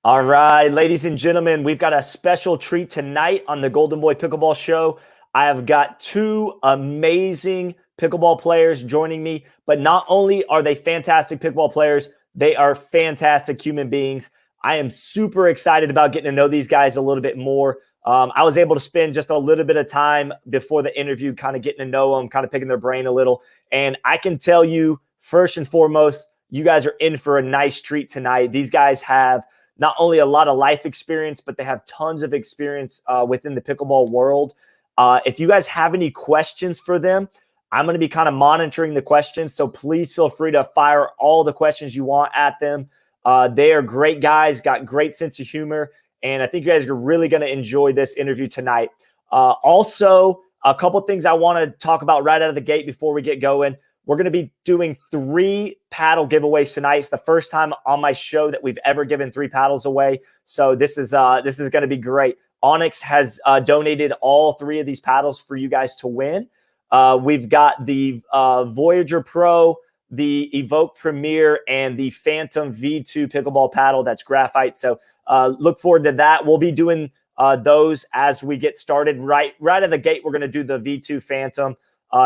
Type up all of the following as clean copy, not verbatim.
All right, ladies and gentlemen, we've got a special treat tonight on the Golden Boy Pickleball Show. I have got two amazing pickleball players joining me, but not only are they fantastic pickleball players, they are fantastic human beings. I am super excited about getting to know these guys a little bit more. I was able to spend just a little bit of time before the interview kind of getting to know them, kind of picking their brain a little. And I can tell you, first and foremost, you guys are in for a nice treat tonight. These guys have not only a lot of life experience, but they have tons of experience within the pickleball world. If you guys have any questions for them, I'm going to be kind of monitoring the questions. So please feel free to fire all the questions you want at them. They are great guys, got great sense of humor. And I think you guys are really going to enjoy this interview tonight. Also, a couple things I want to talk about right out of the gate before we get going. We're going to be doing 3 paddle giveaways tonight. It's the first time on my show that we've ever given 3 paddles away. So this is going to be great. Onyx has donated all 3 of these paddles for you guys to win. We've got the Voyager Pro, the Evoke Premier, and the Phantom V2 pickleball paddle. That's Graphite. So look forward to that. We'll be doing those as we get started. Right out of the gate, we're going to do the V2 Phantom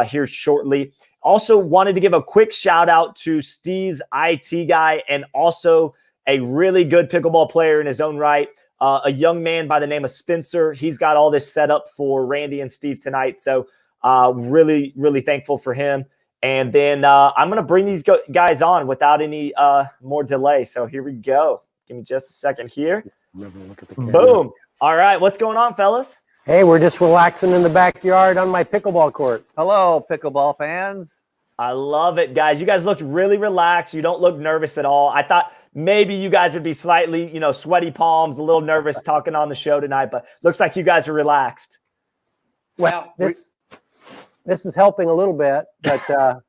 here shortly. Also wanted to give a quick shout out to Steve's IT guy and also a really good pickleball player in his own right, a young man by the name of Spencer. He's got all this set up for Randy and Steve tonight. So really, really thankful for him. And then I'm going to bring these guys on without any more delay. So here we go. Give me just a second here. Boom. All right. What's going on, fellas? Hey, we're just relaxing in the backyard on my pickleball court. Hello, pickleball fans. I love it, guys. You guys look really relaxed. You don't look nervous at all. I thought maybe you guys would be slightly, sweaty palms, a little nervous talking on the show tonight, but looks like you guys are relaxed. Well, this is helping a little bit, but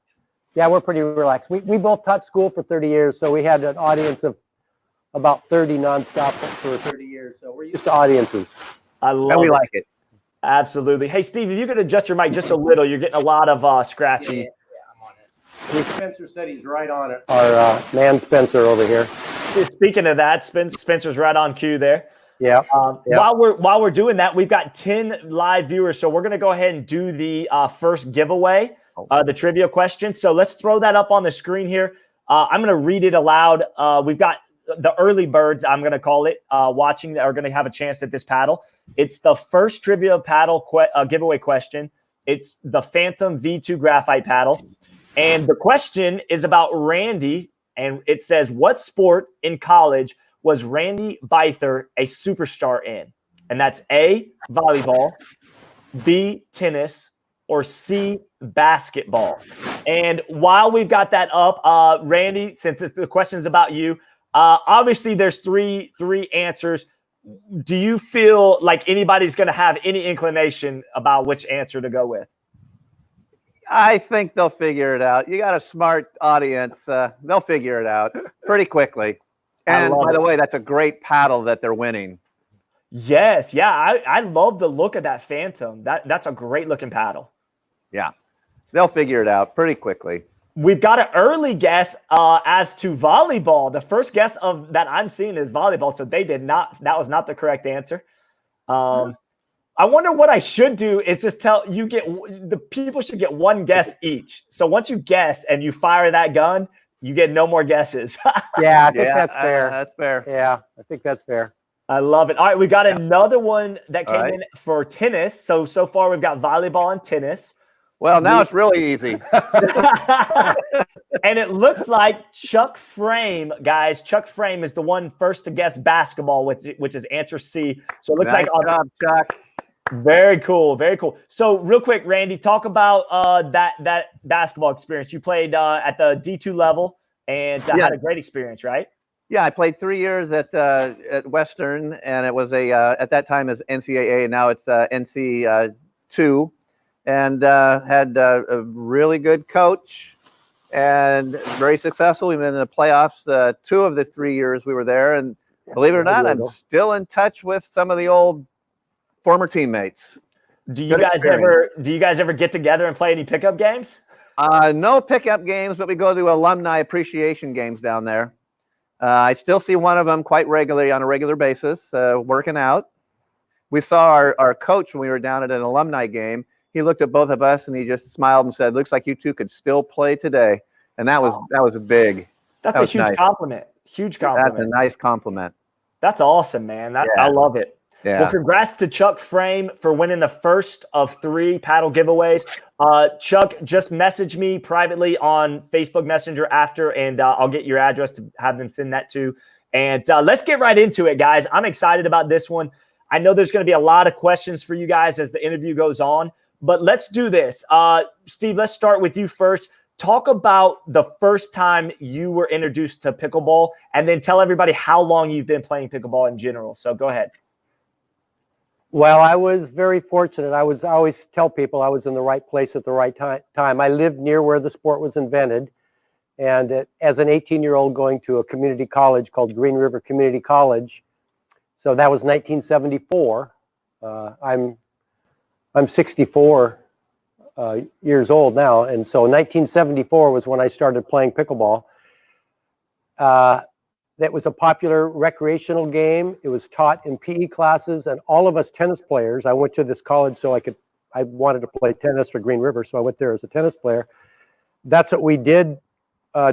yeah, we're pretty relaxed. We both taught school for 30 years, so we had an audience of about 30 nonstop for 30 years, so we're used to audiences. I love we it. like it. Absolutely. Hey, Steve, if you could adjust your mic just a little, you're getting a lot of scratchy. Yeah, I'm on it. Spencer said he's right on it. Our man Spencer over here. Speaking of that, Spencer's right on cue there. Yeah. While we're doing that, we've got 10 live viewers, so we're going to go ahead and do the first giveaway, the trivia question. So let's throw that up on the screen here. I'm going to read it aloud. We've got the early birds, I'm going to call it, watching that are going to have a chance at this paddle. It's the first trivia paddle giveaway question. It's the Phantom V2 Graphite paddle. And the question is about Randy, and it says, what sport in college was Randy Bither a superstar in? And that's A, volleyball, B, tennis, or C, basketball. And while we've got that up, Randy, since the question is about you, obviously there's three answers. Do you feel like anybody's going to have any inclination about which answer to go with? I think they'll figure it out. You got a smart audience. They'll figure it out pretty quickly. And by the way, that's a great paddle that they're winning. Yes. Yeah. I love the look of that Phantom. That's a great looking paddle. Yeah. They'll figure it out pretty quickly. We've got an early guess as to volleyball. The first guess of that I'm seeing is volleyball. So they did not. That was not the correct answer. I wonder what I should do is just tell you the people should get one guess each. So once you guess and you fire that gun, you get no more guesses. Yeah, I think that's fair. That's fair. Yeah, I think that's fair. I love it. All right, we got another one that came in for tennis. So far we've got volleyball and tennis. Well, now it's really easy. And it looks like Chuck Frame, guys. Chuck Frame is the one first to guess basketball, which is answer C. So it looks nice like job, Chuck. Very cool, very cool. So real quick, Randy, talk about that basketball experience. You played at the D2 level and had a great experience, right? Yeah, I played 3 years at Western, and it was at that time as NCAA, and now it's NC2, and had a really good coach and very successful. We've been in the playoffs 2 of the 3 years we were there, and believe it or not, I'm still in touch with some of the old former teammates. Do you guys ever get together and play any pickup games? No pickup games, but we go to alumni appreciation games down there. I still see one of them quite regularly on a regular basis, working out. We saw our coach when we were down at an alumni game. He looked at both of us and he just smiled and said, "Looks like you two could still play today." And that was big. That's a huge compliment. Huge compliment. That's a nice compliment. That's awesome, man. I love it. Yeah. Well, congrats to Chuck Frame for winning the first of 3 paddle giveaways. Chuck, just message me privately on Facebook Messenger after, and I'll get your address to have them send that to. And let's get right into it, guys. I'm excited about this one. I know there's going to be a lot of questions for you guys as the interview goes on, but let's do this. Steve, let's start with you first. Talk about the first time you were introduced to pickleball, and then tell everybody how long you've been playing pickleball in general. So go ahead. Well, I was very fortunate. I always tell people I was in the right place at the right time. I lived near where the sport was invented. And as an 18-year-old going to a community college called Green River Community College, so that was 1974. I'm 64 years old now. And so 1974 was when I started playing pickleball. That was a popular recreational game. It was taught in PE classes, and all of us tennis players, I went to this college so I wanted to play tennis for Green River, so I went there as a tennis player. That's what we did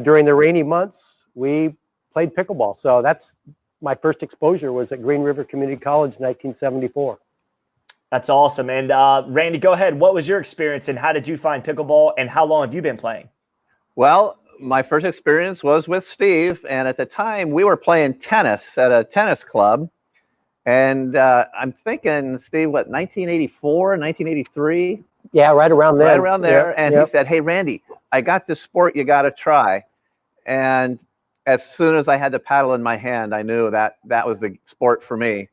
during the rainy months. We played pickleball. So that's my first exposure was at Green River Community College in 1974. That's awesome. And Randy, go ahead. What was your experience and how did you find pickleball and how long have you been playing? Well, my first experience was with Steve, and at the time we were playing tennis at a tennis club, and I'm thinking, Steve, what, 1984, 1983? Yeah, right around there. Right around there, yep, and yep. He said, "Hey, Randy, I got this sport you got to try." And as soon as I had the paddle in my hand, I knew that was the sport for me.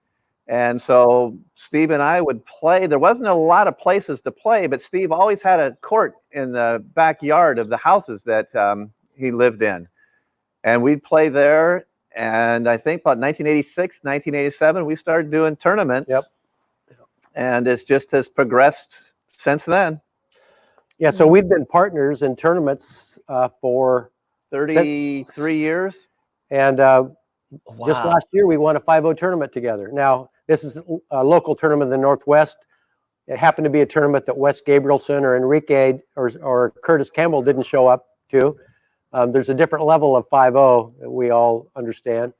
And so Steve and I would play. There wasn't a lot of places to play, but Steve always had a court in the backyard of the houses that he lived in. And we'd play there. And I think about 1986, 1987, we started doing tournaments. Yep. And it just has progressed since then. Yeah, so we've been partners in tournaments for 33 years. And just last year, we won a 5-0 tournament together. Now, this is a local tournament in the Northwest. It happened to be a tournament that Wesley Gabrielsen or Enrique or Curtis Campbell didn't show up to. There's a different level of 5-0 that we all understand.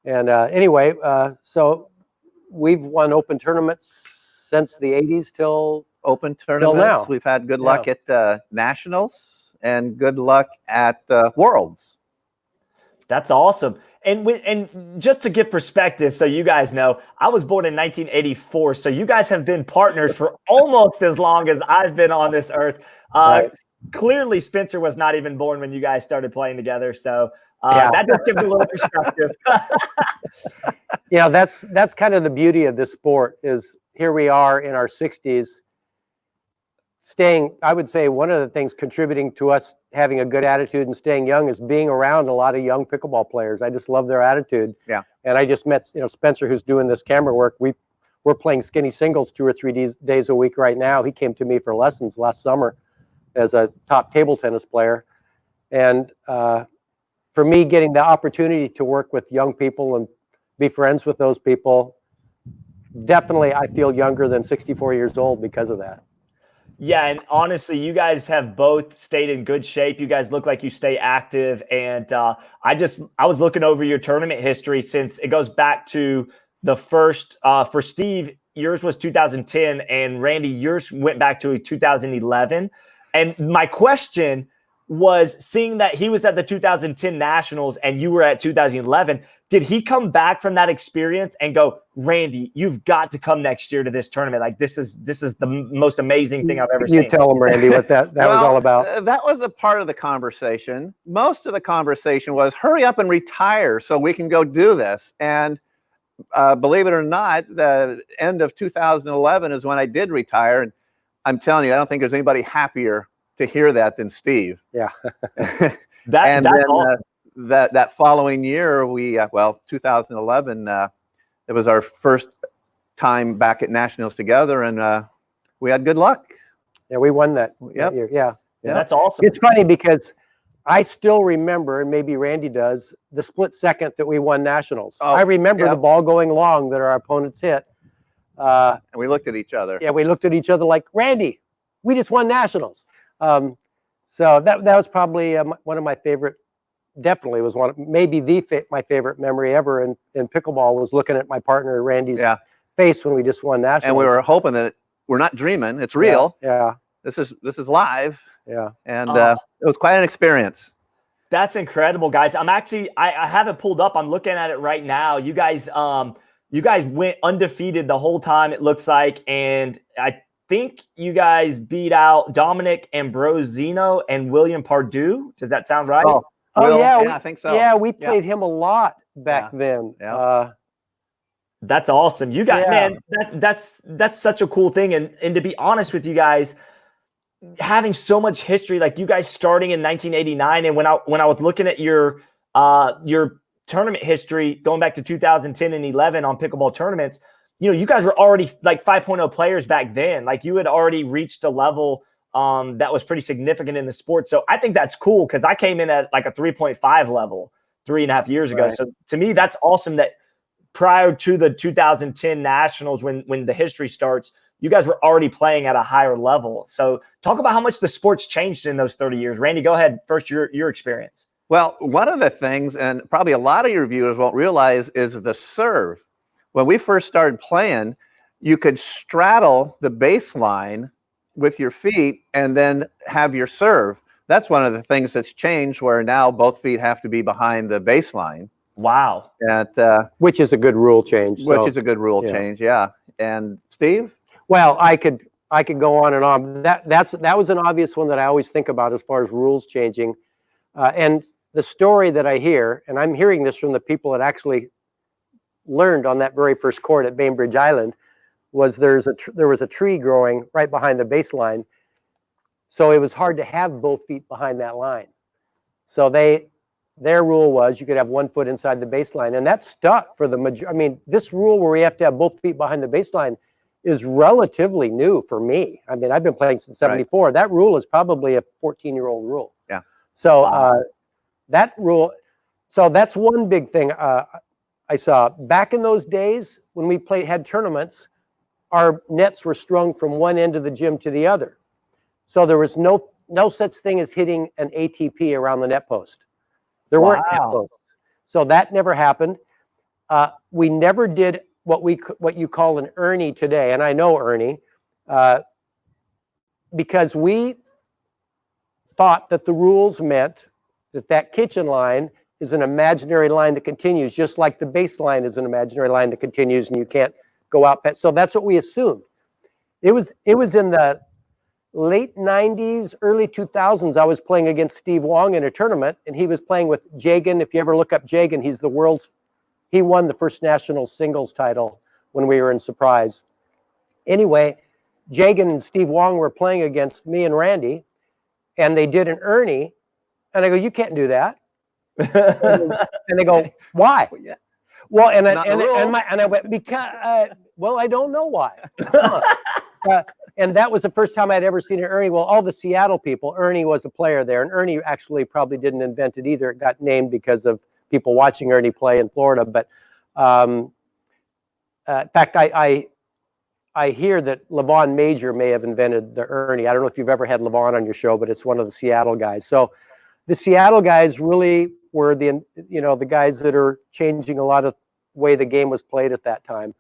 And anyway, so we've won open tournaments since the 80s till open tournaments. Now. We've had good luck at Nationals and good luck at Worlds. That's awesome. And just to give perspective, so you guys know, I was born in 1984, so you guys have been partners for almost as long as I've been on this earth. Right. Clearly, Spencer was not even born when you guys started playing together, so that just gives a little perspective. Yeah, that's kind of the beauty of this sport is here we are in our 60s, staying, I would say one of the things contributing to us having a good attitude and staying young is being around a lot of young pickleball players. I just love their attitude. Yeah. And I just met, Spencer, who's doing this camera work. We're playing skinny singles 2 or 3 days a week right now. He came to me for lessons last summer as a top table tennis player. And for me, getting the opportunity to work with young people and be friends with those people, definitely I feel younger than 64 years old because of that. Yeah, and honestly, you guys have both stayed in good shape. You guys look like you stay active. And I was looking over your tournament history since it goes back to the first, for Steve, yours was 2010, and Randy, yours went back to 2011. And my question was, seeing that he was at the 2010 Nationals and you were at 2011, did he come back from that experience and go, Randy, you've got to come next year to this tournament? Like, this is the most amazing thing I've ever seen. You tell him, Randy, what that was all about. That was a part of the conversation. Most of the conversation was, hurry up and retire so we can go do this. And believe it or not, the end of 2011 is when I did retire. And I'm telling you, I don't think there's anybody happier to hear that than Steve. Yeah. That following year, 2011, it was our first time back at Nationals together, and we had good luck. Yeah, we won that year. Yeah. That's awesome. It's funny because I still remember, and maybe Randy does, the split second that we won nationals. I remember the ball going long that our opponents hit. And we looked at each other. Yeah, we looked at each other like, Randy, we just won nationals. So that was probably one of my favorite. Definitely was maybe my favorite memory ever in pickleball was looking at my partner Randy's face when we just won nationals. And we were hoping that we're not dreaming; it's real. Yeah. This is live. Yeah. And it was quite an experience. That's incredible, guys. I'm actually I have it pulled up. I'm looking at it right now. You guys went undefeated the whole time, it looks like, and I think you guys beat out Dominic Ambrosino and William Pardue. Does that sound right? Yeah, I think so. Yeah, we played him a lot back then. Yeah. That's awesome. You got man, that's such a cool thing. And to be honest with you guys, having so much history, like you guys starting in 1989, and when I was looking at your tournament history going back to 2010 and 11 on pickleball tournaments, you guys were already like 5.0 players back then. Like you had already reached a level that was pretty significant in the sport. So I think that's cool because I came in at like a 3.5 level 3.5 years ago. So to me, that's awesome that prior to the 2010 Nationals, when the history starts, you guys were already playing at a higher level. So talk about how much the sport's changed in those 30 years. Randy, go ahead. First, your experience. Well, one of the things, and probably a lot of your viewers won't realize, is the serve. When we first started playing, you could straddle the baseline with your feet and then have your serve. That's one of the things that's changed, where now both feet have to be behind the baseline. Wow. Which is a good rule change. Which is a good rule change, yeah. And Steve? Well, I could go on and on. That was an obvious one that I always think about as far as rules changing. And the story that I hear, and I'm hearing this from the people that actually learned on that very first court at Bainbridge Island, was there was a tree growing right behind the baseline, so it was hard to have both feet behind that line. So their rule was you could have 1 foot inside the baseline, and that stuck for the majority. I mean, this rule where we have to have both feet behind the baseline is relatively new for me. I mean, I've been playing since '74. Right. That rule is probably a 14-year-old rule. Yeah. So that rule. So that's one big thing I saw back in those days when we had tournaments. Our nets were strung from one end of the gym to the other. So there was no such thing as hitting an ATP around the net post. There weren't net posts. So that never happened. We never did what you call an Ernie today, and I know Ernie, because we thought that the rules meant that kitchen line is an imaginary line that continues, just like the baseline is an imaginary line that continues, and you can't go out. So that's what we assumed. It was in the late 90s, early 2000s. I was playing against Steve Wong in a tournament, and he was playing with Jagan. If you ever look up Jagan, he won the first national singles title when we were in Surprise. Anyway, Jagan and Steve Wong were playing against me and Randy, and they did an Ernie, and I go, you can't do that. And they go, why? Well, and I went, because, well, I don't know why. And that was the first time I'd ever seen an Ernie. Well, all the Seattle people, Ernie was a player there, and Ernie actually probably didn't invent it either. It got named because of people watching Ernie play in Florida. But in fact, I hear that LaVon Major may have invented the Ernie. I don't know if you've ever had LaVon on your show, but it's one of the Seattle guys. So the Seattle guys really were the guys that are changing a lot of the way the game was played at that time.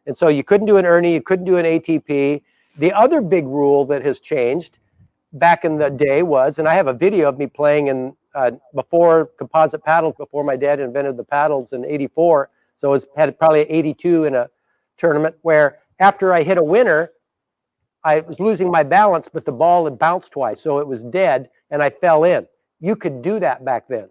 And so you couldn't do an Ernie, you couldn't do an ATP. The other big rule that has changed back in the day was, and I have a video of me playing in before composite paddles, before my dad invented the paddles in '84. So it had probably 82 in a tournament where after I hit a winner, I was losing my balance, but the ball had bounced twice. So it was dead and I fell in. You could do that back then.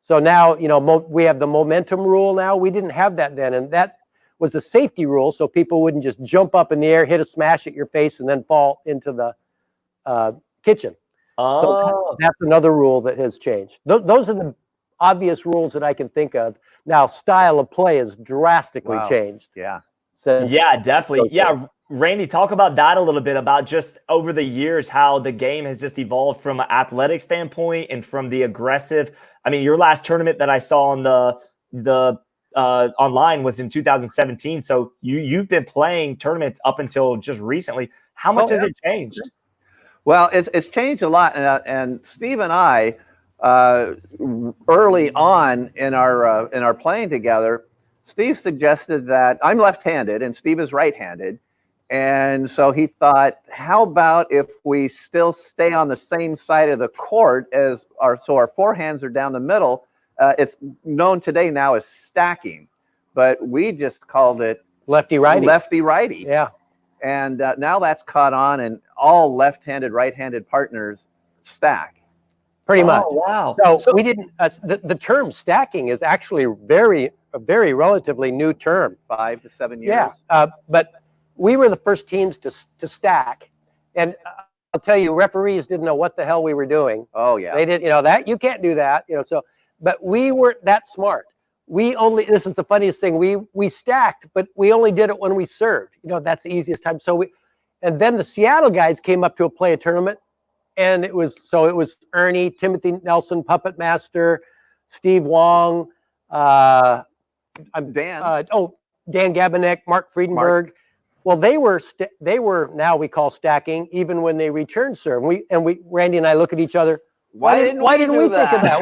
So now, we have the momentum rule now. We didn't have that then. And that was a safety rule. So people wouldn't just jump up in the air, hit a smash at your face, and then fall into the kitchen. So that's another rule that has changed. Those are the obvious rules that I can think of. Now, style of play has drastically changed. Yeah. Yeah, definitely. Yeah. Randy, talk about that a little bit, about just over the years, how the game has just evolved from an athletic standpoint and from the aggressive. I mean, your last tournament that I saw on the online was in 2017. So you've been playing tournaments up until just recently. How much has it changed? Well, it's changed a lot, and Steve and I, early on in our playing together, Steve suggested that I'm left-handed and Steve is right-handed, and so he thought, how about if we still stay on the same side of the court as our forehands are down the middle. It's known today now as stacking, but we just called it lefty-righty. Lefty-righty. Yeah. And now that's caught on, and all left-handed, right-handed partners stack. Pretty much. Wow. So we didn't. The term stacking is actually a very relatively new term. 5 to 7 years. Yeah. But we were the first teams to stack, and I'll tell you, referees didn't know what the hell we were doing. Oh yeah. They did. That you can't do that. So, but we weren't that smart. This is the funniest thing. We stacked, but we only did it when we served. That's the easiest time. And then the Seattle guys came up to play a tournament, and it was Ernie, Timothy Nelson, Puppet Master, Steve Wong, Dan. Dan Gabinek, Mark Friedenberg. Well, they were now we call stacking even when they return serve. Randy and I look at each other. Why didn't we think of that?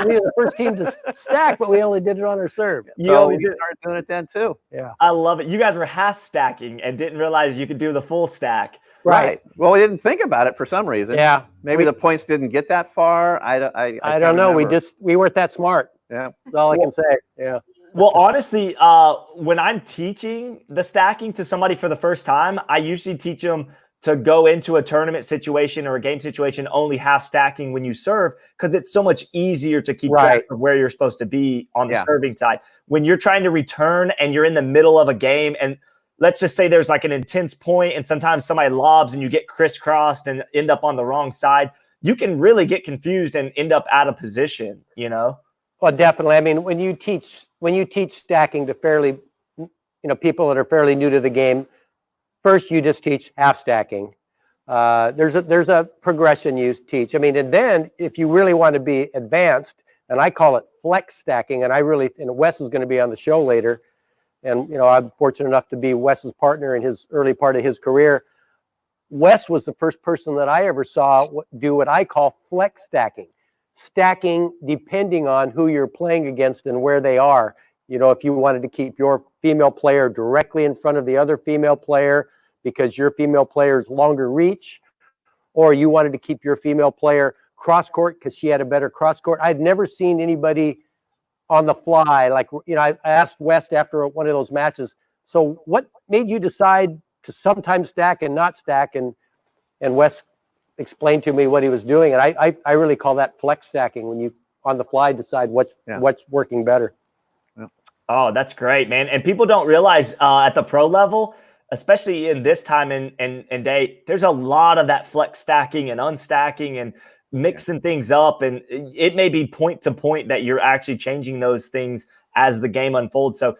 We were the first team to stack, but we only did it on our serve. We started doing it then too. Yeah, I love it. You guys were half stacking and didn't realize you could do the full stack. Right. Well, we didn't think about it for some reason. Yeah. Maybe the points didn't get that far. I don't know. Remember. We weren't that smart. Yeah. That's all I can say. Yeah. Well, honestly, when I'm teaching the stacking to somebody for the first time, I usually teach them to go into a tournament situation or a game situation only half stacking when you serve, because it's so much easier to keep track of where you're supposed to be on the serving side. When you're trying to return and you're in the middle of a game, and let's just say there's like an intense point and sometimes somebody lobs and you get crisscrossed and end up on the wrong side, you can really get confused and end up out of position, Well, definitely. I mean, when you teach stacking to people that are fairly new to the game, first, you just teach half stacking. There's a progression you teach. I mean, and then if you really want to be advanced, and I call it flex stacking, and Wes is going to be on the show later, and I'm fortunate enough to be Wes's partner in his early part of his career. Wes was the first person that I ever saw do what I call flex stacking. Stacking depending on who you're playing against and where they are. If you wanted to keep your female player directly in front of the other female player because your female player's longer reach, or you wanted to keep your female player cross court because she had a better cross court. I'd never seen anybody on the fly. I asked West after one of those matches, so what made you decide to sometimes stack and not stack? And Wes explained to me what he was doing. And I really call that flex stacking, when you on the fly decide what's working better. Oh, that's great, man. And people don't realize at the pro level, especially in this time and day, there's a lot of that flex stacking and unstacking and mixing things up. And it may be point to point that you're actually changing those things as the game unfolds. So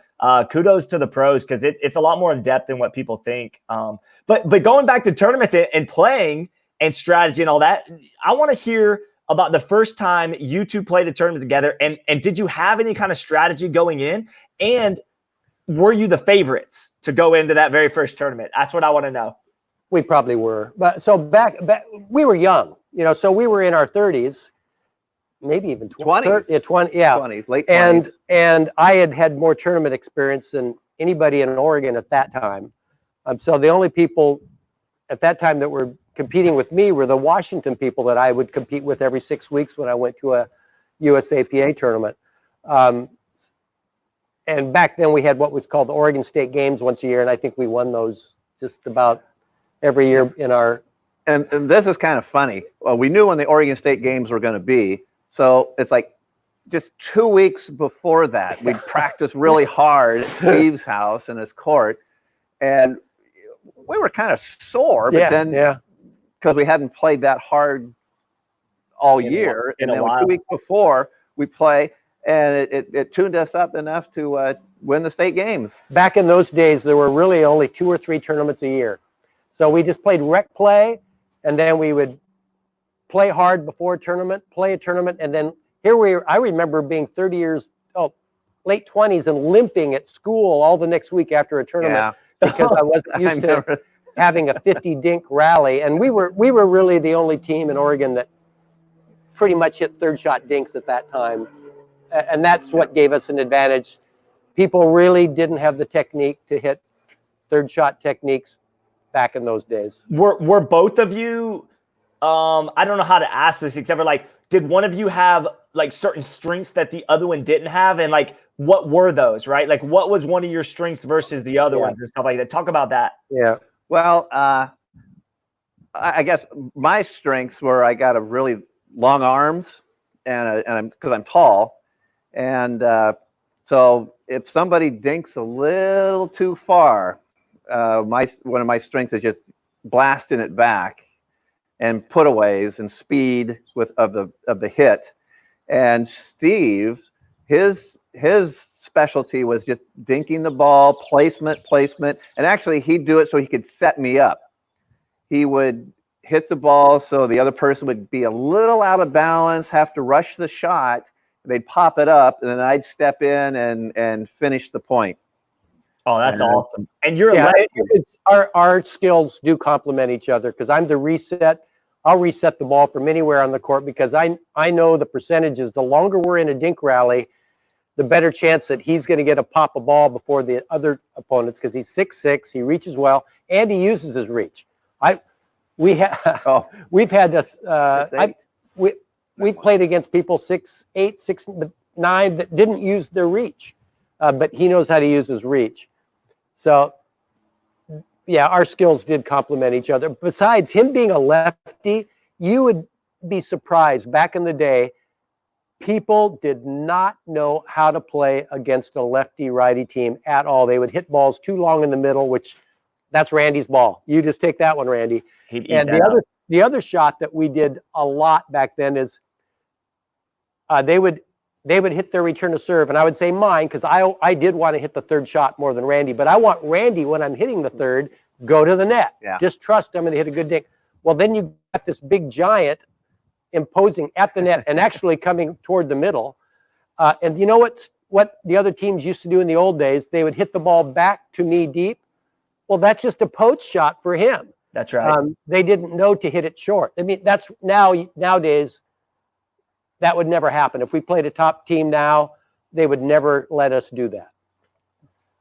kudos to the pros, because it's a lot more in depth than what people think. But going back to tournaments and playing and strategy and all that, I want to hear about the first time you two played a tournament together, and did you have any kind of strategy going in? And were you the favorites to go into that very first tournament? That's what I want to know. We probably were, but so back we were young, so we were in our 30s, maybe even 20s. 20s, late 20s. And I had more tournament experience than anybody in Oregon at that time. So the only people at that time that were competing with me were the Washington people that I would compete with every 6 weeks when I went to a USAPA tournament. And back then we had what was called the Oregon State Games once a year, and I think we won those just about every year in our. And this is kind of funny. Well, we knew when the Oregon State Games were going to be, so it's like just 2 weeks before that, we'd practice really hard at Steve's house in his court, and we were kind of sore, but because we hadn't played that hard all year, in and a then while. 2 weeks before we play, and it tuned us up enough to win the state games. Back in those days, there were really only 2 or 3 tournaments a year. So we just played rec play, and then we would play hard before a tournament, play a tournament, and then I remember being 30 years, late 20s, and limping at school all the next week after a tournament because I wasn't used to having a 50 dink rally. And we were really the only team in Oregon that pretty much hit third shot dinks at that time. And that's what gave us an advantage. People really didn't have the technique to hit third shot techniques back in those days. Were both of you, I don't know how to ask this, except for like, did one of you have like certain strengths that the other one didn't have? And like, what were those, right? Like, what was one of your strengths versus the other ones and stuff like that? Talk about that. Yeah. Well, I guess my strengths were I got a really long arms, and because I'm tall, and so if somebody dinks a little too far, one of my strengths is just blasting it back and putaways and speed of the hit. And Steve, his specialty was just dinking the ball, placement, and actually he'd do it so he could set me up. He would hit the ball so the other person would be a little out of balance, have to rush the shot. They'd pop it up, and then I'd step in and finish the point. Oh, that's awesome. And you're our skills do complement each other, because I'm the reset. I'll reset the ball from anywhere on the court, because I know the percentages. The longer we're in a dink rally, the better chance that he's going to get a pop a ball before the other opponents, because he's 6'6", he reaches well, and he uses his reach. We've had this. We've played against people 6'8", 6'9" that didn't use their reach, but he knows how to use his reach. So, yeah, our skills did complement each other. Besides him being a lefty, you would be surprised. Back in the day, people did not know how to play against a lefty-righty team at all. They would hit balls too long in the middle, which that's Randy's ball. You just take that one, Randy. And the other shot that we did a lot back then is they would hit their return to serve, and I would say mine, because I did want to hit the third shot more than Randy, but I want Randy, when I'm hitting the third, go to the net. Yeah. Just trust I'm going to hit a good dink. Well, then you got this big giant imposing at the net and actually coming toward the middle. And you know what the other teams used to do in the old days? They would hit the ball back to me deep. Well, that's just a poach shot for him. That's right. They didn't know to hit it short. I mean, that's nowadays, that would never happen. If we played a top team now, they would never let us do that.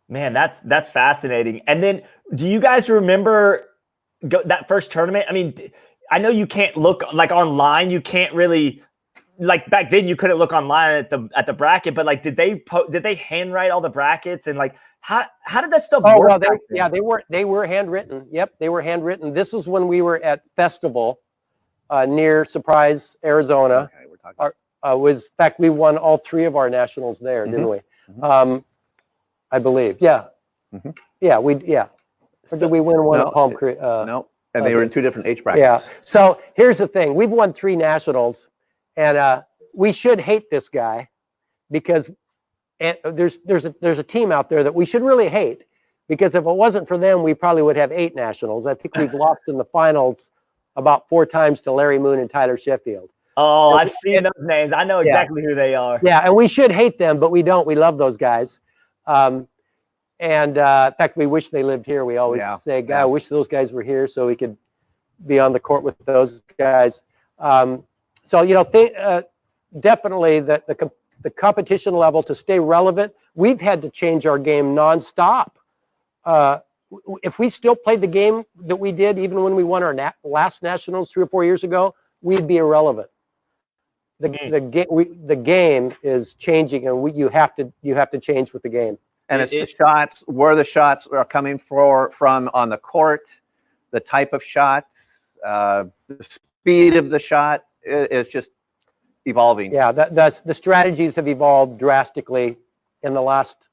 Man, that's fascinating. And then, do you guys remember that first tournament? I mean, I know you can't look like online. You can't really, like back then you couldn't look online at the bracket. But like, did they handwrite all the brackets, and like how did that stuff work? Well, they were handwritten. Yep, they were handwritten. This is when we were at Festival near Surprise, Arizona. Okay, we're talking. In fact, we won all 3 of our nationals there, didn't we? Mm-hmm. I believe. Yeah. Mm-hmm. Yeah, Or did we win one at Palm Creek? No. And they were in 2 different age brackets. Yeah. So here's the thing. We've won 3 nationals, and we should hate this guy, because there's a team out there that we should really hate, because if it wasn't for them, we probably would have 8 nationals. I think we've lost in the finals about 4 times to Larry Moon and Tyler Sheffield. Oh, I've seen those names. I know exactly who they are. Yeah, and we should hate them, but we don't. We love those guys. And in fact, we wish they lived here. We always say, God, I wish those guys were here so we could be on the court with those guys. So, definitely the competition level, to stay relevant, we've had to change our game nonstop. If we still played the game that we did, even when we won our last nationals 3 or 4 years ago, we'd be irrelevant. The game is changing, and you have to change with the game. And it's the shots, where the shots are coming from on the court, the type of shots, the speed of the shot is just evolving. Yeah, the strategies have evolved drastically in the last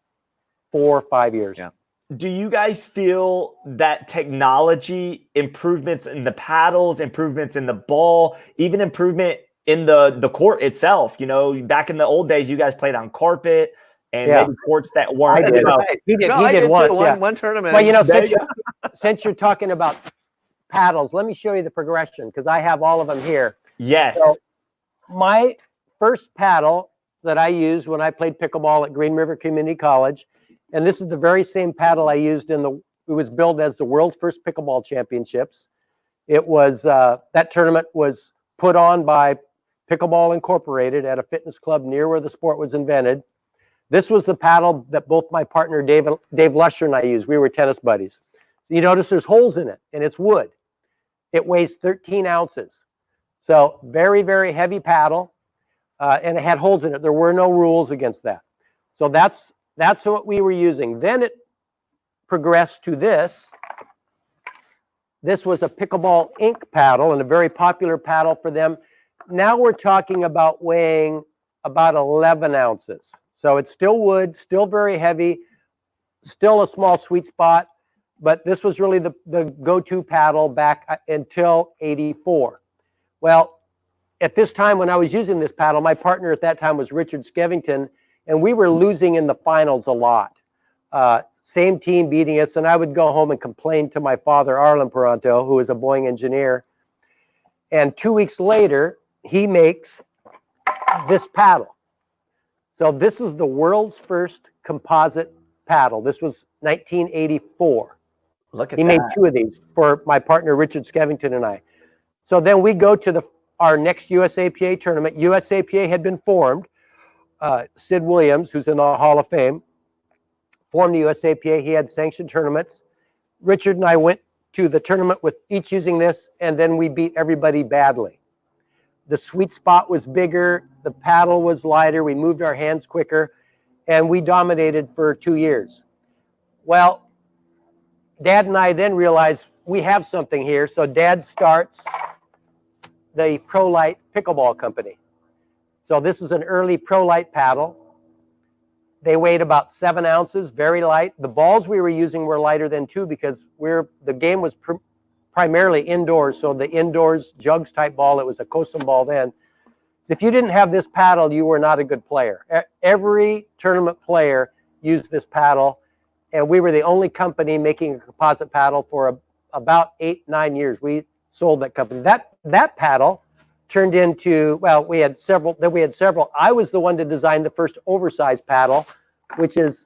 4 or 5 years. Yeah. Do you guys feel that technology, improvements in the paddles, improvements in the ball, even improvement in the court itself. You know, back in the old days, you guys played on carpet and maybe courts that weren't. I did. Right. He did. No, he I did did once. too. One tournament. Well, you know, There you since you're talking about paddles, let me show you the progression because I have all of them here. Yes. So my first paddle that I used when I played pickleball at Green River Community College, and this is the very same paddle I used it was billed as the world's first pickleball championships. It was, that tournament was put on by Pickleball Incorporated at a fitness club near where the sport was invented. This was the paddle that both my partner Dave Lusher and I used. We were tennis buddies. You notice there's holes in it, and it's wood. It weighs 13 ounces. So very, very heavy paddle, and it had holes in it. There were no rules against that. So that's what we were using. Then it progressed to this. This was a Pickleball Inc. paddle and a very popular paddle for them. Now we're talking about weighing about 11 ounces. So it's still wood, still very heavy, still a small sweet spot, but this was really the go-to paddle back until '84. Well, at this time when I was using this paddle, my partner at that time was Richard Skevington, and we were losing in the finals a lot. Same team beating us, and I would go home and complain to my father, Arlen Paranto, who was a Boeing engineer. And 2 weeks later, he makes this paddle. So this is the world's first composite paddle. This was 1984. Look at he that. made 2 of these for my partner, Richard Skevington, and I. So then we go to our next USAPA tournament. USAPA had been formed. Sid Williams, who's in the Hall of Fame, formed the USAPA. He had sanctioned tournaments. Richard and I went to the tournament with each using this, and then we beat everybody badly. The sweet spot was bigger. The paddle was lighter. We moved our hands quicker, and we dominated for 2 years. Well, Dad and I then realized we have something here. So Dad starts the ProLite Pickleball Company. So this is an early ProLite paddle. They weighed about 7 ounces, very light. The balls we were using were lighter than too because the game was primarily indoors. So the indoors jugs type ball, it was a Cosum ball then. If you didn't have this paddle, you were not a good player. Every tournament player used this paddle, and we were the only company making a composite paddle for about 8-9 years. We sold that company. That paddle turned into, well, we had several. I was the one to design the first oversized paddle, which is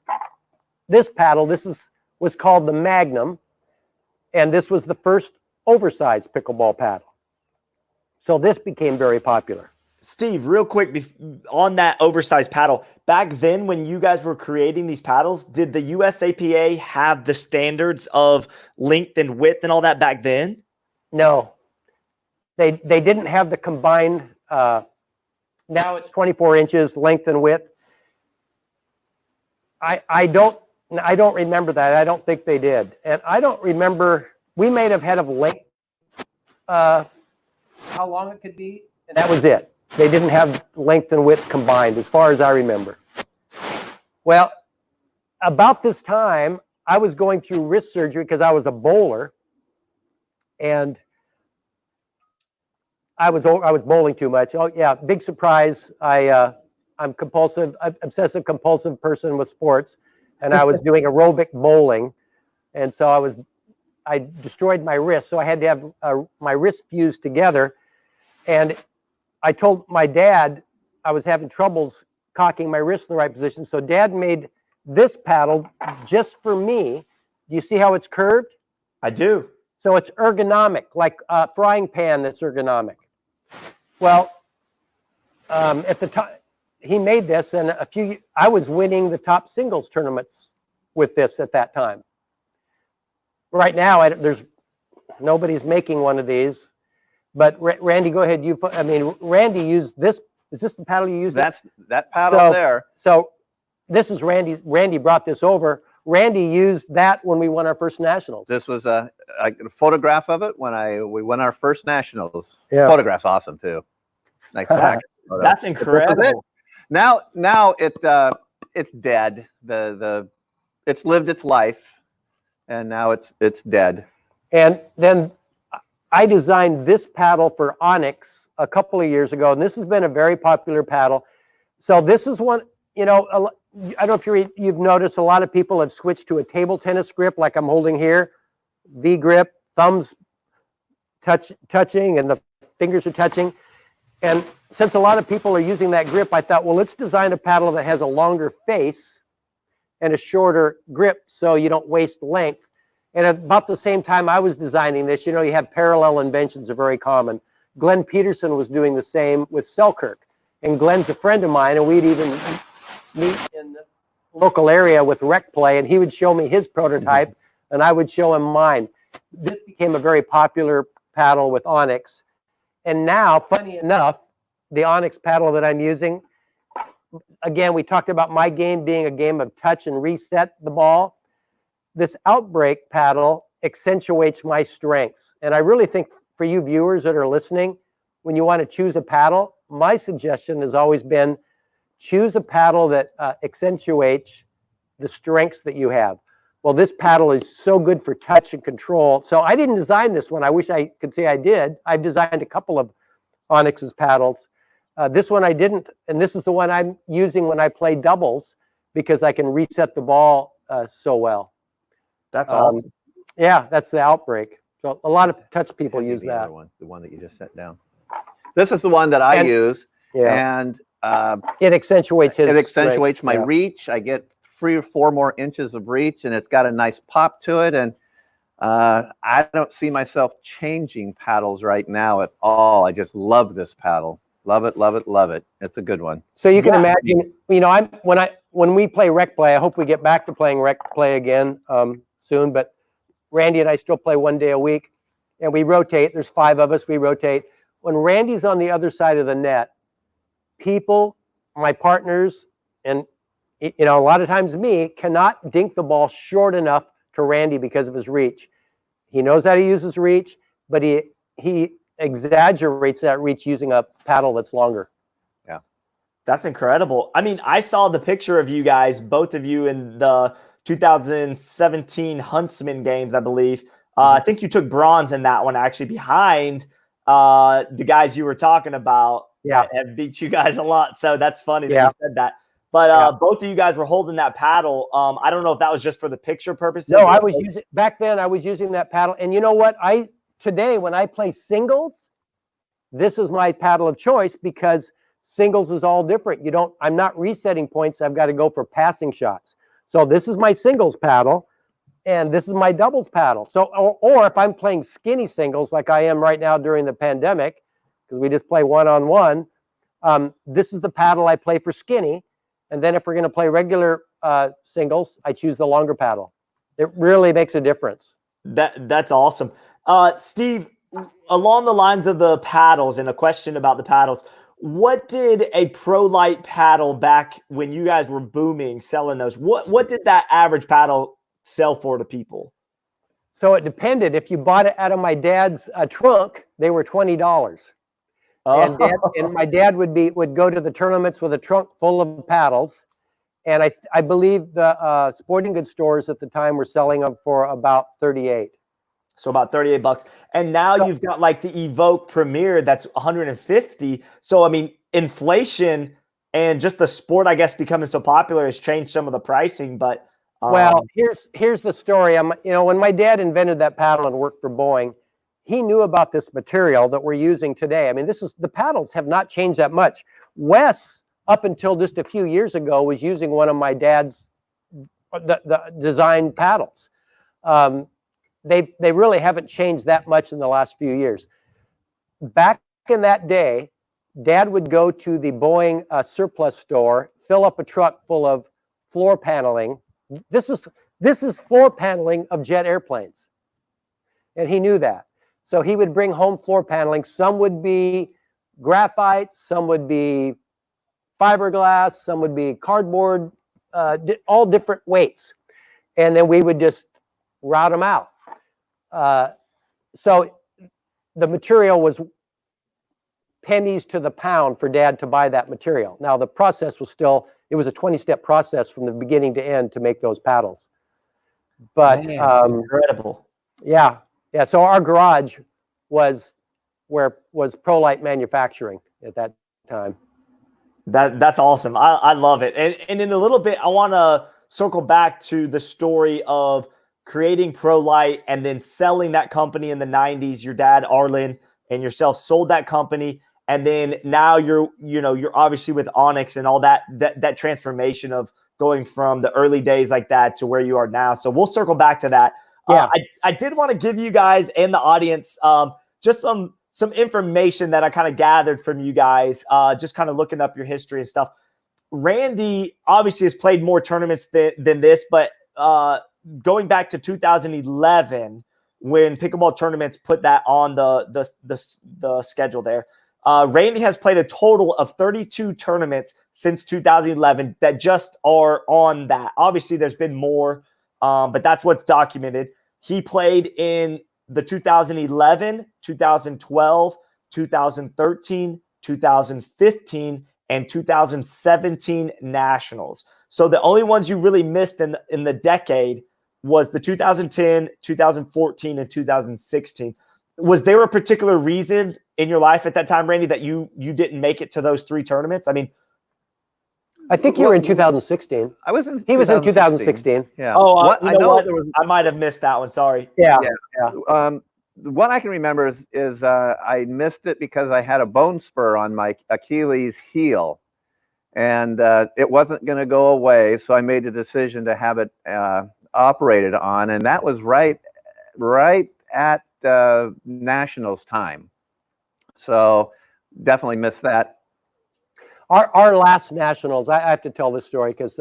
this paddle. This was called the Magnum, and this was the first oversized pickleball paddle. So this became very popular. Steve, real quick, on that oversized paddle, back then when you guys were creating these paddles, did the USAPA have the standards of length and width and all that back then? No, they didn't have the combined. Now it's 24 inches length and width. I don't remember that. I don't think they did, and I don't remember. We may have had a length, how long it could be, and that was it. They didn't have length and width combined, as far as I remember. Well, about this time, I was going through wrist surgery because I was a bowler, and I was bowling too much. Oh yeah, big surprise. I'm obsessive compulsive person with sports, and I was doing aerobic bowling, and so I destroyed my wrist. So I had to have my wrist fused together, and I told my dad I was having troubles cocking my wrist in the right position. So Dad made this paddle just for me. Do you see how it's curved? I do. So it's ergonomic, like a frying pan that's ergonomic. Well, at the time, he made this, and I was winning the top singles tournaments with this at that time. Right now, nobody's making one of these. But Randy, go ahead. Randy used this. Is this the paddle you used? That paddle there. So this is Randy. Randy brought this over. Randy used that when we won our first nationals. This was a photograph of it when we won our first nationals. Yeah. Photograph's awesome too. Nice back. That's incredible. Now it's dead. It's lived its life, and now it's dead. And then I designed this paddle for Onyx a couple of years ago, and this has been a very popular paddle. So this is one, I don't know if you've noticed, a lot of people have switched to a table tennis grip like I'm holding here, V grip, thumbs touching, and the fingers are touching. And since a lot of people are using that grip, I thought, well, let's design a paddle that has a longer face and a shorter grip so you don't waste length. And at about the same time I was designing this, you have parallel inventions are very common. Glenn Peterson was doing the same with Selkirk. And Glenn's a friend of mine, and we'd even meet in the local area with rec play, and he would show me his prototype, and I would show him mine. This became a very popular paddle with Onyx. And now, funny enough, the Onyx paddle that I'm using, again, we talked about my game being a game of touch and reset the ball. This Outbreak paddle accentuates my strengths. And I really think for you viewers that are listening, when you want to choose a paddle, my suggestion has always been choose a paddle that accentuates the strengths that you have. Well, this paddle is so good for touch and control. So I didn't design this one. I wish I could say I did. I've designed a couple of Onyx's paddles. This one I didn't, and this is the one I'm using when I play doubles because I can reset the ball so well. That's awesome. Yeah, that's the Outbreak. So a lot of touch people use that. The one that you just set down. This is the one that I use, and it accentuates his. It accentuates my yeah. reach. I get 3 or 4 more inches of reach, and it's got a nice pop to it. And I don't see myself changing paddles right now at all. I just love this paddle. Love it, love it, love it. It's a good one. So you can imagine, when we play rec play, I hope we get back to playing rec play again soon. But Randy and I still play 1 day a week, and we rotate. There's 5 of us. We rotate. When Randy's on the other side of the net, people, my partners, and a lot of times me, cannot dink the ball short enough to Randy because of his reach. He knows how to use his reach, but he exaggerates that reach using a paddle that's longer. Yeah. That's incredible. I mean, I saw the picture of you guys, both of you, in the 2017 Huntsman games, I believe. I think you took bronze in that one, actually, behind the guys you were talking about. Yeah. Have beat you guys a lot. So that's funny that you said that. But both of you guys were holding that paddle. I don't know if that was just for the picture purposes. No, I was using, back then I was using that paddle. And you know what? Today, when I play singles, this is my paddle of choice because singles is all different. I'm not resetting points. I've got to go for passing shots. So this is my singles paddle, and this is my doubles paddle. So, or if I'm playing skinny singles like I am right now during the pandemic, because we just play one-on-one, this is the paddle I play for skinny. And then if we're going to play regular singles, I choose the longer paddle. It really makes a difference. That's awesome. Steve, along the lines of the paddles and a question about the paddles, what did a Pro Light paddle back when you guys were booming selling those? What did that average paddle sell for to people? So it depended. If you bought it out of my dad's trunk, they were $20. Oh. And my dad would go to the tournaments with a trunk full of paddles. And I believe the sporting goods stores at the time were selling them for about $38. So about $38. And now you've got like the Evoke Premier that's $150. So I mean, inflation and just the sport, I guess, becoming so popular has changed some of the pricing. But well, here's the story. When my dad invented that paddle and worked for Boeing, he knew about this material that we're using today. I mean, the paddles have not changed that much. Wes, up until just a few years ago, was using one of my dad's the designed paddles. They really haven't changed that much in the last few years. Back in that day, Dad would go to the Boeing surplus store, fill up a truck full of floor paneling. This is floor paneling of jet airplanes, and he knew that. So he would bring home floor paneling. Some would be graphite, some would be fiberglass, some would be cardboard, all different weights, and then we would just route them out. So the material was pennies to the pound for Dad to buy that material. Now the process was it was a 20-step process from the beginning to end to make those paddles. But incredible. Yeah. So our garage was ProLite manufacturing at that time. That's awesome. I love it. And in a little bit, I want to circle back to the story of creating ProLite and then selling that company in the 90s. Your dad, Arlen, and yourself sold that company. And then now you're obviously with Onyx and all that transformation of going from the early days like that to where you are now. So we'll circle back to that. Yeah. I did want to give you guys and the audience just some information that I kind of gathered from you guys, just kind of looking up your history and stuff. Randy obviously has played more tournaments than this, but going back to 2011, when Pickleball Tournaments put that on the schedule there, Randy has played a total of 32 tournaments since 2011 that just are on that. Obviously, there's been more, but that's what's documented. He played in the 2011, 2012, 2013, 2015, and 2017 Nationals. So the only ones you really missed in the decade was the 2010, 2014, and 2016. Was there a particular reason in your life at that time, Randy, that you didn't make it to those 3 tournaments? I mean, I think you were in 2016. He was in 2016. Yeah. Oh, I might have missed that one. Sorry. Yeah. What I can remember is I missed it because I had a bone spur on my Achilles heel, and it wasn't going to go away. So I made the decision to have it operated on, and that was right at Nationals time. So definitely missed that. Our last Nationals, I have to tell this story because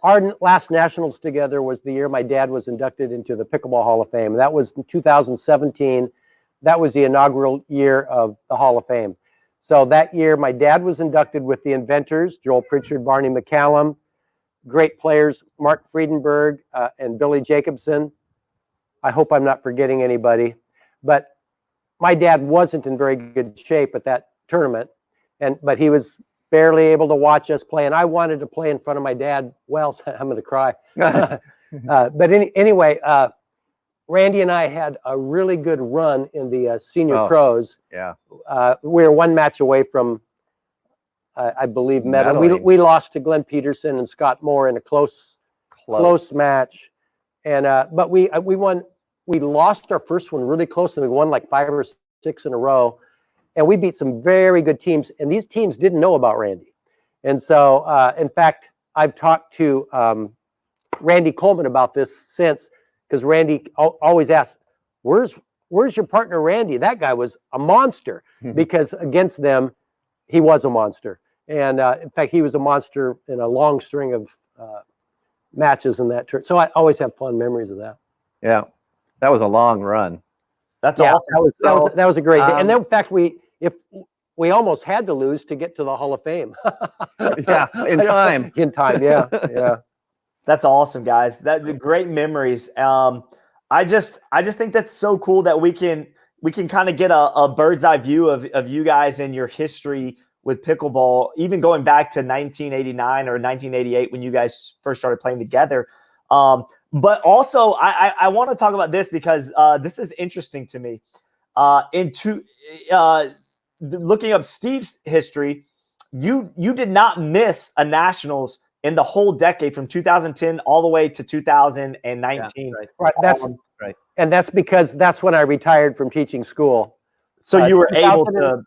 our last Nationals together was the year my dad was inducted into the Pickleball Hall of Fame. That was in 2017. That was the inaugural year of the Hall of Fame. So that year, my dad was inducted with the inventors, Joel Pritchard, Barney McCallum, great players, Mark Friedenberg, and Billy Jacobson. I hope I'm not forgetting anybody. But my dad wasn't in very good shape at that tournament, but he was barely able to watch us play, and I wanted to play in front of my dad. Well, I'm going to cry. But anyway, Randy and I had a really good run in the senior pros. Yeah. We were one match away from, I believe, medal. We lost to Glenn Peterson and Scott Moore in a close match, and but we won. We lost our first one really close, and we won like 5 or 6 in a row. And we beat some very good teams, and these teams didn't know about Randy. And so, in fact, I've talked to Randy Coleman about this since, because Randy always asks, where's your partner, Randy? That guy was a monster, because against them, he was a monster. And in fact, he was a monster in a long string of matches in that tournament. So I always have fun memories of that. Yeah, that was a long run. That's awesome. That was a great day. And then, in fact, we almost had to lose to get to the Hall of Fame. Yeah, in time. In time, yeah. That's awesome, guys. That's great memories. I just think that's so cool that we can kind of get a bird's eye view of you guys and your history with pickleball, even going back to 1989 or 1988 when you guys first started playing together. But also, I want to talk about this because this is interesting to me. Looking up Steve's history, you did not miss a Nationals in the whole decade from 2010 all the way to 2019. Yeah, right. That's right. And that's because that's when I retired from teaching school. So you were able to.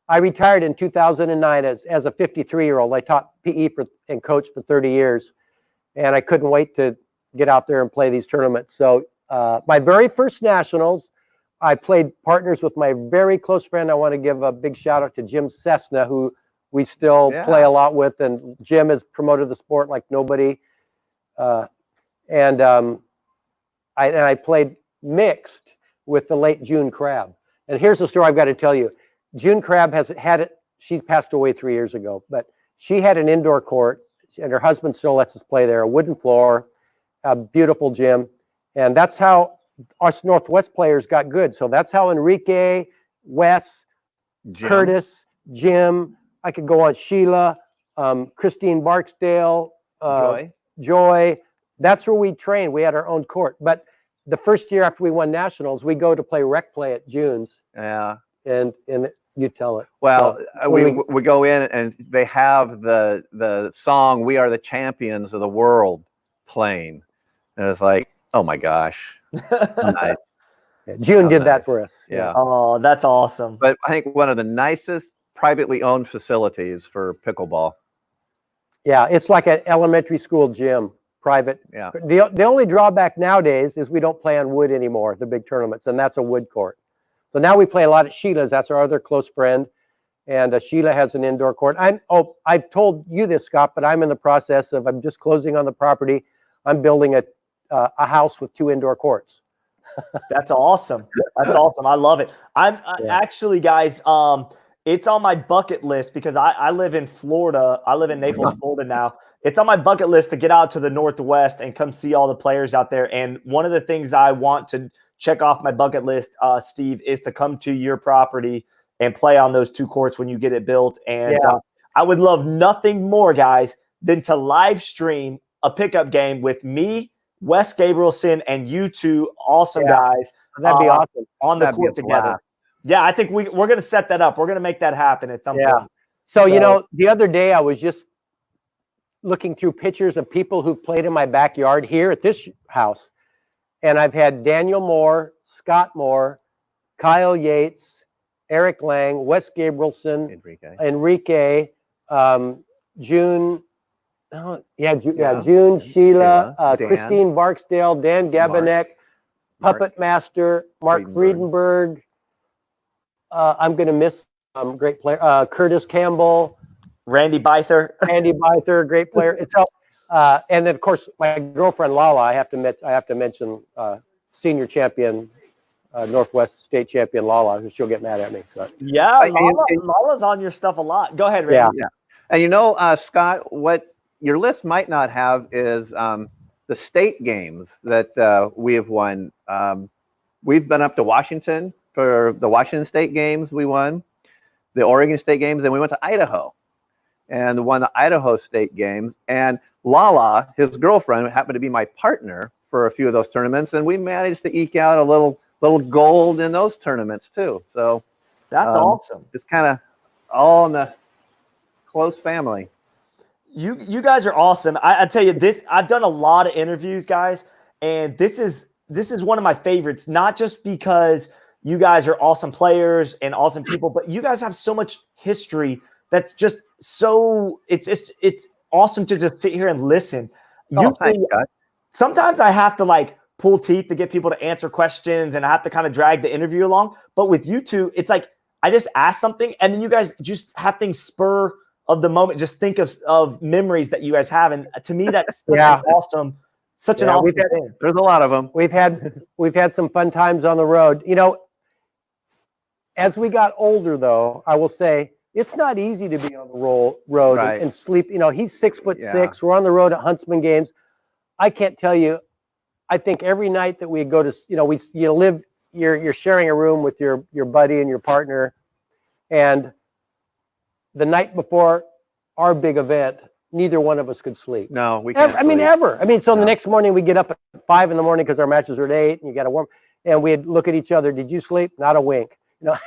I retired in 2009 as a 53-year-old. I taught PE and coached for 30 years, and I couldn't wait to get out there and play these tournaments. So my very first Nationals, I played partners with my very close friend. I want to give a big shout out to Jim Cessna, who we still play a lot with, and Jim has promoted the sport like nobody. I played mixed with the late June Crabb. And here's the story I've got to tell you. June Crabb has had it. She's passed away 3 years ago, but she had an indoor court, and her husband still lets us play there, a wooden floor, a beautiful gym. And that's how us Northwest players got good. So that's how Enrique, Wes, Jim. Curtis, Jim, I could go on, Sheila, Christine Barksdale, Joy. That's where we trained. We had our own court. But the first year after we won nationals, we go to play rec play at June's. Yeah. And you tell it. Well, So, we go in and they have the song "We Are the Champions of the World" playing, and it's like, oh my gosh, nice. Yeah, June did that for us. Yeah. Oh, that's awesome. But I think one of the nicest privately owned facilities for pickleball. Yeah, it's like an elementary school gym, private. Yeah. The only drawback nowadays is we don't play on wood anymore, the big tournaments, and that's a wood court. So now we play a lot at Sheila's. That's our other close friend, and Sheila has an indoor court. I've told you this, Scott, but I'm in the process of, I'm just closing on the property. I'm building a house with 2 indoor courts. That's awesome. That's awesome. I love it. Actually, guys, it's on my bucket list because I live in Florida. I live in Naples, Florida now. It's on my bucket list to get out to the Northwest and come see all the players out there. And one of the things I want to check off my bucket list, Steve, is to come to your property and play on those 2 courts when you get it built. And I would love nothing more, guys, than to live stream a pickup game with me, Wes Gabrielsen, and you 2 awesome guys. That'd be awesome. On the court together. Yeah, I think we're going to set that up. We're going to make that happen at some point. So, you know, the other day I was just looking through pictures of people who played in my backyard here at this house. And I've had Daniel Moore, Scott Moore, Kyle Yates, Eric Lang, Wes Gabrielsen, Enrique, June, June, Sheila, Christine Barksdale, Dan Gabinek, Puppet Master, Mark Friedenberg. I'm going to miss great player, Curtis Campbell, Randy Bither, great player. It's and then of course my girlfriend Lala. I have to mention senior champion, Northwest state champion Lala. She'll get mad at me. But. Yeah, Lala's on your stuff a lot. Go ahead, Randy. Yeah. And you know, Scott, what your list might not have is the state games that we have won. We've been up to Washington for the Washington State games. We won the Oregon State games, and we went to Idaho and won the Idaho State games. And Lala, his girlfriend, happened to be my partner for a few of those tournaments, and we managed to eke out a little gold in those tournaments too. So that's awesome. It's kind of all in the close family. You guys are awesome. I tell you this, I've done a lot of interviews, guys, and this is one of my favorites, not just because you guys are awesome players and awesome people, but you guys have so much history that's just so it's awesome to just sit here and listen. Sometimes I have to like pull teeth to get people to answer questions, and I have to kind of drag the interview along. But with you 2, it's like I just ask something, and then you guys just have things spur of the moment. Just think of memories that you guys have, and to me that's such an awesome thing. There's a lot of them. We've had some fun times on the road. You know, as we got older, though, I will say it's not easy to be on the road and sleep. You know, he's 6'6". We're on the road at Huntsman games. I can't tell you. I think every night that we go to, you're sharing a room with your buddy and your partner, and the night before our big event, neither one of us could sleep. No, we can't. Ever. So the next morning we get up at 5 in the morning because our matches are at 8, and you got to warm. And we'd look at each other. Did you sleep? Not a wink. You know.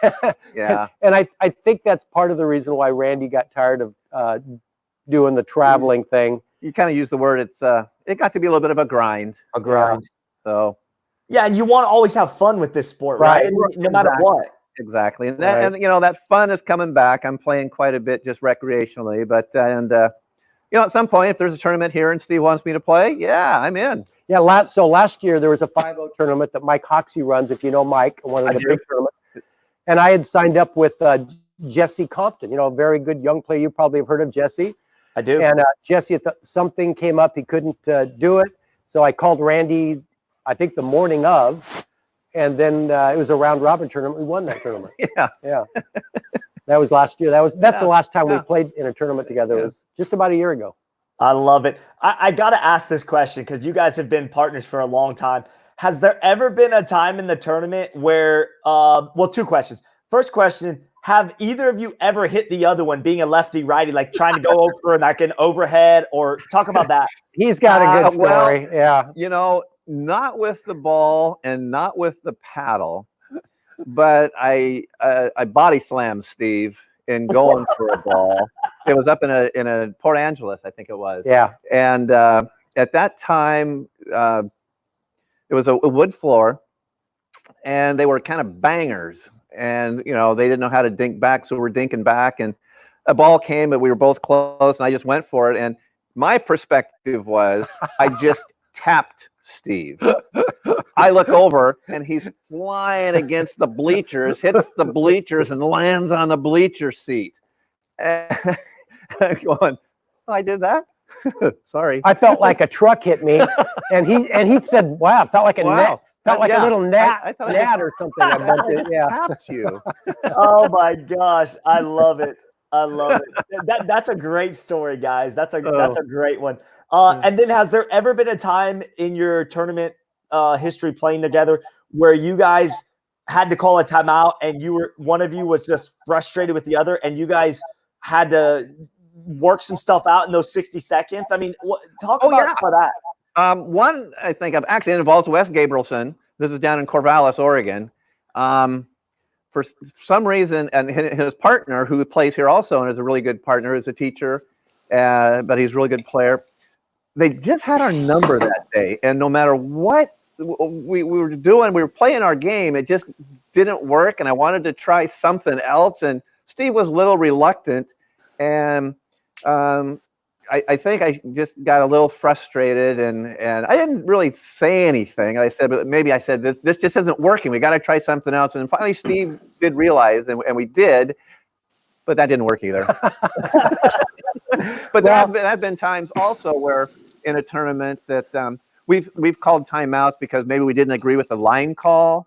Yeah. And I think that's part of the reason why Randy got tired of doing the traveling thing. You kind of use the word. It got to be a little bit of a grind. So. Yeah, and you want to always have fun with this sport, right? No matter what. Exactly, and that fun is coming back. I'm playing quite a bit just recreationally, but at some point, if there's a tournament here and Steve wants me to play, I'm in. Yeah, last year there was a 5-0 tournament that Mike Hoxie runs. If you know Mike, one of the big tournaments, and I had signed up with Jesse Compton. A very good young player. You probably have heard of Jesse. I do. And Jesse, something came up, he couldn't do it, so I called Randy. I think the morning of. And then it was a round robin tournament. We won that tournament. Yeah. That was last year. That's the last time we played in a tournament together. It was just about a year ago. I love it. I got to ask this question because you guys have been partners for a long time. Has there ever been a time in the tournament where, 2 questions. First question, have either of you ever hit the other one, being a lefty righty, like trying to go over like an overhead, or talk about that? He's got a good story. not with the ball and not with the paddle, but I body slammed Steve in going for a ball. It was up in a Port Angeles, I think it was. Yeah. And at that time, it was a wood floor, and they were kind of bangers. And they didn't know how to dink back, so we're dinking back, and a ball came, but we were both close, and I just went for it. And my perspective was, I just tapped Steve. I look over, and he's flying against the bleachers, hits the bleachers, and lands on the bleacher seat. And I'm going, oh, I did that? Sorry. I felt like a truck hit me, and he said, "Wow, it felt like a net, felt like a little gnat or something." I bumped it. Yeah, tapped you. Oh my gosh, I love it. I love it. That's a great story, guys. That's a great one. And then, has there ever been a time in your tournament history playing together where you guys had to call a timeout and one of you was just frustrated with the other, and you guys had to work some stuff out in those 60 seconds? I mean, talk about that. One, I think, actually involves Wes Gabrielsen. This is down in Corvallis, Oregon. For some reason, and his partner, who plays here also and is a really good partner, is a teacher, but he's a really good player. They just had our number that day, and no matter what we were doing, we were playing our game, it just didn't work, and I wanted to try something else, and Steve was a little reluctant, and I think I just got a little frustrated, and I didn't really say anything. I said, but maybe I said, this just isn't working. We got to try something else. And finally, Steve did realize, and we did, but that didn't work either. But there have been times also where in a tournament that we've called timeouts because maybe we didn't agree with the line call,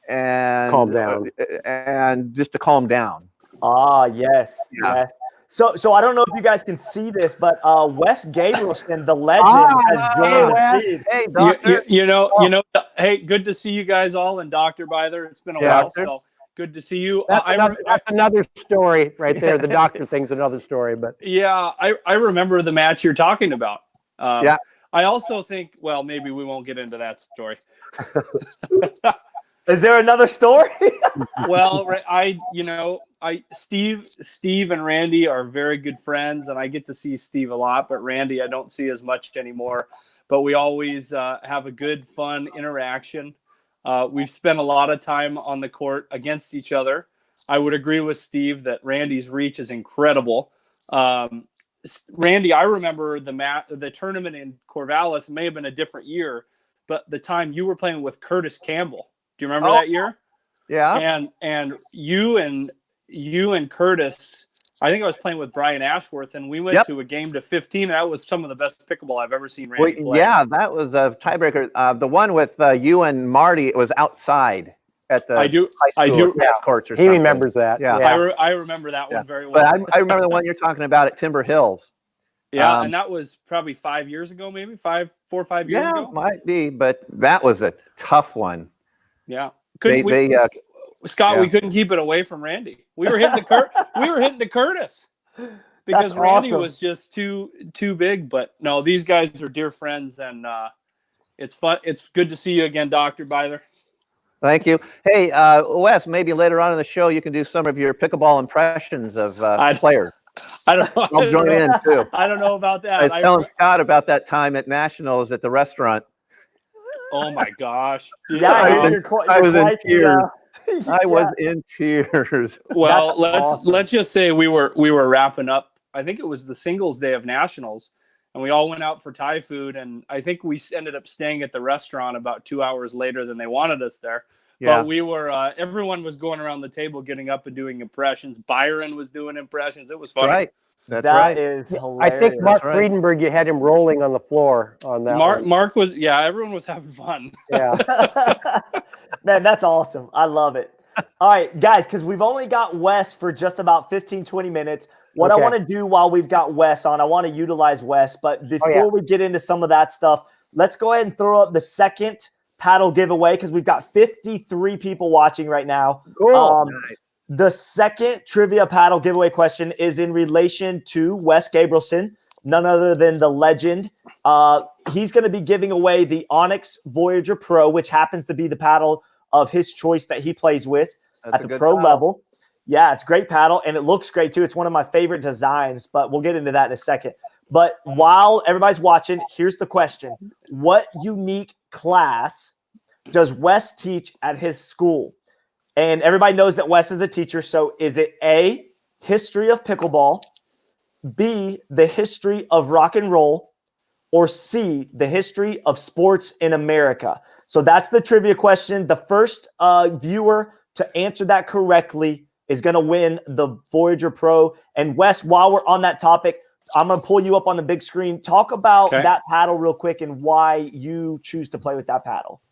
and calm down, and just to calm down. Ah, yes, yes. So I don't know if you guys can see this, but Wes Gabrielsen, the legend, has joined the feed. Hey, Doctor. You know. Hey, good to see you guys all, and Dr. Bither. It's been a while, so good to see you. That's another story right there. The doctor thing's another story, but yeah, I remember the match you're talking about. Yeah. I also think, well, maybe we won't get into that story. Is there another story? Well, Steve and Randy are very good friends, and I get to see Steve a lot, but Randy I don't see as much anymore. But we always have a good, fun interaction. We've spent a lot of time on the court against each other. I would agree with Steve that Randy's reach is incredible. Randy, I remember the tournament in Corvallis. It may have been a different year, but the time you were playing with Curtis Campbell. Do you remember that year? Yeah. And you and Curtis, I think I was playing with Brian Ashworth, and we went to a game to 15. And that was some of the best pickleball I've ever seen Randy play. Yeah, that was a tiebreaker. The one with you and Marty, it was outside at the I do courts or he something. remembers that. Yeah. I remember that one very well. But I remember the one you're talking about at Timber Hills. Yeah, and that was probably 5 years ago, maybe 4 or 5 years ago. Yeah, might be, but that was a tough one. Yeah. Scott, we couldn't keep it away from Randy. We were hitting to Curtis because Randy was just too big. But no, these guys are dear friends, and it's fun. It's good to see you again, Dr. Bither. Thank you. Hey, Wes, maybe later on in the show you can do some of your pickleball impressions of players. I don't know. I'll join in too. I don't know about that. I was telling Scott about that time at Nationals at the restaurant. Oh my gosh! Yeah, I was in tears. I was in tears. Well, let's just say we were wrapping up. I think it was the singles day of Nationals, and we all went out for Thai food. And I think we ended up staying at the restaurant about 2 hours later than they wanted us there. Yeah. But we were everyone was going around the table, getting up and doing impressions. Byron was doing impressions. It was fun. Right. That is hilarious. I think Mark Friedenberg, you had him rolling on the floor on that. Mark was, everyone was having fun. Yeah. Man, that's awesome. I love it. All right, guys, because we've only got Wes for just about 15, 20 minutes. What I want to do while we've got Wes on, I want to utilize Wes. But before we get into some of that stuff, let's go ahead and throw up the second paddle giveaway because we've got 53 people watching right now. Cool. Nice. The second trivia paddle giveaway question is in relation to Wes Gabrielsen. none other than the legend. He's going to be giving away the Onyx Voyager Pro, which happens to be the paddle of his choice that he plays with at the pro level. Yeah, it's a great paddle, and it looks great too. It's one of my favorite designs, but we'll get into that in a second. But while everybody's watching, here's the question. What unique class does Wes teach at his school? And everybody knows that Wes is a teacher, so is it A, history of pickleball, B, the history of rock and roll, or C, the history of sports in America? So that's the trivia question. The first viewer to answer that correctly is going to win the Voyager Pro. And Wes, while we're on that topic, I'm going to pull you up on the big screen. Talk about that paddle real quick and why you choose to play with that paddle.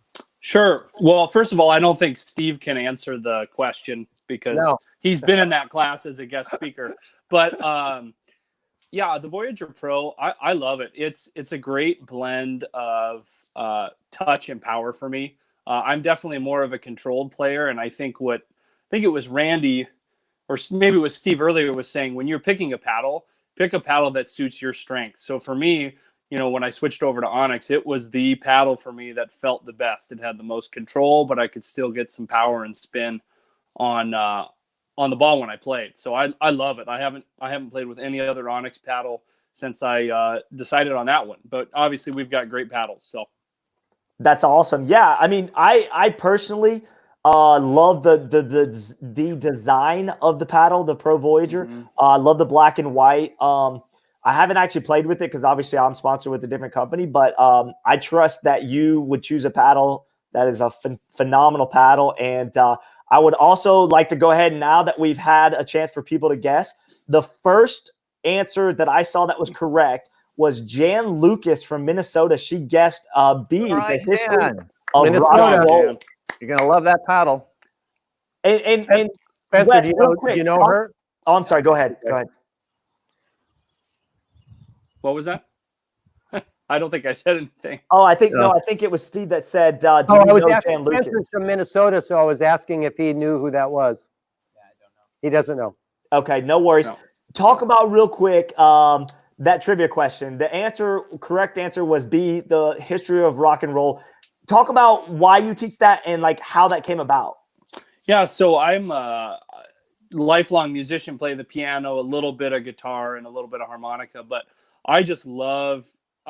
Sure. Well, first of all, I don't think Steve can answer the question because he's been in that class as a guest speaker. But yeah, the Voyager Pro, I love it. It's a great blend of touch and power for me. I'm definitely more of a controlled player, and I think it was Randy, or maybe it was Steve earlier, was saying when you're picking a paddle, pick a paddle that suits your strengths. So for me, when I switched over to Onyx, it was the paddle for me that felt the best. It had the most control, but I could still get some power and spin on the ball when I played. So I love it. I haven't played with any other Onyx paddle since I decided on that one. But obviously we've got great paddles. So that's awesome. Yeah, I mean, I personally love the design of the paddle, the Pro Voyager. I love the black and white. I haven't actually played with it because obviously I'm sponsored with a different company, but I trust that you would choose a paddle that is a phenomenal paddle. And I would also like to go ahead, now that we've had a chance for people to guess, the first answer that I saw that was correct was Jan Lucas from Minnesota. She guessed B, the history of Minnesota. You're going to love that paddle. And Spencer, Wes, do you know her? Oh, I'm sorry. Go ahead. Go ahead. What was that? I don't think I said anything. Oh, I think it was Steve that said, I was asking Spencer from Minnesota, so I was asking if he knew who that was. Yeah, I don't know. He doesn't know. Okay, no worries. No. Talk about real quick that trivia question. The correct answer was B, the history of rock and roll. Talk about why you teach that and like how that came about. Yeah, so I'm a lifelong musician, play the piano, a little bit of guitar, and a little bit of harmonica, but I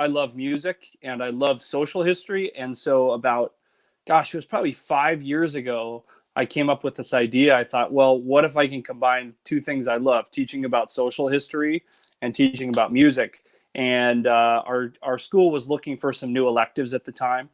love music and I love social history. And so it was probably 5 years ago, I came up with this idea. I thought, well, what if I can combine two things I love, teaching about social history and teaching about music? And our school was looking for some new electives at the time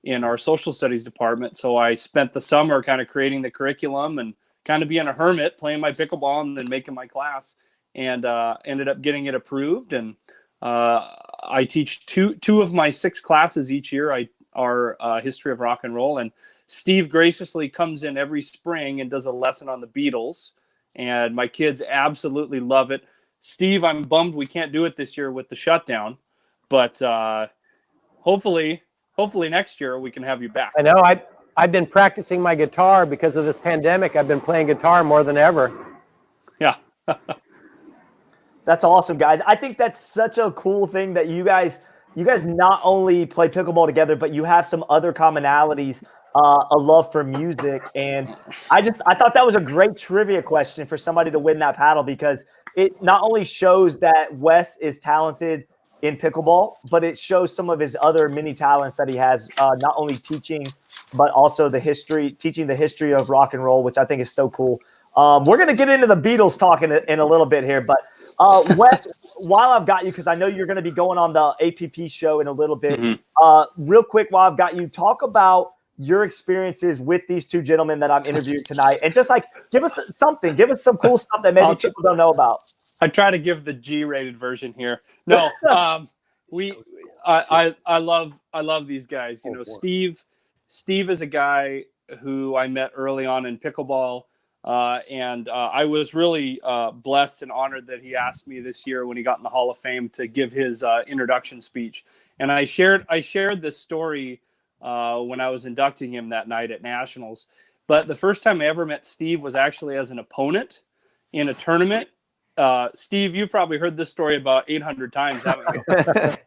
in our social studies department. So I spent the summer kind of creating the curriculum and kind of being a hermit, playing my pickleball and then making my class, and ended up getting it approved. And I teach two of my 6 classes each year. Our history of rock and roll, and Steve graciously comes in every spring and does a lesson on the Beatles, and my kids absolutely love it. Steve, I'm bummed we can't do it this year with the shutdown, but hopefully next year we can have you back. I know. I've been practicing my guitar because of this pandemic. I've been playing guitar more than ever. Yeah. That's awesome, guys. I think that's such a cool thing that you guys not only play pickleball together, but you have some other commonalities, a love for music. And I thought that was a great trivia question for somebody to win that paddle, because it not only shows that Wes is talented in pickleball, but it shows some of his other many talents that he has, not only teaching, but also teaching the history of rock and roll, which I think is so cool. We're going to get into the Beatles talk in a little bit here, but Wes, while I've got you, because I know you're going to be going on the APP show in a little bit, real quick, while I've got you, talk about your experiences with these two gentlemen that I'm interviewing tonight, and just like give us some cool stuff that maybe people don't know about. I try to give the G-rated version here. No, I love these guys. You know, Steve is a guy who I met early on in pickleball. And I was really blessed and honored that he asked me this year when he got in the Hall of Fame to give his introduction speech. And I shared this story when I was inducting him that night at Nationals. But the first time I ever met Steve was actually as an opponent in a tournament Steve, you've probably heard this story about 800 times, haven't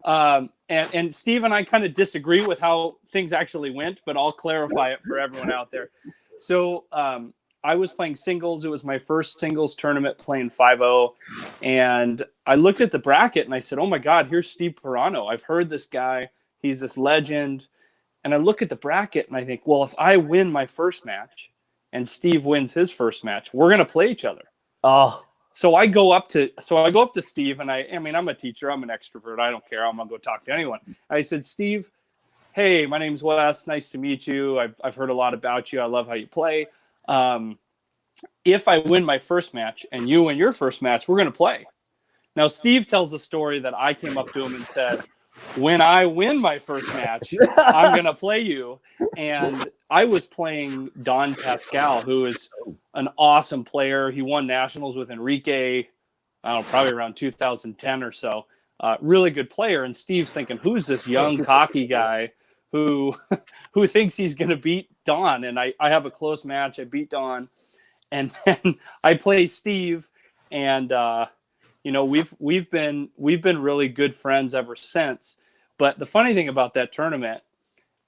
you? And Steve and I kind of disagree with how things actually went, but I'll clarify it for everyone out there. So I was playing singles. It was my first singles tournament playing 5-0. And I looked at the bracket and I said, oh my God, here's Steve Paranto. I've heard this guy. He's this legend. And I look at the bracket and I think, well, if I win my first match and Steve wins his first match, we're going to play each other. Oh, So I go up to Steve and I mean, I'm a teacher. I'm an extrovert. I don't care. I'm going to go talk to anyone. I said, Steve, hey, my name's Wes. Nice to meet you. I've heard a lot about you. I love how you play. If I win my first match and you win your first match, we're going to play. Now, Steve tells a story that I came up to him and said, when I win my first match, I'm going to play you. And I was playing Don Pascal, who is an awesome player. He won nationals with Enrique, I don't know, probably around 2010 or so. Really good player. And Steve's thinking, who's this young, cocky guy who thinks he's going to beat Don? And I have a close match. I beat Don. And then I play Steve. And, we've been really good friends ever since. But the funny thing about that tournament,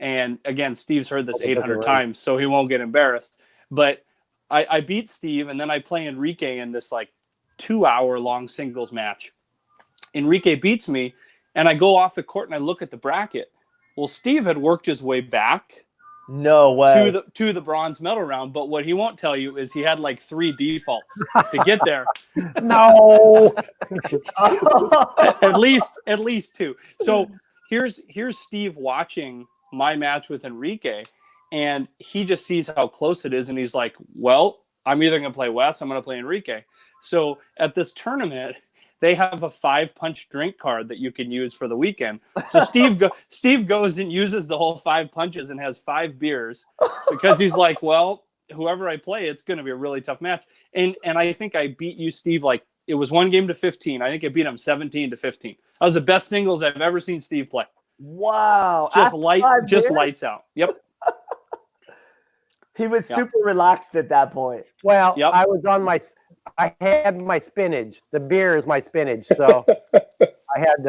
and again, Steve's heard this 800 times, so he won't get embarrassed. But I beat Steve, and then I play Enrique in this like 2-hour long singles match. Enrique beats me, and I go off the court and I look at the bracket. Well, Steve had worked his way back. no way. To the bronze medal round, but what he won't tell you is he had like 3 defaults to get there. No. at least 2. So here's Steve watching my match with Enrique, and he just sees how close it is, and he's like, well, I'm either going to play Wes, I'm going to play Enrique. So at this tournament, they have a 5-punch drink card that you can use for the weekend. So Steve goes and uses the whole 5 punches and has 5 beers because he's like, well, whoever I play, it's going to be a really tough match. And I think I beat you, Steve, like it was 1-15. I think I beat him 17-15. That was the best singles I've ever seen Steve play. Wow. Just lights out. Yep. He was super relaxed at that point. Well, Yep. I had my spinach. The beer is my spinach. So I had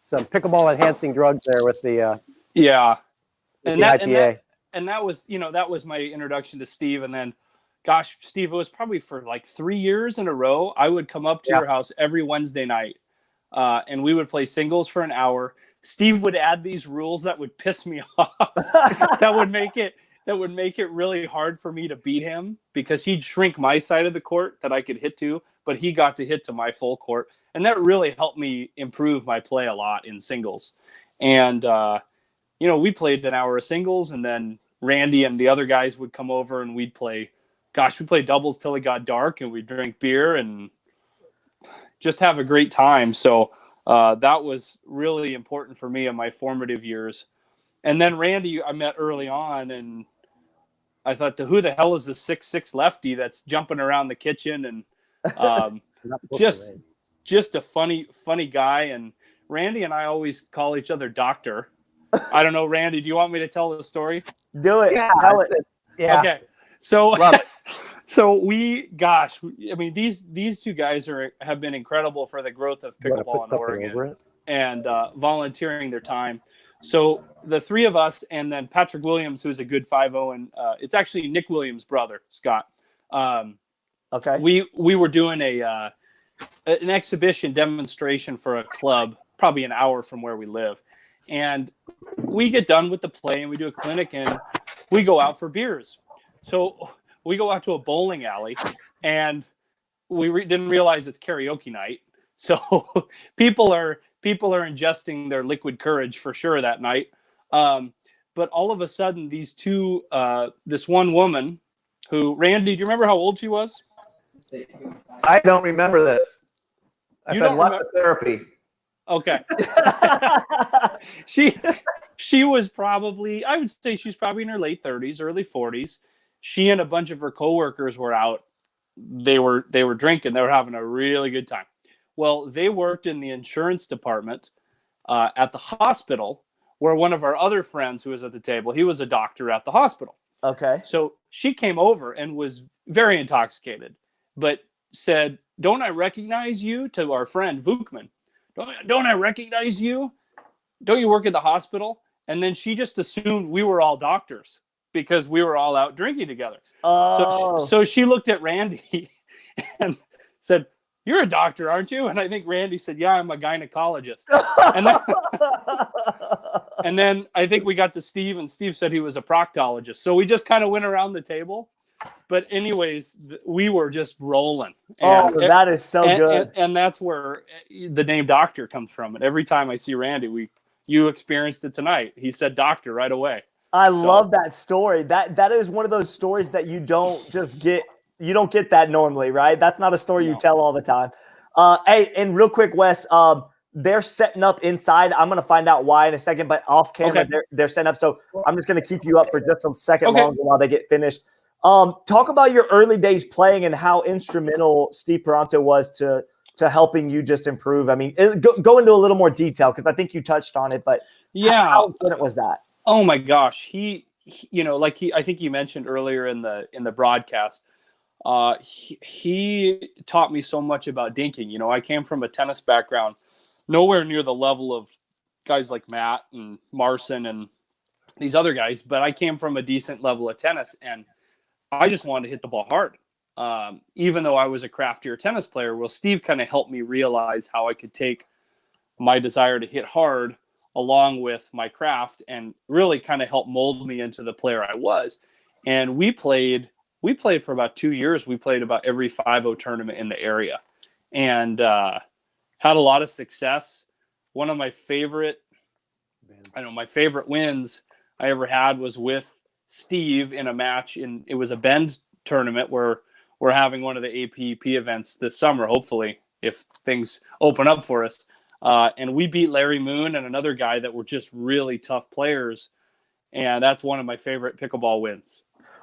some pickleball enhancing drugs there with the Yeah. with And the that, IPA. and that was, that was my introduction to Steve. And then, gosh, Steve, it was probably for like 3 years in a row. I would come up to your house every Wednesday night, and we would play singles for an hour. Steve would add these rules that would piss me off. that would make it really hard for me to beat him because he'd shrink my side of the court that I could hit to, but he got to hit to my full court. And that really helped me improve my play a lot in singles. And, we played an hour of singles, and then Randy and the other guys would come over and we'd play doubles till it got dark, and we'd drink beer and just have a great time. So that was really important for me in my formative years. And then Randy, I met early on, and I thought, who the hell is the 6'6" lefty that's jumping around the kitchen? And just a funny guy. And Randy and I always call each other Doctor. I don't know, Randy, do you want me to tell the story? Do it. Yeah. Tell it. Yeah. Okay. So, these two guys have been incredible for the growth of pickleball in Oregon and volunteering their time. So the 3 of us, and then Patrick Williams, who's a good 5-0, and it's actually Nick Williams' brother, Scott. Okay. We were doing an exhibition demonstration for a club, probably an hour from where we live. And we get done with the play, and we do a clinic, and we go out for beers. So we go out to a bowling alley, and we didn't realize it's karaoke night. So people are ingesting their liquid courage for sure that night. But all of a sudden, these two, this one woman who, Randy, do you remember how old she was? I don't remember this. I've You had don't lots remember- of therapy. Okay. She was probably, I would say she's probably in her late 30s, early 40s. She and a bunch of her coworkers were out. They were drinking. They were having a really good time. Well, they worked in the insurance department at the hospital, where one of our other friends who was at the table, he was a doctor at the hospital. Okay. So she came over and was very intoxicated, but said, don't I recognize you?" to our friend Vukman. Don't I recognize you? Don't you work at the hospital? And then she just assumed we were all doctors because we were all out drinking together. Oh. So she looked at Randy and said, "You're a doctor, aren't you?" And I think Randy said, "Yeah, I'm a gynecologist." And then I think we got to Steve, and Steve said he was a proctologist. So we just kind of went around the table. But anyways, we were just rolling. And, that is so good. And that's where the name doctor comes from. And every time I see Randy, you experienced it tonight. He said doctor right away. I love that story. That is one of those stories that you don't get that normally, right? That's not a story you tell all the time. Hey, and real quick, Wes, they're setting up inside. I'm going to find out why in a second, but off camera, they're setting up. So I'm just going to keep you up for just a second longer while they get finished. Talk about your early days playing and how instrumental Steve Paranto was to helping you just improve. I mean, go into a little more detail because I think you touched on it, but how important was that? Oh my gosh, he I think you mentioned earlier in the broadcast. He taught me so much about dinking. I came from a tennis background, nowhere near the level of guys like Matt and Marson and these other guys, but I came from a decent level of tennis, and I just wanted to hit the ball hard. Even though I was a craftier tennis player, well, Steve kind of helped me realize how I could take my desire to hit hard along with my craft and really kind of help mold me into the player I was. And we played for about 2 years. We played about every 5-0 tournament in the area and had a lot of success. One of my favorite wins I ever had was with Steve in a match. It was a Bend tournament where we're having one of the APP events this summer, hopefully, if things open up for us. And we beat Larry Moon and another guy that were just really tough players. And that's one of my favorite pickleball wins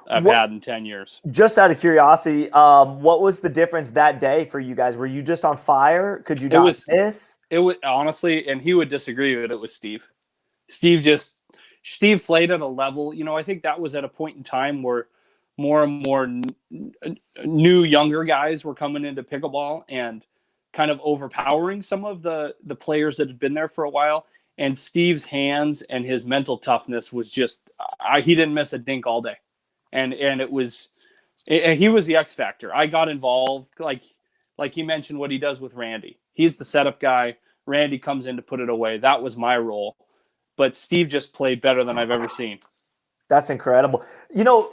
I've had in 10 years. Just out of curiosity, what was the difference that day for you guys? Were you just on fire? Could you not miss? It was honestly, and he would disagree with it was Steve. Steve played at a level, I think that was at a point in time where more and more new younger guys were coming into pickleball and kind of overpowering some of the players that had been there for a while. And Steve's hands and his mental toughness was just, he didn't miss a dink all day. And he was the X factor. I got involved, like he mentioned what he does with Randy. He's the setup guy. Randy comes in to put it away. That was my role. But Steve just played better than I've ever seen. That's incredible.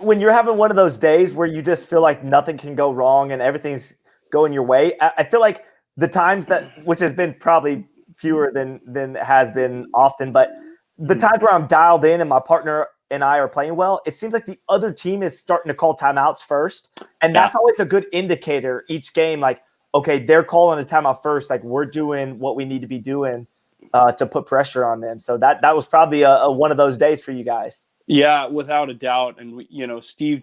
When you're having one of those days where you just feel like nothing can go wrong and everything's going your way, I feel like the times which has been probably fewer than it has been often, but the times where I'm dialed in and my partner and I are playing well, it seems like the other team is starting to call timeouts first. And that's always a good indicator each game. Like, okay, they're calling a timeout first. Like, we're doing what we need to be doing to put pressure on them. So that was probably a one of those days for you guys. Yeah, without a doubt. And Steve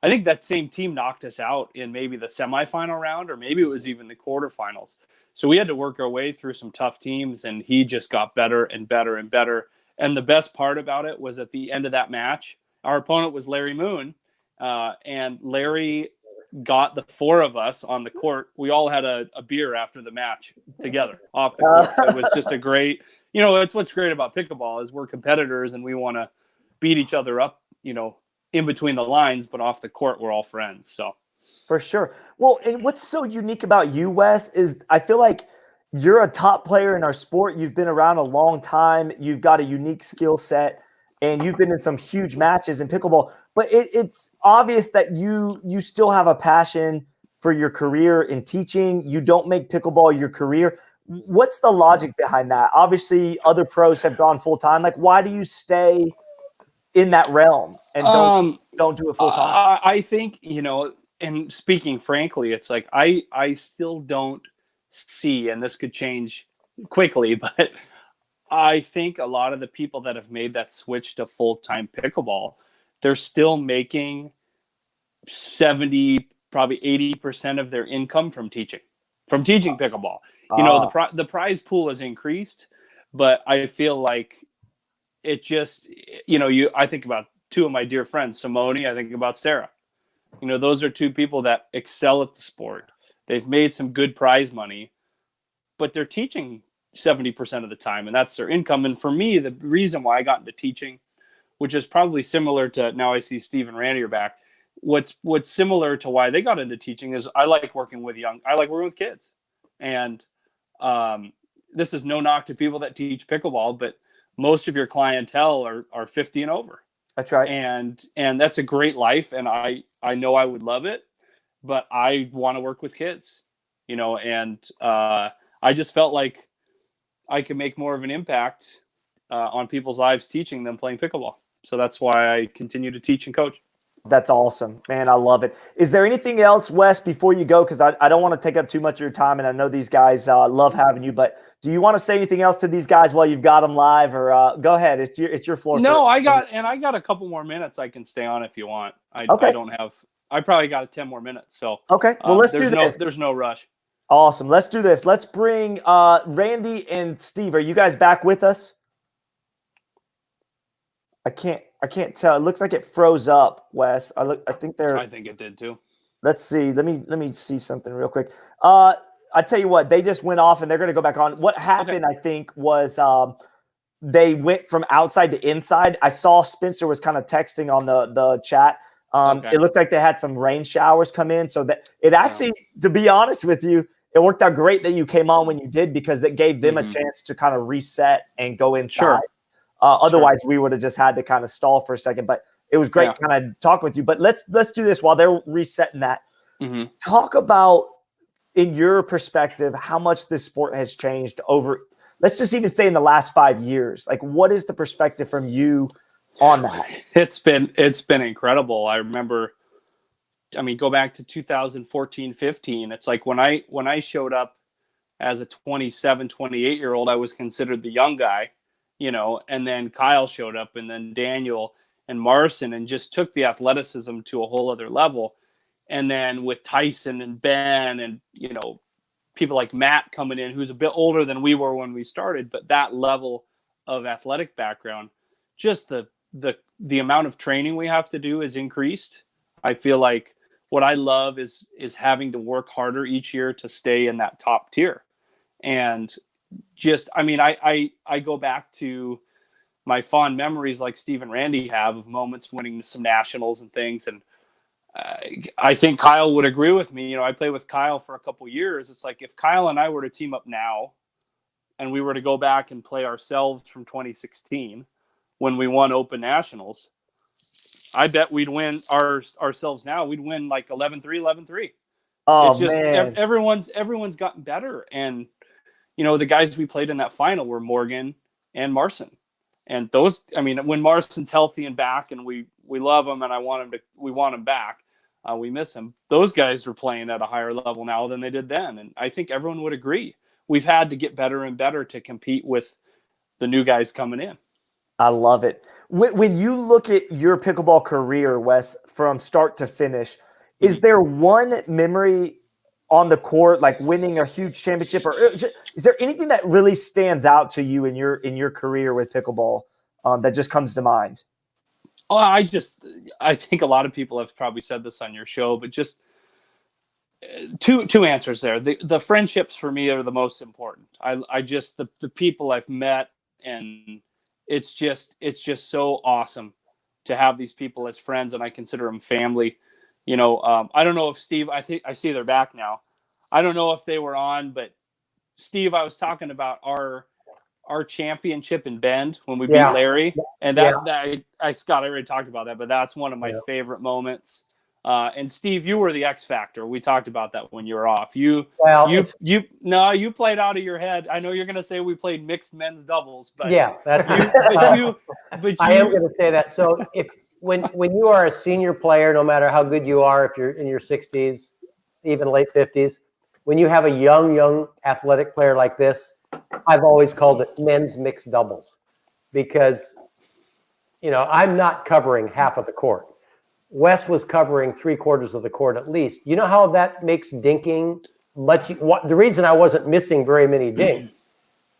I think that same team knocked us out in maybe the semifinal round, or maybe it was even the quarterfinals. So we had to work our way through some tough teams, and he just got better and better and better. And the best part about it was at the end of that match, our opponent was Larry Moon, and Larry got the four of us on the court. We all had a beer after the match together off the court. It was just a great, it's what's great about pickleball is we're competitors and we want to beat each other up, in between the lines, but off the court, we're all friends. So for sure. Well, and what's so unique about you, Wes, is I feel like you're a top player in our sport. You've been around a long time. You've got a unique skill set, and you've been in some huge matches in pickleball. But it's obvious that you still have a passion for your career in teaching. You don't make pickleball your career. What's the logic behind that? Obviously, other pros have gone full time. Like, why do you stay in that realm and don't do it full time? I think, and speaking frankly, it's like I still don't see, and this could change quickly, but I think a lot of the people that have made that switch to full-time pickleball, they're still making 70, probably 80% of their income from teaching pickleball. The prize pool has increased, but I feel like it just, I think about two of my dear friends, Simone, I think about Sarah. Those are two people that excel at the sport. They've made some good prize money, but they're teaching 70% of the time, and that's their income. And for me, the reason why I got into teaching, which is probably similar to, now I see Steve and Randy are back. What's similar to why they got into teaching is I like working with kids. And this is no knock to people that teach pickleball, but most of your clientele are 50 and over. That's right. And that's a great life. And I know I would love it, but I want to work with kids, and I just felt like I could make more of an impact on people's lives teaching them playing pickleball. So that's why I continue to teach and coach. That's awesome, man. I love it. Is there anything else, Wes, before you go? Because I don't want to take up too much of your time, and I know these guys love having you. But do you want to say anything else to these guys while you've got them live, or go ahead? It's your floor. No, I got a couple more minutes I can stay on if you want. I probably got 10 more minutes. So okay, well let's do this. There's no rush. Awesome. Let's do this. Let's bring Randy and Steve. Are you guys back with us? I can't tell. It looks like it froze up, Wes. I think it did too. Let's see. Let me see something real quick. I tell you what, they just went off and they're gonna go back on. What happened, I think, was they went from outside to inside. I saw Spencer was kind of texting on the chat. It looked like they had some rain showers come in. So that it actually, to be honest with you, it worked out great that you came on when you did, because it gave them a chance to kind of reset and go inside. Sure. Otherwise, we would have just had to kind of stall for a second. But it was great kind of talking with you. But let's do this while they're resetting that. Mm-hmm. Talk about, in your perspective, how much this sport has changed over, let's just even say in the last 5 years. Like, what is the perspective from you on that? It's been incredible. I remember, go back to 2014, 15. It's like when I showed up as a 27, 28-year-old, I was considered the young guy. And then Kyle showed up, and then Daniel and Marcin, and just took the athleticism to a whole other level. And then with Tyson and Ben and, people like Matt coming in, who's a bit older than we were when we started, but that level of athletic background, just the amount of training we have to do is increased. I feel like what I love is having to work harder each year to stay in that top tier. And just, I go back to my fond memories like Steve and Randy have of moments winning some nationals and things. And I think Kyle would agree with me. I played with Kyle for a couple years. It's like, if Kyle and I were to team up now and we were to go back and play ourselves from 2016 when we won Open Nationals, I bet we'd win ourselves now. We'd win like 11-3, 11-3. Oh, it's just, man. Everyone's gotten better. And, the guys we played in that final were Morgan and Marcin. And those, when Marcin's healthy and back, and we love him and we want him back, we miss him. Those guys are playing at a higher level now than they did then. And I think everyone would agree. We've had to get better and better to compete with the new guys coming in. I love it. When you look at your pickleball career, Wes, from start to finish, is there one memory on the court, like winning a huge championship, or is there anything that really stands out to you in your career with pickleball that just comes to mind? Oh, I think a lot of people have probably said this on your show, but just two answers there. The friendships for me are the most important. I just the people I've met, and it's just so awesome to have these people as friends, and I consider them family. I don't know if Steve, I think I see they're back now. I don't know if they were on, but Steve, I was talking about our championship in Bend when we beat Larry, and Scott, I already talked about that, but that's one of my favorite moments. And Steve, you were the X factor. We talked about that when you were off. You played out of your head. I know you're going to say we played mixed men's doubles, but that's but I am going to say that. So when you are a senior player, no matter how good you are, if you're in your 60s, even late 50s, when you have a young athletic player like this, I've always called it men's mixed doubles, because, I'm not covering half of the court. Wes was covering 3/4 of the court at least. You know how that makes dinking much? The reason I wasn't missing very many dinks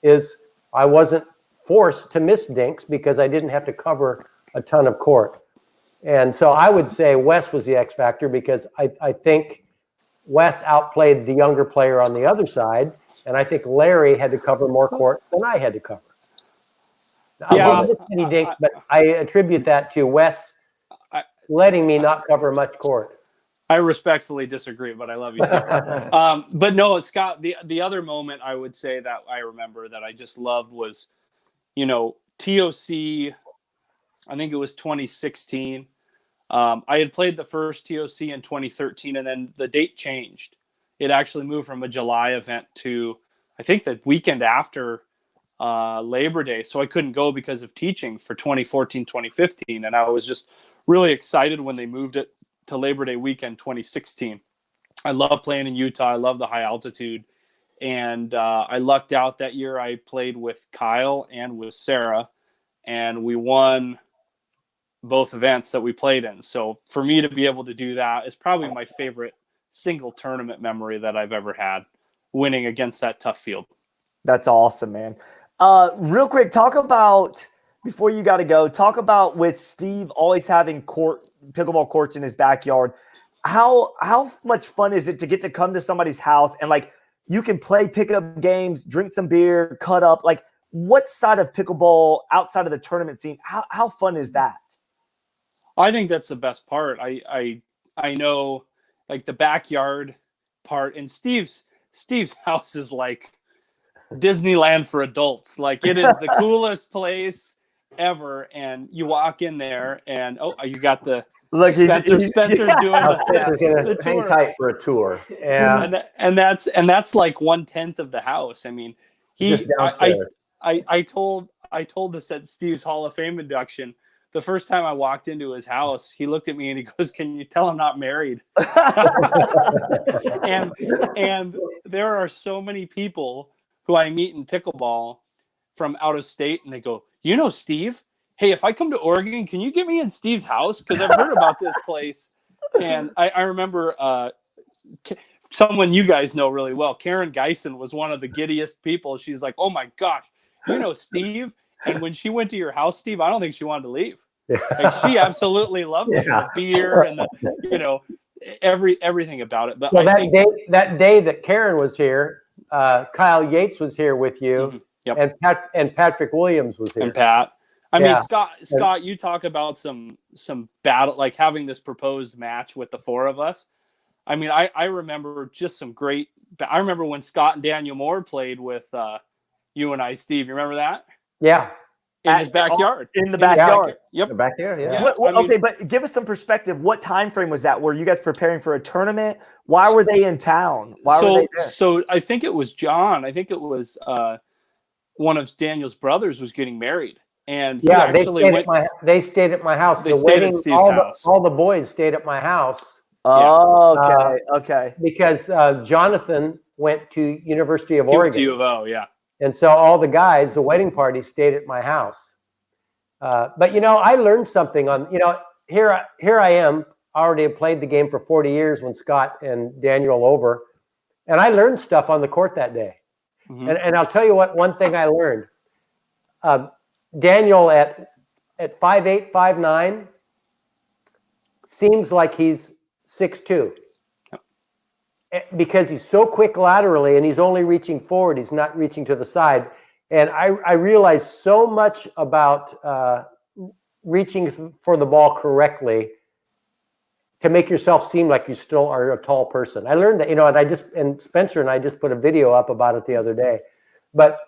is I wasn't forced to miss dinks because I didn't have to cover a ton of court. And so I would say Wes was the X factor, because I think Wes outplayed the younger player on the other side, and I think Larry had to cover more court than I had to cover. Yeah, But I attribute that to Wes letting me not cover much court. I respectfully disagree, but I love you, Steve. But no, Scott, the other moment I would say that I remember that I just loved was, TOC, I think it was 2016. I had played the first TOC in 2013, and then the date changed. It actually moved from a July event to, I think, the weekend after Labor Day. So I couldn't go because of teaching for 2014, 2015. And I was just really excited when they moved it to Labor Day weekend 2016. I love playing in Utah. I love the high altitude. And I lucked out that year. I played with Kyle and with Sarah, and we won both events that we played in. So for me to be able to do that is probably my favorite single tournament memory that I've ever had, winning against that tough field. That's awesome, man. Real quick, before you got to go, talk about with Steve always having pickleball courts in his backyard. How much fun is it to get to come to somebody's house and you can play pickup games, drink some beer, cut up? What side of pickleball outside of the tournament scene? How fun is that? I think that's the best part. I know the backyard part, and Steve's house is like Disneyland for adults. It is the coolest place ever. And you walk in there and you got the Spencer's doing the hang tour. tight for a tour. Yeah. And that's like 1/10 of the house. I mean, I told this at Steve's Hall of Fame induction. The first time I walked into his house, he looked at me and he goes, "Can you tell I'm not married?" and there are so many people who I meet in pickleball from out of state, and they go, Steve? Hey, if I come to Oregon, can you get me in Steve's house? Because I've heard about this place. And I remember someone you guys know really well, Karen Geisen, was one of the giddiest people. She's like, "Oh my gosh, Steve?" And when she went to your house, Steve, I don't think she wanted to leave. She absolutely loved it. The beer and everything about it. But that day that Karen was here, Kyle Yates was here with you, yep. and Patrick Williams was here. And Pat. I mean, Scott, you talk about some battle, having this proposed match with the four of us. I mean, I remember just some great. I remember when Scott and Daniel Moore played with you and I, Steve. You remember that? Yeah. In his backyard. In the backyard. Yep. The backyard, yeah. Okay, but give us some perspective. What time frame was that? Were you guys preparing for a tournament? Why were they in town? Why were they there? So I think it was John. I think it was one of Daniel's brothers was getting married. And he actually they stayed at my house. They stayed at Steve's house. All the boys stayed at my house. Oh, okay. Because Jonathan went to University of Oregon. U of O, yeah. And so all the guys, the wedding party, stayed at my house. But I learned something here I am. I already have played the game for 40 years when Scott and Daniel over, and I learned stuff on the court that day. Mm-hmm. And I'll tell you one thing I learned. Daniel at 5'8", 5'9", seems like he's 6'2". Because he's so quick laterally and he's only reaching forward, he's not reaching to the side. And I realized so much about reaching for the ball correctly to make yourself seem like you still are a tall person. I learned that, and Spencer and I just put a video up about it the other day. But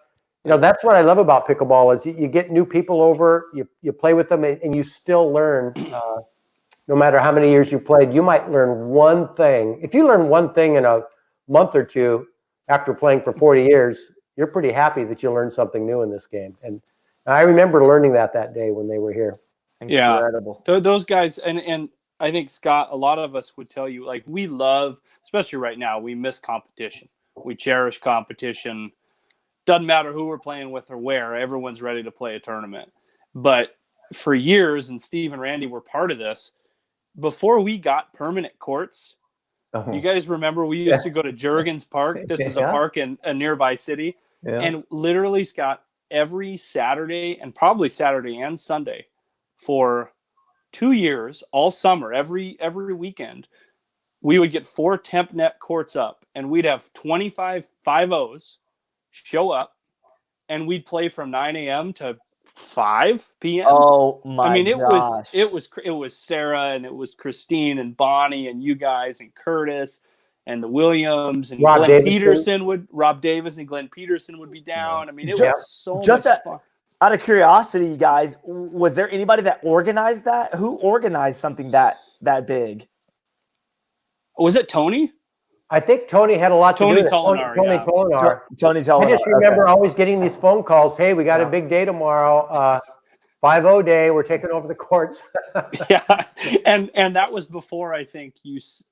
that's what I love about pickleball is you get new people over, you play with them, and you still learn. No matter how many years you played, you might learn one thing. If you learn one thing in a month or two after playing for 40 years, you're pretty happy that you learned something new in this game. And I remember learning that day when they were here. Incredible. Yeah, those guys, and I think, Scott, a lot of us would tell you, we love, especially right now, we miss competition. We cherish competition. Doesn't matter who we're playing with or where, everyone's ready to play a tournament. But for years, and Steve and Randy were part of this, before we got permanent courts, you guys remember we used to go to Jurgens Park. This is a park in a nearby city. Yeah. And literally, Scott, every Saturday and probably Saturday and Sunday for 2 years, all summer, every weekend, we would get 4 temp net courts up, and we'd have 25 5-0s show up, and we'd play from 9 a.m. to 5 p.m. Oh my! I mean, gosh. it was Sarah, and it was Christine and Bonnie and you guys and Curtis and the Williams and Rob Rob Davis and Glenn Peterson would be down. I mean, it was so much fun. Out of curiosity, you guys, was there anybody that organized that? Who organized something that big? Was it Tony? I think Tony had a lot to do with it. Tolinar, Tony Tolinar. Tony Tolinar. I just remember always getting these phone calls. Hey, we got a big day tomorrow. 5-0 day. We're taking over the courts. Yeah, and that was before I think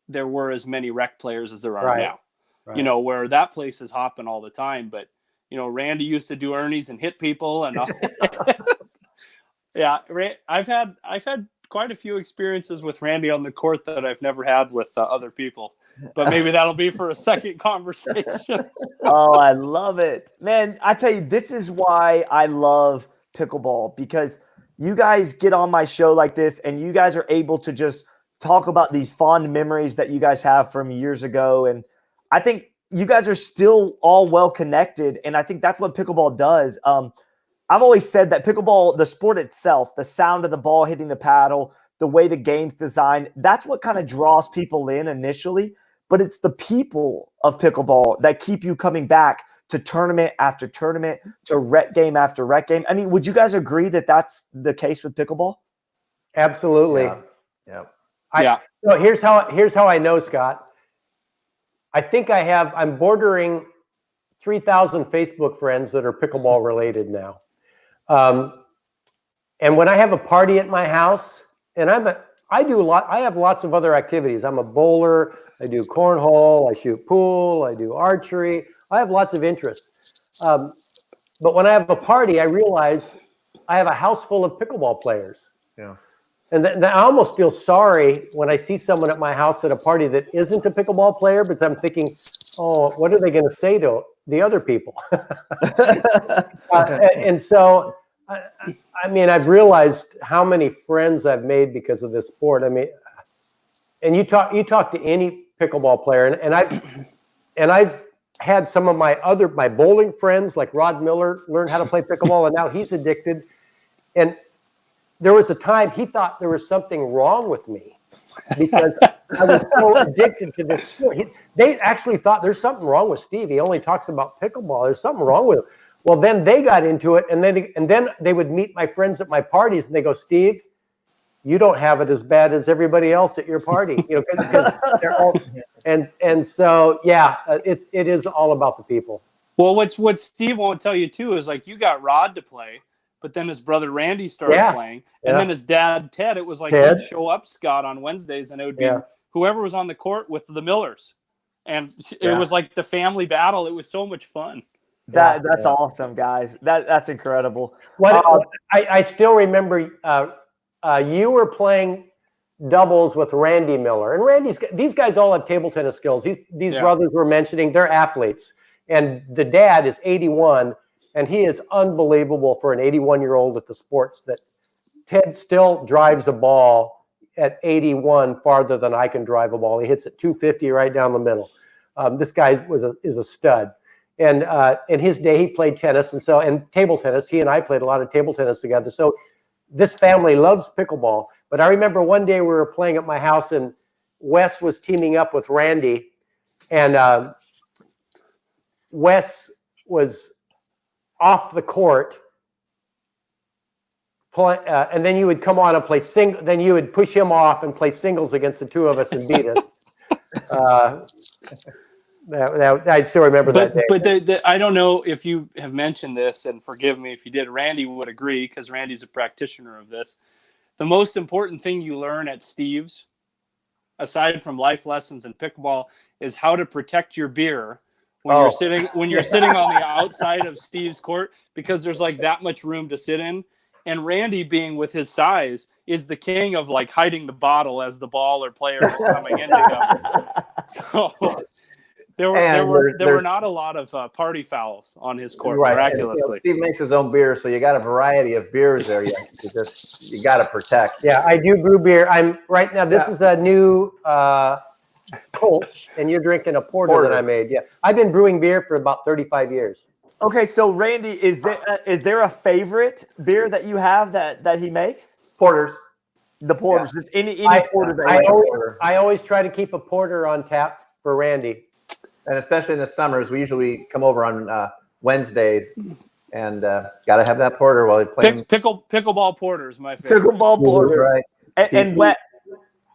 there were as many rec players as there are now. Right. You know, where that place is hopping all the time. But you know, Randy used to do Ernie's and hit people, and yeah, I've had quite a few experiences with Randy on the court that I've never had with other people. But maybe that'll be for a second conversation. Oh, I love it, man! I tell you, this is why I love pickleball, because you guys get on my show like this and you guys are able to just talk about these fond memories that you guys have from years ago. And I think you guys are still all well connected. And I think that's what pickleball does. I've always said that pickleball, the sport itself, the sound of the ball hitting the paddle, the way the game's designed, that's what kind of draws people in initially. But it's the people of pickleball that keep you coming back to tournament after tournament, to rec game after rec game. I mean, would you guys agree that that's the case with pickleball? Absolutely. Yeah. So here's how I know, Scott. I think I'm bordering 3,000 Facebook friends that are pickleball related now. And when I have a party at my house, and I have lots of other activities. I'm a bowler, I do cornhole, I shoot pool, I do archery. I have lots of interests. But when I have a party, I realize I have a house full of pickleball players. Yeah. And I almost feel sorry when I see someone at my house at a party that isn't a pickleball player, because I'm thinking, oh, what are they going to say to the other people? And so, I mean, I've realized how many friends I've made because of this sport. I mean, and you talk to any pickleball player, and I've had some of my bowling friends like Rod Miller learn how to play pickleball, and now he's addicted. And there was a time he thought there was something wrong with me because I was so addicted to this sport. They actually thought there's something wrong with Steve. He only talks about pickleball. There's something wrong with him. Well, then they got into it, and then they would meet my friends at my parties, and they go, Steve, you don't have it as bad as everybody else at your party, you know, because they're all, and so yeah, it is all about the people. Well, what Steve won't tell you too is like you got Rod to play, but then his brother Randy started playing, and then his dad Ted. It was like he'd show up, Scott, on Wednesdays, and it would be whoever was on the court with the Millers, and it was like the family battle. It was so much fun. That's awesome, guys. That's incredible. I still remember you were playing doubles with Randy Miller, and these guys all have table tennis skills. These brothers were mentioning, they're athletes, and the dad is 81, and he is unbelievable for an 81-year-old at the sports. That Ted still drives a ball at 81 farther than I can drive a ball. He hits it 250 right down the middle. This guy is a stud. And in his day, he played tennis and table tennis. He and I played a lot of table tennis together. So this family loves pickleball. But I remember one day we were playing at my house, and Wes was teaming up with Randy, and Wes was off the court, and then you would come on and play single. Then you would push him off and play singles against the two of us and beat us. I still remember that day. But I don't know if you have mentioned this, and forgive me if you did. Randy would agree, because Randy's a practitioner of this. The most important thing you learn at Steve's, aside from life lessons in pickleball, is how to protect your beer when you're sitting on the outside of Steve's court, because there's like that much room to sit in. And Randy, being with his size, is the king of like hiding the bottle as the ball or player is coming into him. So there were not a lot of party fouls on his court, miraculously. Steve makes his own beer, so you got a variety of beers there. You got to protect. Yeah, I do brew beer. I'm right now. This is a new Kolsch, and you're drinking a porter that I made. Yeah, I've been brewing beer for about 35 years. Okay, so Randy, is there a favorite beer that you have that he makes? Porters. The porters, just any porter that I always try to keep a porter on tap for Randy. And especially in the summers, we usually come over on Wednesdays, and got to have that porter while you're playing. Pickleball porter is my favorite. Pickleball porter, Right?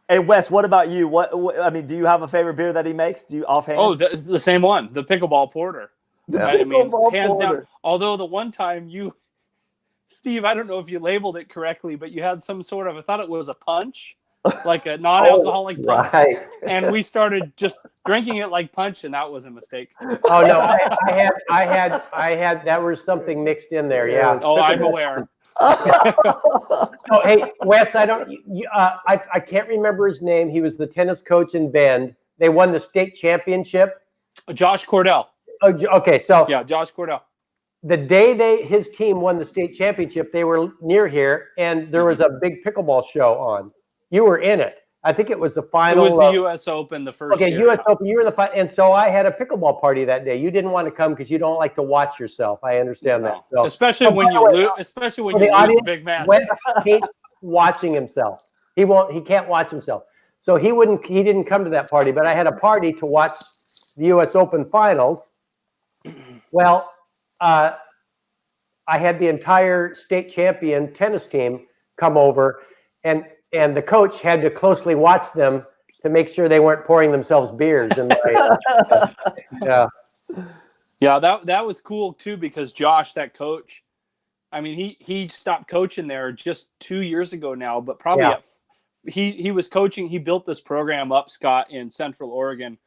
And Wes, what about you? What I mean, do you have a favorite beer that he makes? Do you offhand? Oh, the same one, the pickleball porter. Pickleball hands porter. down. Although the one time Steve, I don't know if you labeled it correctly, but you had some sort of, I thought it was a punch, like a non-alcoholic punch. Right. And we started just drinking it like punch, and that was a mistake. Oh no, I had that was something mixed in there. Yeah. Oh, I'm aware. Oh, hey, Wes, I can't remember his name. He was the tennis coach in Bend. They won the state championship. Josh Cordell. Oh, okay, so Yeah, Josh Cordell. the day his team won the state championship, they were near here, and there was a big pickleball show on. You were in it. I think it was the final. It was the U.S. Open, the first year. U.S. Open. You were in the final, and so I had a pickleball party that day. You didn't want to come because you don't like to watch yourself. I understand that. So, especially when you lose. Especially when you lose a big match. Wes hates watching himself. He can't watch himself. So he didn't come to that party. But I had a party to watch the U.S. Open finals. Well, I had the entire state champion tennis team come over, and the coach had to closely watch them to make sure they weren't pouring themselves beers. Yeah, that was cool too, because Josh, that coach, I mean, he stopped coaching there just 2 years ago now, but probably he was coaching. He built this program up, Scott, in Central Oregon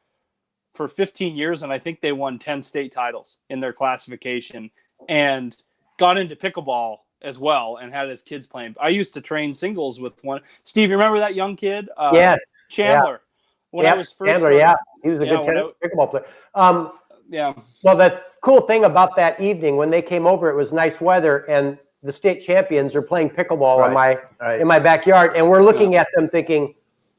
for 15 years, and I think they won 10 state titles in their classification, and got into pickleball as well, and had his kids playing. I used to train singles with one. Steve, you remember that young kid? Yes. Chandler. When I was first Chandler, he was a good pickleball player. Yeah. Well, the cool thing about that evening, when they came over, it was nice weather, and the state champions are playing pickleball in my backyard, and we're looking at them thinking,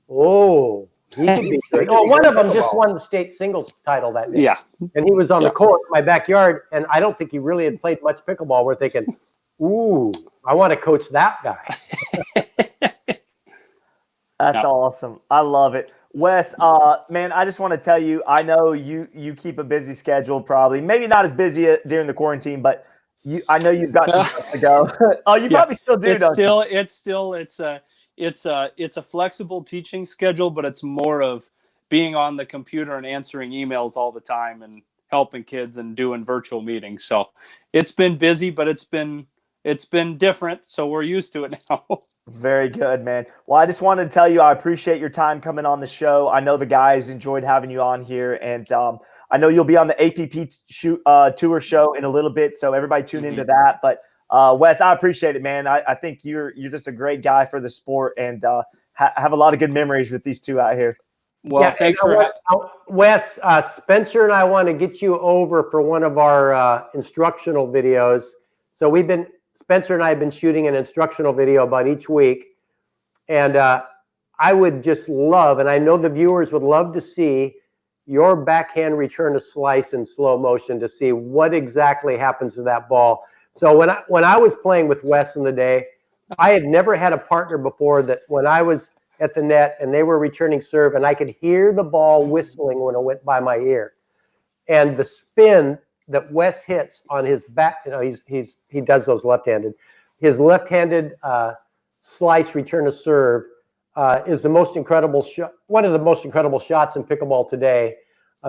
oh, he could be good. Oh, one of them just won the state singles title that day. Yeah. And he was on the court in my backyard, and I don't think he really had played much pickleball. We're thinking, ooh, I want to coach that guy. That's awesome. I love it. Wes, man, I just want to tell you, I know you keep a busy schedule, probably. Maybe not as busy during the quarantine, but I know you've got some stuff to go. Oh, you probably still do, It's a flexible teaching schedule, but it's more of being on the computer and answering emails all the time and helping kids and doing virtual meetings. So it's been busy, but it's been different. So we're used to it now. It's very good, man. Well, I just wanted to tell you, I appreciate your time coming on the show. I know the guys enjoyed having you on here, and I know you'll be on the APP tour show in a little bit. So everybody tune into that. But Wes, I appreciate it, man. I think you're just a great guy for the sport, and have a lot of good memories with these two out here. Well, thanks for Wes. Spencer and I want to get you over for one of our instructional videos. So Spencer and I have been shooting an instructional video about each week, and I would just love, and I know the viewers would love to see your backhand return a slice in slow motion to see what exactly happens to that ball. So when I was playing with Wes in the day, I had never had a partner before that when I was at the net and they were returning serve and I could hear the ball whistling when it went by my ear. And the spin that Wes hits on his back, he does those left-handed. His left-handed slice return to serve is the most incredible shot, one of the most incredible shots in pickleball today.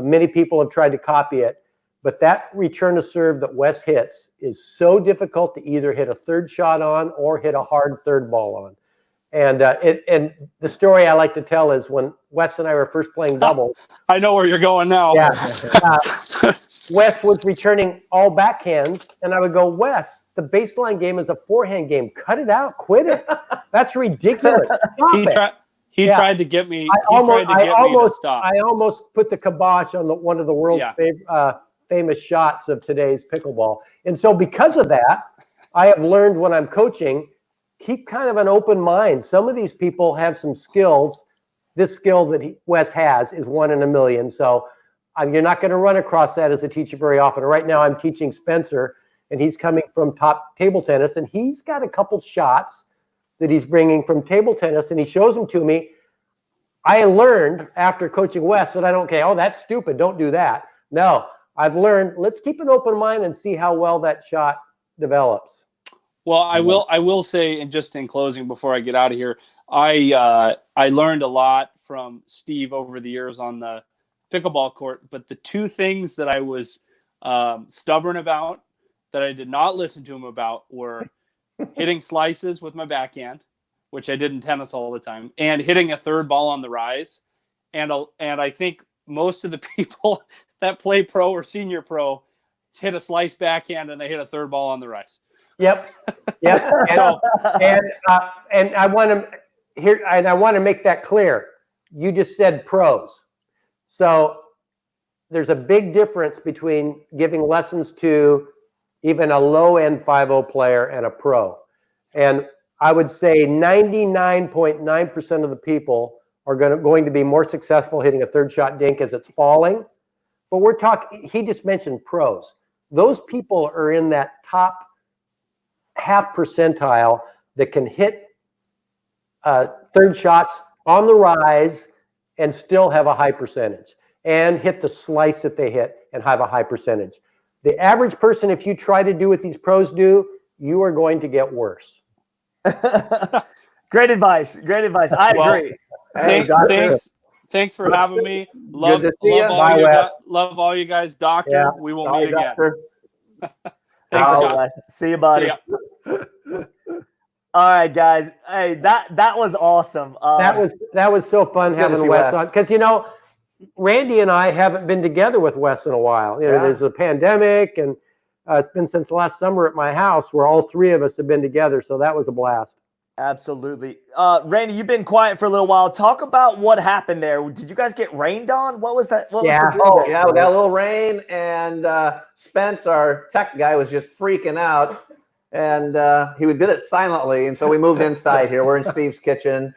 Many people have tried to copy it. But that return to serve that Wes hits is so difficult to either hit a third shot on or hit a hard third ball on. And the story I like to tell is when Wes and I were first playing doubles. I know where you're going now. Yeah. Wes was returning all backhands, and I would go, Wes, the baseline game is a forehand game. Cut it out. Quit it. That's ridiculous. He tried to get me. To stop. I almost put the kibosh on one of the world's famous shots of today's pickleball. And so because of that, I have learned when I'm coaching, keep kind of an open mind. Some of these people have some skills this skill that Wes has is 1 in a million. So you're not going to run across that as a teacher very often. Right now I'm teaching Spencer, and he's coming from top table tennis, and he's got a couple shots that he's bringing from table tennis, and he shows them to me. I learned after coaching Wes that I don't care. Oh, that's stupid. Don't do that. No, I've learned, let's keep an open mind and see how well that shot develops. Well, I will say, and just in closing before I get out of here, I learned a lot from Steve over the years on the pickleball court, but the two things that I was stubborn about, that I did not listen to him about, were hitting slices with my backhand, which I did in tennis all the time, and hitting a third ball on the rise. And I think most of the people that play pro or senior pro hit a slice backhand and they hit a third ball on the rise. Yep. And I want to here, and I want to make that clear. You just said pros. So there's a big difference between giving lessons to even a low-end 5-0 player and a pro. And I would say 99.9% of the people are going to be more successful hitting a third shot dink as it's falling. But we're talking, he just mentioned pros. Those people are in that top half percentile that can hit third shots on the rise and still have a high percentage, and hit the slice that they hit and have a high percentage. The average person, if you try to do what these pros do, you are going to get worse. Great advice. Great advice. I agree. Thanks for having me. Love all you guys. Doctor, Yeah. we will meet again. Thanks, Scott. See you, buddy. See ya. All right, guys. Hey, that was awesome. That was so fun having Wes on, because Randy and I haven't been together with Wes in a while. There's a pandemic, and it's been since last summer at my house where all three of us have been together. So that was a blast. Absolutely. Randy, you've been quiet for a little while. Talk about what happened there. Did you guys get rained on? What was that? We got a little rain, and Spence, our tech guy, was just freaking out, and he did it silently, and so we moved inside here. We're in Steve's kitchen,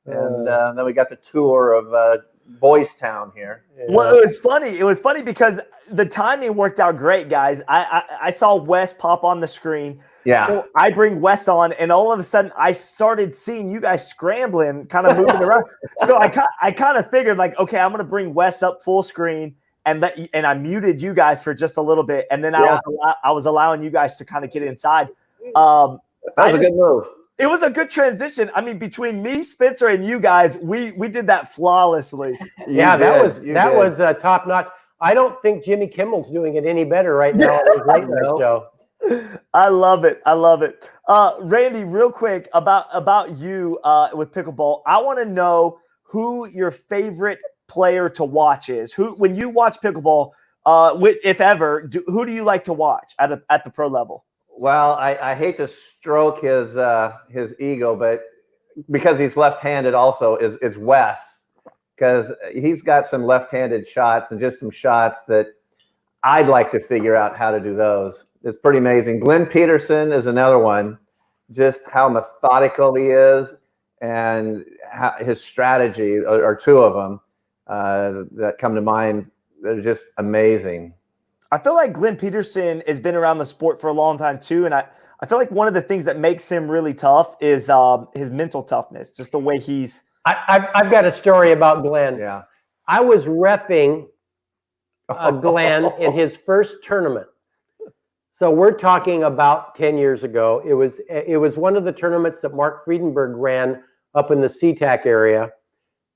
and then we got the tour of Boys Town here. Well, it was funny because the timing worked out great, guys. I saw Wes pop on the screen. Yeah. So I bring Wes on, and all of a sudden I started seeing you guys scrambling, kind of moving around. So I kind of figured, like, okay, I'm gonna bring Wes up full screen, and I muted you guys for just a little bit, and then I was allowing you guys to kind of get inside. That was a good move. It was a good transition. I mean, between me, Spencer, and you guys, we did that flawlessly. That was top notch. I don't think Jimmy Kimmel's doing it any better right now on his late night show. I love it. Randy, real quick about you with pickleball. I want to know who your favorite player to watch is. When you watch pickleball, if ever, who do you like to watch at the pro level? Well, I hate to stroke his ego, but because he's left-handed also, it's Wes, because he's got some left-handed shots and just some shots that I'd like to figure out how to do those. It's pretty amazing. Glenn Peterson is another one, just how methodical he is, and how his strategy are two of them that come to mind. They're just amazing. I feel like Glenn Peterson has been around the sport for a long time too, and I feel like one of the things that makes him really tough is his mental toughness, just the way he's. I've got a story about Glenn. Yeah, I was reffing Glenn in his first tournament. So we're talking about 10 years ago. It was one of the tournaments that Mark Friedenberg ran up in the SeaTac area.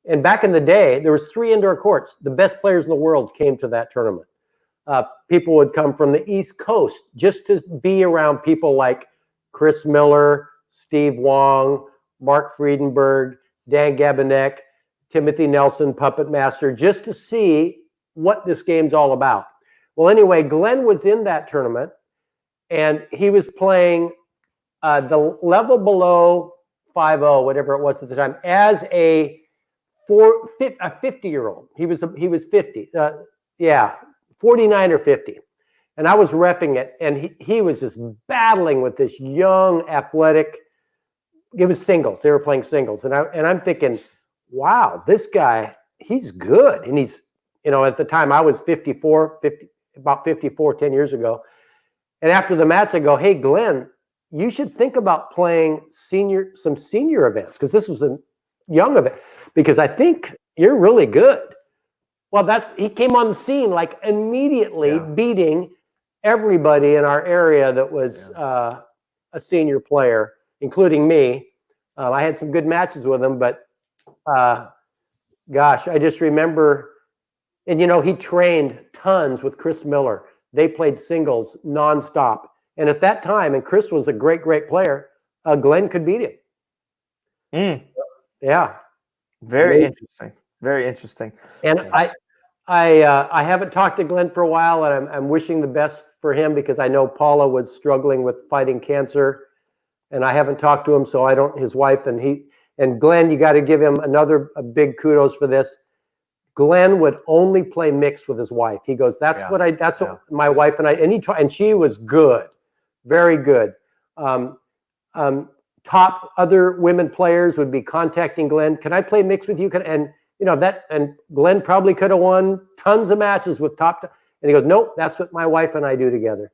And back in the day, there was 3 indoor courts. The best players in the world came to that tournament. People would come from the East Coast just to be around people like Chris Miller, Steve Wong, Mark Friedenberg, Dan Gabinek, Timothy Nelson, Puppet Master, just to see what this game's all about. Well, anyway, Glenn was in that tournament, and he was playing the level below 5-0, whatever it was at the time, as a 50-year-old. He was 50. 49 or 50. And I was reffing it, and he was just battling with this young, athletic. It was singles. They were playing singles. And I'm thinking, wow, this guy, he's good. And he's, at the time I was 54, 10 years ago. And after the match, I go, hey, Glenn, you should think about playing some senior events, because this was a young event, because I think you're really good. Well, he came on the scene like immediately, beating everybody in our area that was a senior player, including me. I had some good matches with him, but gosh, I just remember, and he trained tons with Chris Miller. They played singles nonstop. And at that time, and Chris was a great, great player, Glenn could beat him. Yeah. Very interesting. Very interesting. And I haven't talked to Glenn for a while, and I'm wishing the best for him, because I know Paula was struggling with fighting cancer, and I haven't talked to him, so I don't. His wife and Glenn, you got to give him a big kudos for this. Glenn would only play mixed with his wife. He goes, that's what my wife and I, and she was good, very good. Top other women players would be contacting Glenn. Can I play mixed with you? And Glenn probably could have won tons of matches with top. And he goes, nope, that's what my wife and I do together.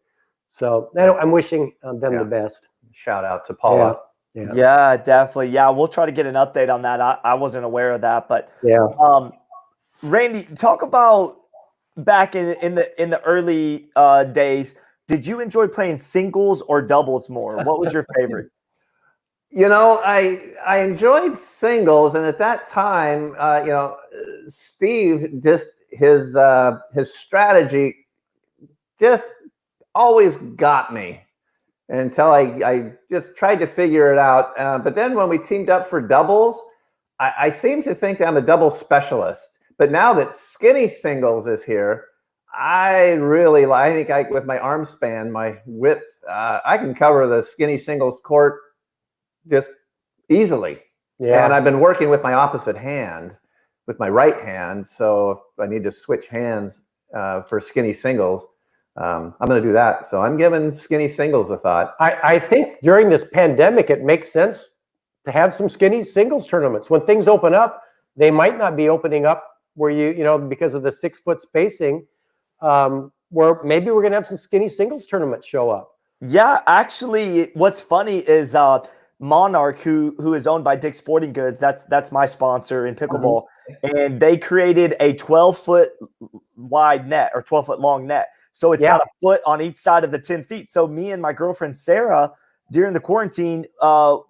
So I'm wishing them the best. Shout out to Paula. Yeah, definitely. Yeah, we'll try to get an update on that. I wasn't aware of that, but Randy, talk about back in the early days. Did you enjoy playing singles or doubles more? What was your favorite? I enjoyed singles, and at that time, Steve, just his strategy just always got me until I just tried to figure it out. But then when we teamed up for doubles, I seem to think I'm a double specialist. But now that skinny singles is here, I think with my arm span, my width, I can cover the skinny singles court just easily. And I've been working with my opposite hand, with my right hand. So if I need to switch hands for skinny singles, I'm going to do that. So I'm giving skinny singles a thought. I think during this pandemic, it makes sense to have some skinny singles tournaments. When things open up, they might not be opening up where because of the 6 foot spacing, where maybe we're going to have some skinny singles tournaments show up. Yeah, actually, what's funny is Monarch, who is owned by Dick's Sporting Goods, that's my sponsor in pickleball, and they created a 12-foot wide net or 12-foot long net. So it's got a foot on each side of the 10 feet. So me and my girlfriend Sarah, during the quarantine,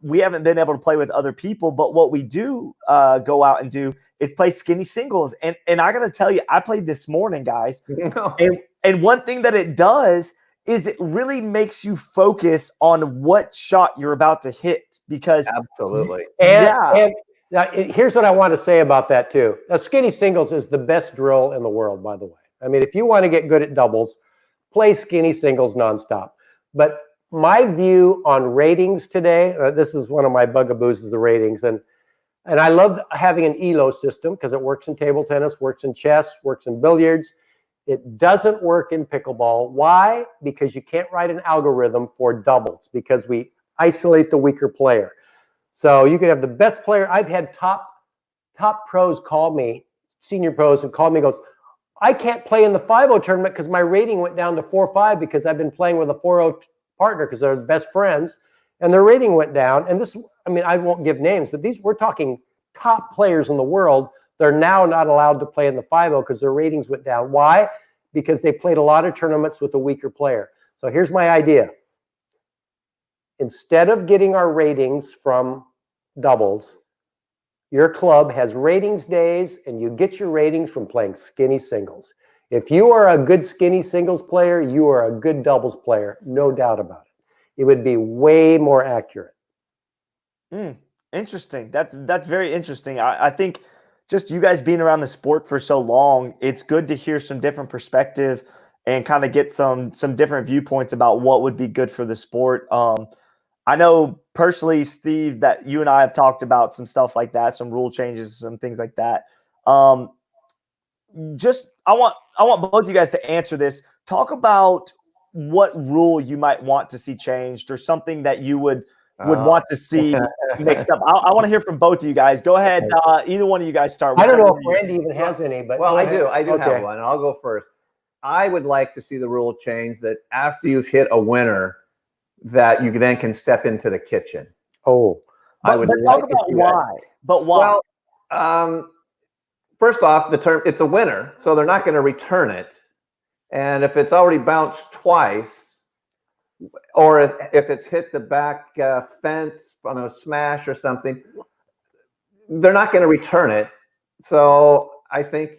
we haven't been able to play with other people, but what we do go out and do is play skinny singles. And I got to tell you, I played this morning, guys. And one thing that it does is it really makes you focus on what shot you're about to hit, because absolutely. And here's what I want to say about that too. Now, skinny singles is the best drill in the world, by the way. I mean, if you want to get good at doubles, play skinny singles nonstop. But my view on ratings today, this is one of my bugaboos, is the ratings. And I love having an ELO system because it works in table tennis, works in chess, works in billiards. It doesn't work in pickleball. Why? Because you can't write an algorithm for doubles, because we isolate the weaker player. So you could have the best player. I've had top pros call me, senior pros, and call me and goes, I can't play in the 5-0 tournament because my rating went down to 4-5 because I've been playing with a 4-0 partner because they're best friends, and their rating went down. And this, I mean, I won't give names, but we're talking top players in the world. They're now not allowed to play in the 5-0 because their ratings went down. Why? Because they played a lot of tournaments with a weaker player. So here's my idea. Instead of getting our ratings from doubles, your club has ratings days, and you get your ratings from playing skinny singles. If you are a good skinny singles player, you are a good doubles player, no doubt about it. It would be way more accurate. Interesting. That's very interesting. I think just you guys being around the sport for so long, it's good to hear some different perspective and kind of get some different viewpoints about what would be good for the sport. I know personally, Steve, that you and I have talked about some stuff like that, some rule changes, some things like that. I want both of you guys to answer this. Talk about what rule you might want to see changed, or something that you would would want to see mixed up. I want to hear from both of you guys. Go ahead. Either one of you guys start. I don't know if Randy even has any, but well, I do have one, and I'll go first. I would like to see the rule change that after you've hit a winner, that you then can step into the kitchen. Oh, I would talk about why. But why? Well, first off, the term it's a winner, so they're not going to return it. And if it's already bounced twice, or if it's hit the back fence on a smash or something, they're not going to return it. So I think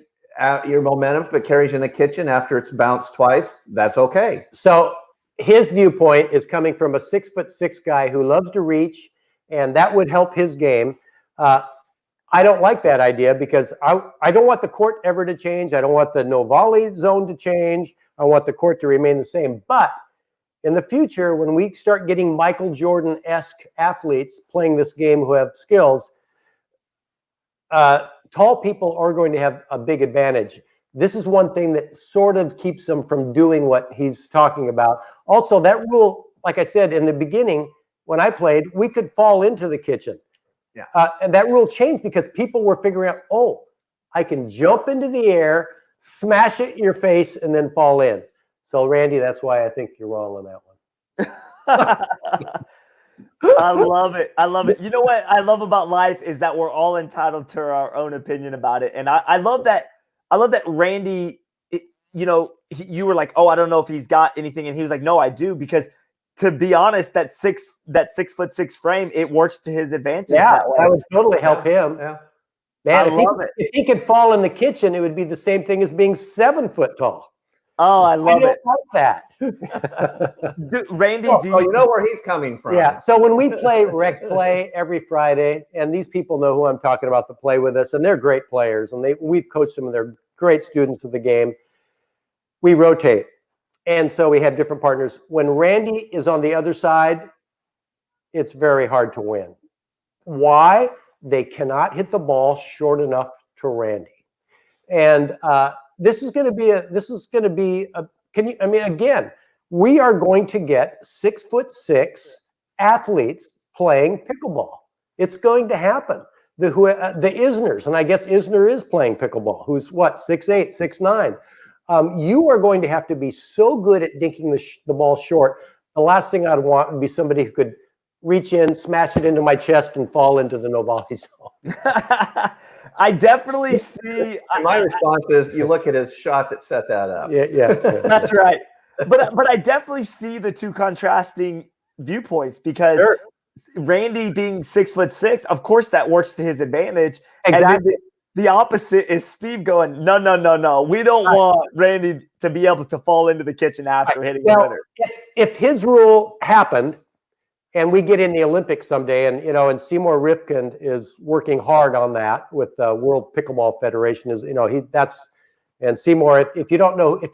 your momentum, if it carries you in the kitchen after it's bounced twice, that's okay. So his viewpoint is coming from a 6'6" guy who loves to reach, and that would help his game. I don't like that idea because I don't want the court ever to change. I don't want the no volley zone to change. I want the court to remain the same. But in the future, when we start getting Michael Jordan-esque athletes playing this game who have skills, tall people are going to have a big advantage. This is one thing that sort of keeps them from doing what he's talking about. Also, that rule, like I said in the beginning, when I played, we could fall into the kitchen. Yeah. And that rule changed because people were figuring out, oh, I can jump into the air, smash it in your face, and then fall in. So, Randy, that's why I think you're wrong on that one. I love it. I love it. You know what I love about life is that we're all entitled to our own opinion about it. And I love that. I love that Randy, you were like, oh, I don't know if he's got anything. And he was like, no, I do. Because to be honest, that 6'6" frame, it works to his advantage. Yeah, that would totally help him. Yeah. Man, if he could fall in the kitchen, it would be the same thing as being 7 foot tall. Oh, I love it. I like that. Randy, you know where he's coming from. Yeah. So when we play rec play every Friday, and these people know who I'm talking about to play with us, and they're great players, and we've coached them, and they're great students of the game. We rotate. And so we have different partners. When Randy is on the other side, it's very hard to win. Why? They cannot hit the ball short enough to Randy. And this is going to be again, we are going to get 6'6" athletes playing pickleball. It's going to happen. The Isners, and I guess Isner is playing pickleball, who's what, 6'8", 6'9". You are going to have to be so good at dinking the ball short. The last thing I'd want would be somebody who could reach in, smash it into my chest, and fall into the no volley zone. I definitely see. My response is, you look at his shot that set that up. Yeah. That's right. But I definitely see the two contrasting viewpoints because Randy being 6'6", of course that works to his advantage. Exactly. And then the opposite is Steve going, no. We don't want Randy to be able to fall into the kitchen after hitting the winner. If his rule happened, and we get in the Olympics someday, and Seymour Rifkind is working hard on that with the World Pickleball Federation. And Seymour, if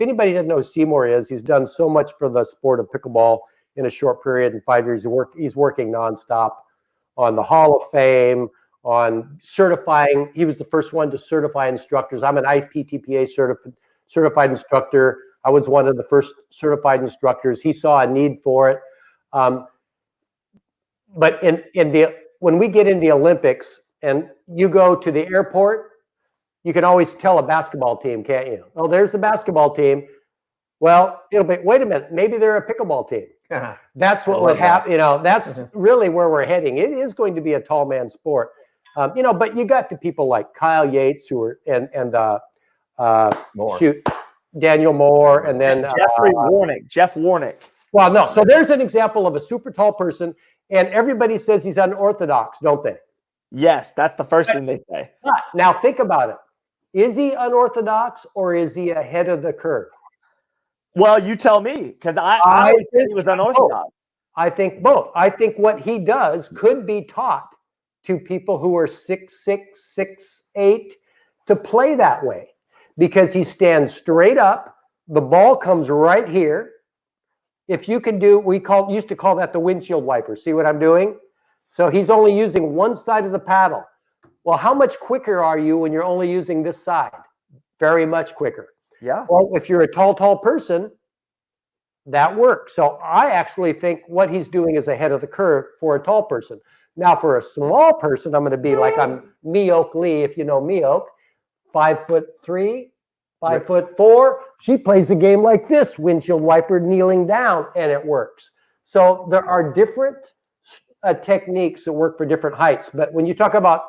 anybody doesn't know who Seymour is, he's done so much for the sport of pickleball in a short period. In 5 years, he's working nonstop on the Hall of Fame, on certifying. He was the first one to certify instructors. I'm an IPTPA certified instructor. I was one of the first certified instructors. He saw a need for it. But when we get in the Olympics and you go to the airport, you can always tell a basketball team, can't you? Oh, there's the basketball team. Well, it'll be, wait a minute, maybe they're a pickleball team. That's what would happen. That's really where we're heading. It is going to be a tall man sport. But you got the people like Kyle Yates who are Daniel Moore, and then Jeff Warnick. Well, no. So there's an example of a super tall person. And everybody says he's unorthodox, don't they? Yes, that's the first thing they say. But now think about it. Is he unorthodox or is he ahead of the curve? Well, you tell me, because I always think he was unorthodox. I think both. I think what he does could be taught to people who are 6'6", 6'8", to play that way. Because he stands straight up, the ball comes right here. If you can do, used to call that the windshield wiper. See what I'm doing? So he's only using one side of the paddle. Well, how much quicker are you when you're only using this side? Very much quicker. Yeah. Well, if you're a tall person, that works. So I actually think what he's doing is ahead of the curve for a tall person. Now, for a small person, I'm going to be like I'm Meoke Lee, if you know Meoke, 5'3", 5'4". She plays the game like this, windshield wiper kneeling down, and it works. So there are different techniques that work for different heights. But when you talk about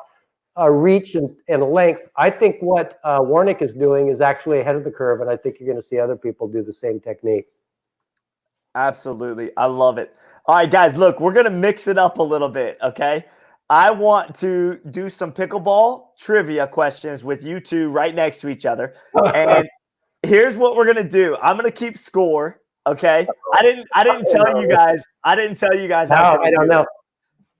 reach and length, I think what Warnick is doing is actually ahead of the curve, and I think you're going to see other people do the same technique. Absolutely. I love it. All right, guys, look, we're going to mix it up a little bit, okay? I want to do some pickleball trivia questions with you two right next to each other. And here's what we're going to do. I'm going to keep score, okay? I didn't tell you guys. I didn't tell you guys. No, I don't know.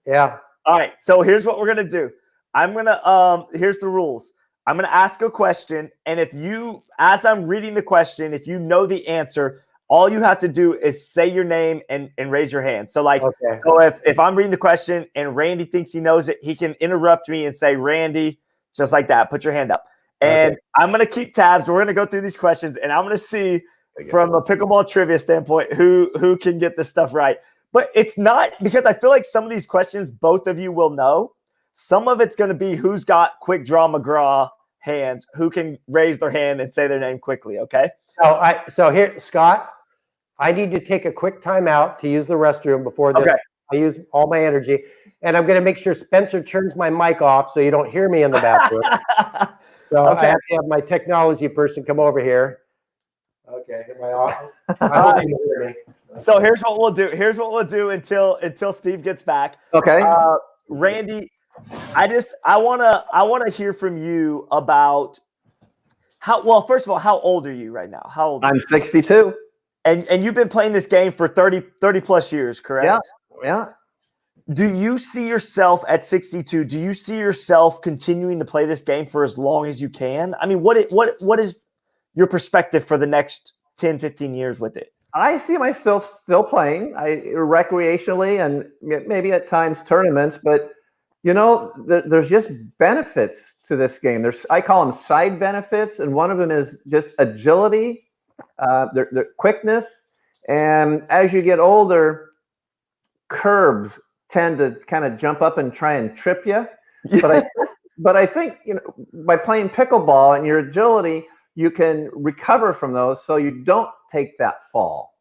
Yeah. All right. So here's what we're going to do. I'm going to here's the rules. I'm going to ask a question, and if you, as I'm reading the question, if you know the answer, all you have to do is say your name and raise your hand. So like, okay. So if I'm reading the question and Randy thinks he knows it, he can interrupt me and say, Randy, just like that. Put your hand up. And I'm going to keep tabs. We're going to go through these questions, and I'm going to see from a pickleball trivia standpoint who can get this stuff right. But it's not, because I feel like some of these questions both of you will know. Some of it's going to be who's got quick draw McGraw hands, who can raise their hand and say their name quickly, okay? So here, Scott, I need to take a quick timeout to use the restroom before this. Okay. I use all my energy. And I'm going to make sure Spencer turns my mic off so you don't hear me in the bathroom. So I have to have my technology person come over here. Okay, am I off? I hope you can hear me. So here's what we'll do. Here's what we'll do until Steve gets back. Okay. Randy, I wanna hear from you about first of all, how old are you right now? How old? I'm 62. And you've been playing this game for 30 plus years, correct? Yeah. Do you see yourself at 62? Do you see yourself continuing to play this game for as long as you can? I mean, what is your perspective for the next 10, 15 years with it? I see myself still playing recreationally and maybe at times tournaments, but there's just benefits to this game. I call them side benefits, and one of them is just agility, their quickness, and as you get older, curbs tend to kind of jump up and try and trip you. But I think by playing pickleball and your agility, you can recover from those so you don't take that fall.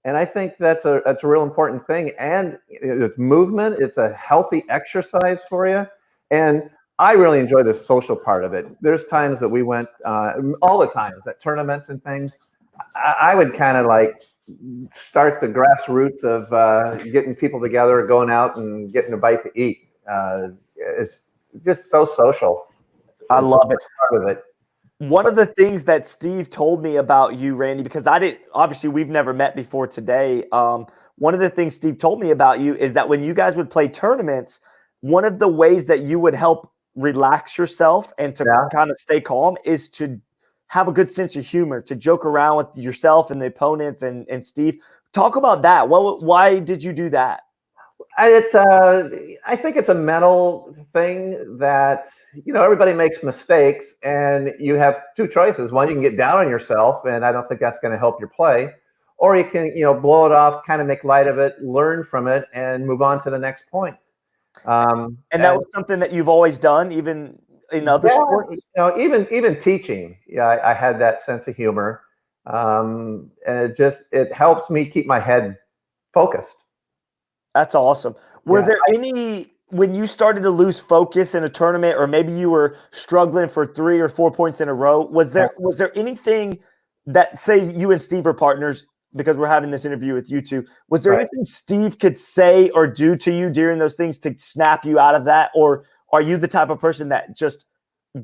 And I think that's a real important thing. And it's movement. It's a healthy exercise for you. And I really enjoy the social part of it. There's times that we went all the times at tournaments and things. I would kind of like start the grassroots of getting people together, going out and getting a bite to eat. It's just so social. I love it. Part of it. One of the things that Steve told me about you, Randy, because obviously we've never met before today. One of the things Steve told me about you is that when you guys would play tournaments, one of the ways that you would help relax yourself and to kind of stay calm is to have a good sense of humor, to joke around with yourself and the opponents and Steve. Talk about that. Why did you do that? I think it's a mental thing that, everybody makes mistakes, and you have two choices. One, you can get down on yourself, and I don't think that's going to help your play. Or you can, blow it off, kind of make light of it, learn from it, and move on to the next point. And that was something that you've always done, even in other sports? Even teaching, I had that sense of humor. And it helps me keep my head focused. That's awesome. Were there any, when you started to lose focus in a tournament, or maybe you were struggling for 3 or 4 points in a row, was there anything that, say you and Steve are partners, because we're having this interview with you two, was there anything Steve could say or do to you during those things to snap you out of that? Or are you the type of person that just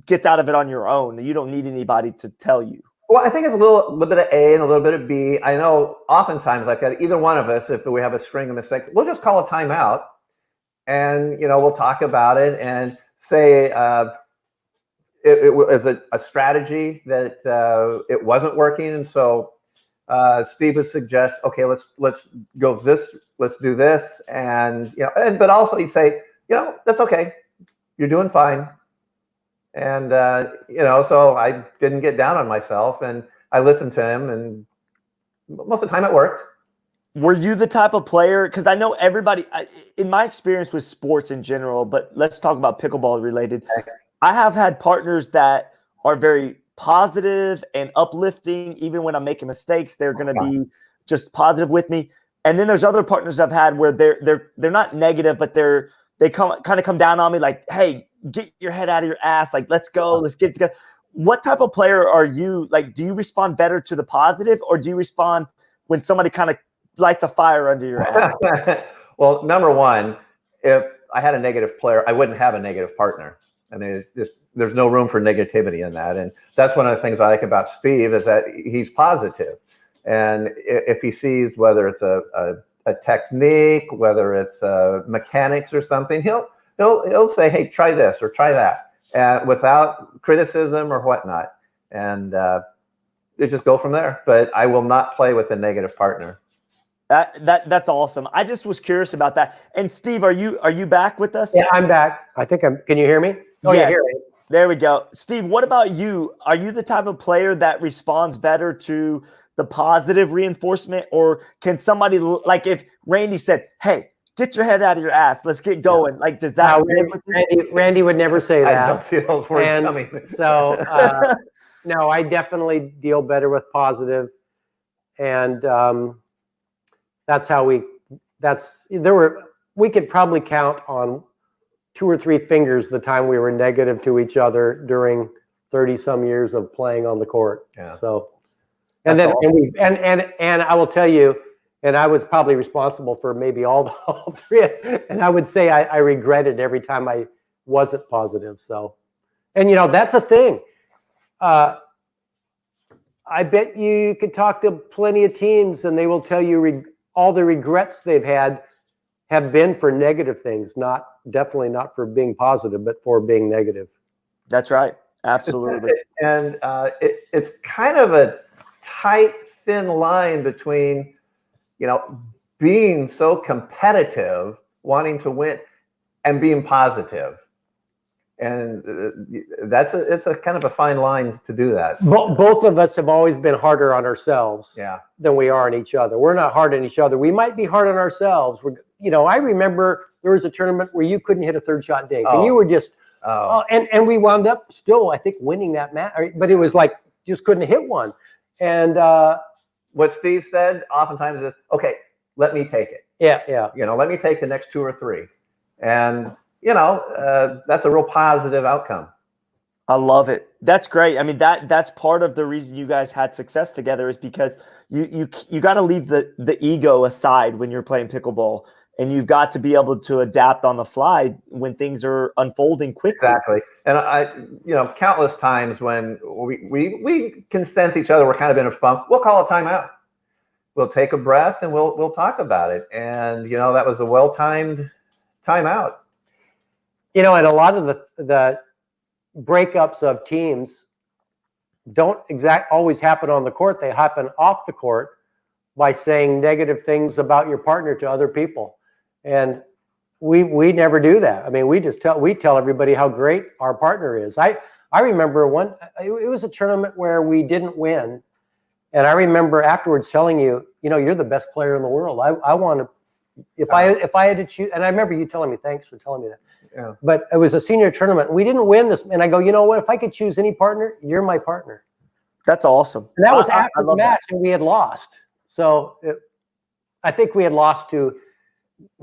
gets out of it on your own? You don't need anybody to tell you? Well, I think it's a little bit of A and a little bit of B. I know oftentimes like that, either one of us, if we have a string of mistakes, we'll just call a timeout, and we'll talk about it and say it was a strategy that it wasn't working, and so Steve would suggest, okay, let's go this, let's do this, and but also he'd say, that's okay, you're doing fine. And, so I didn't get down on myself, and I listened to him, and most of the time it worked. Were you the type of player? Because I know everybody, in my experience with sports in general, but let's talk about pickleball related. I have had partners that are very positive and uplifting. Even when I'm making mistakes, they're going to be just positive with me. And then there's other partners I've had where they're not negative, but they kind of come down on me like, hey, get your head out of your ass. Like, let's go, let's get together. What type of player are you? Like, do you respond better to the positive, or do you respond when somebody kind of lights a fire under your ass? Well, number one, if I had a negative player, I wouldn't have a negative partner. I mean, there's no room for negativity in that. And that's one of the things I like about Steve is that he's positive. And if he sees whether it's a technique, whether it's mechanics or something, he'll say, hey, try this or try that, without criticism or whatnot. And they just go from there. But I will not play with a negative partner. That's awesome. I just was curious about that. And Steve, are you back with us? Yeah, I'm back. I think can you hear me? Oh, yeah, hear me. There we go. Steve, what about you? Are you the type of player that responds better to the positive reinforcement, or can somebody, like if Randy said, hey, get your head out of your ass, let's get going. Like, does that? Randy would never say that. I don't see those words coming. So, no, I definitely deal better with positive. And that's how we could probably count on 2 or 3 fingers the time we were negative to each other during 30 some years of playing on the court. Yeah. So, and then, and I will tell you, and I was probably responsible for maybe all 3. And I would say I regretted every time I wasn't positive. So, and that's a thing. I bet you could talk to plenty of teams and they will tell you all the regrets they've had have been for negative things, definitely not for being positive, but for being negative. That's right. Absolutely. And it's kind of a tight, thin line between, being so competitive, wanting to win, and being positive. And it's a kind of a fine line to do that. Both of us have always been harder on ourselves than we are on each other. We're not hard on each other. We might be hard on ourselves. I remember there was a tournament where you couldn't hit a third shot dink, and you were just, and we wound up still, I think, winning that match. But it was like just couldn't hit one. And what Steve said oftentimes is, okay, let me take it. Yeah. Let me take the next 2 or 3, and that's a real positive outcome. I love it. That's great. I mean, that's part of the reason you guys had success together is because you got to leave the ego aside when you're playing pickleball, and you've got to be able to adapt on the fly when things are unfolding quickly. Exactly. And I countless times when we can sense each other, we're kind of in a funk, we'll call a timeout. We'll take a breath and we'll talk about it. And that was a well-timed timeout. And a lot of the breakups of teams don't always happen on the court. They happen off the court by saying negative things about your partner to other people. And we never do that. I mean, we tell everybody how great our partner is. I remember it was a tournament where we didn't win. And I remember afterwards telling you, you're the best player in the world. I want to, if I had to choose, and I remember you telling me, thanks for telling me that. Yeah. But it was a senior tournament. We didn't win this. And I go, you know what? If I could choose any partner, you're my partner. That's awesome. And that was after the match, and we had lost. So I think we had lost to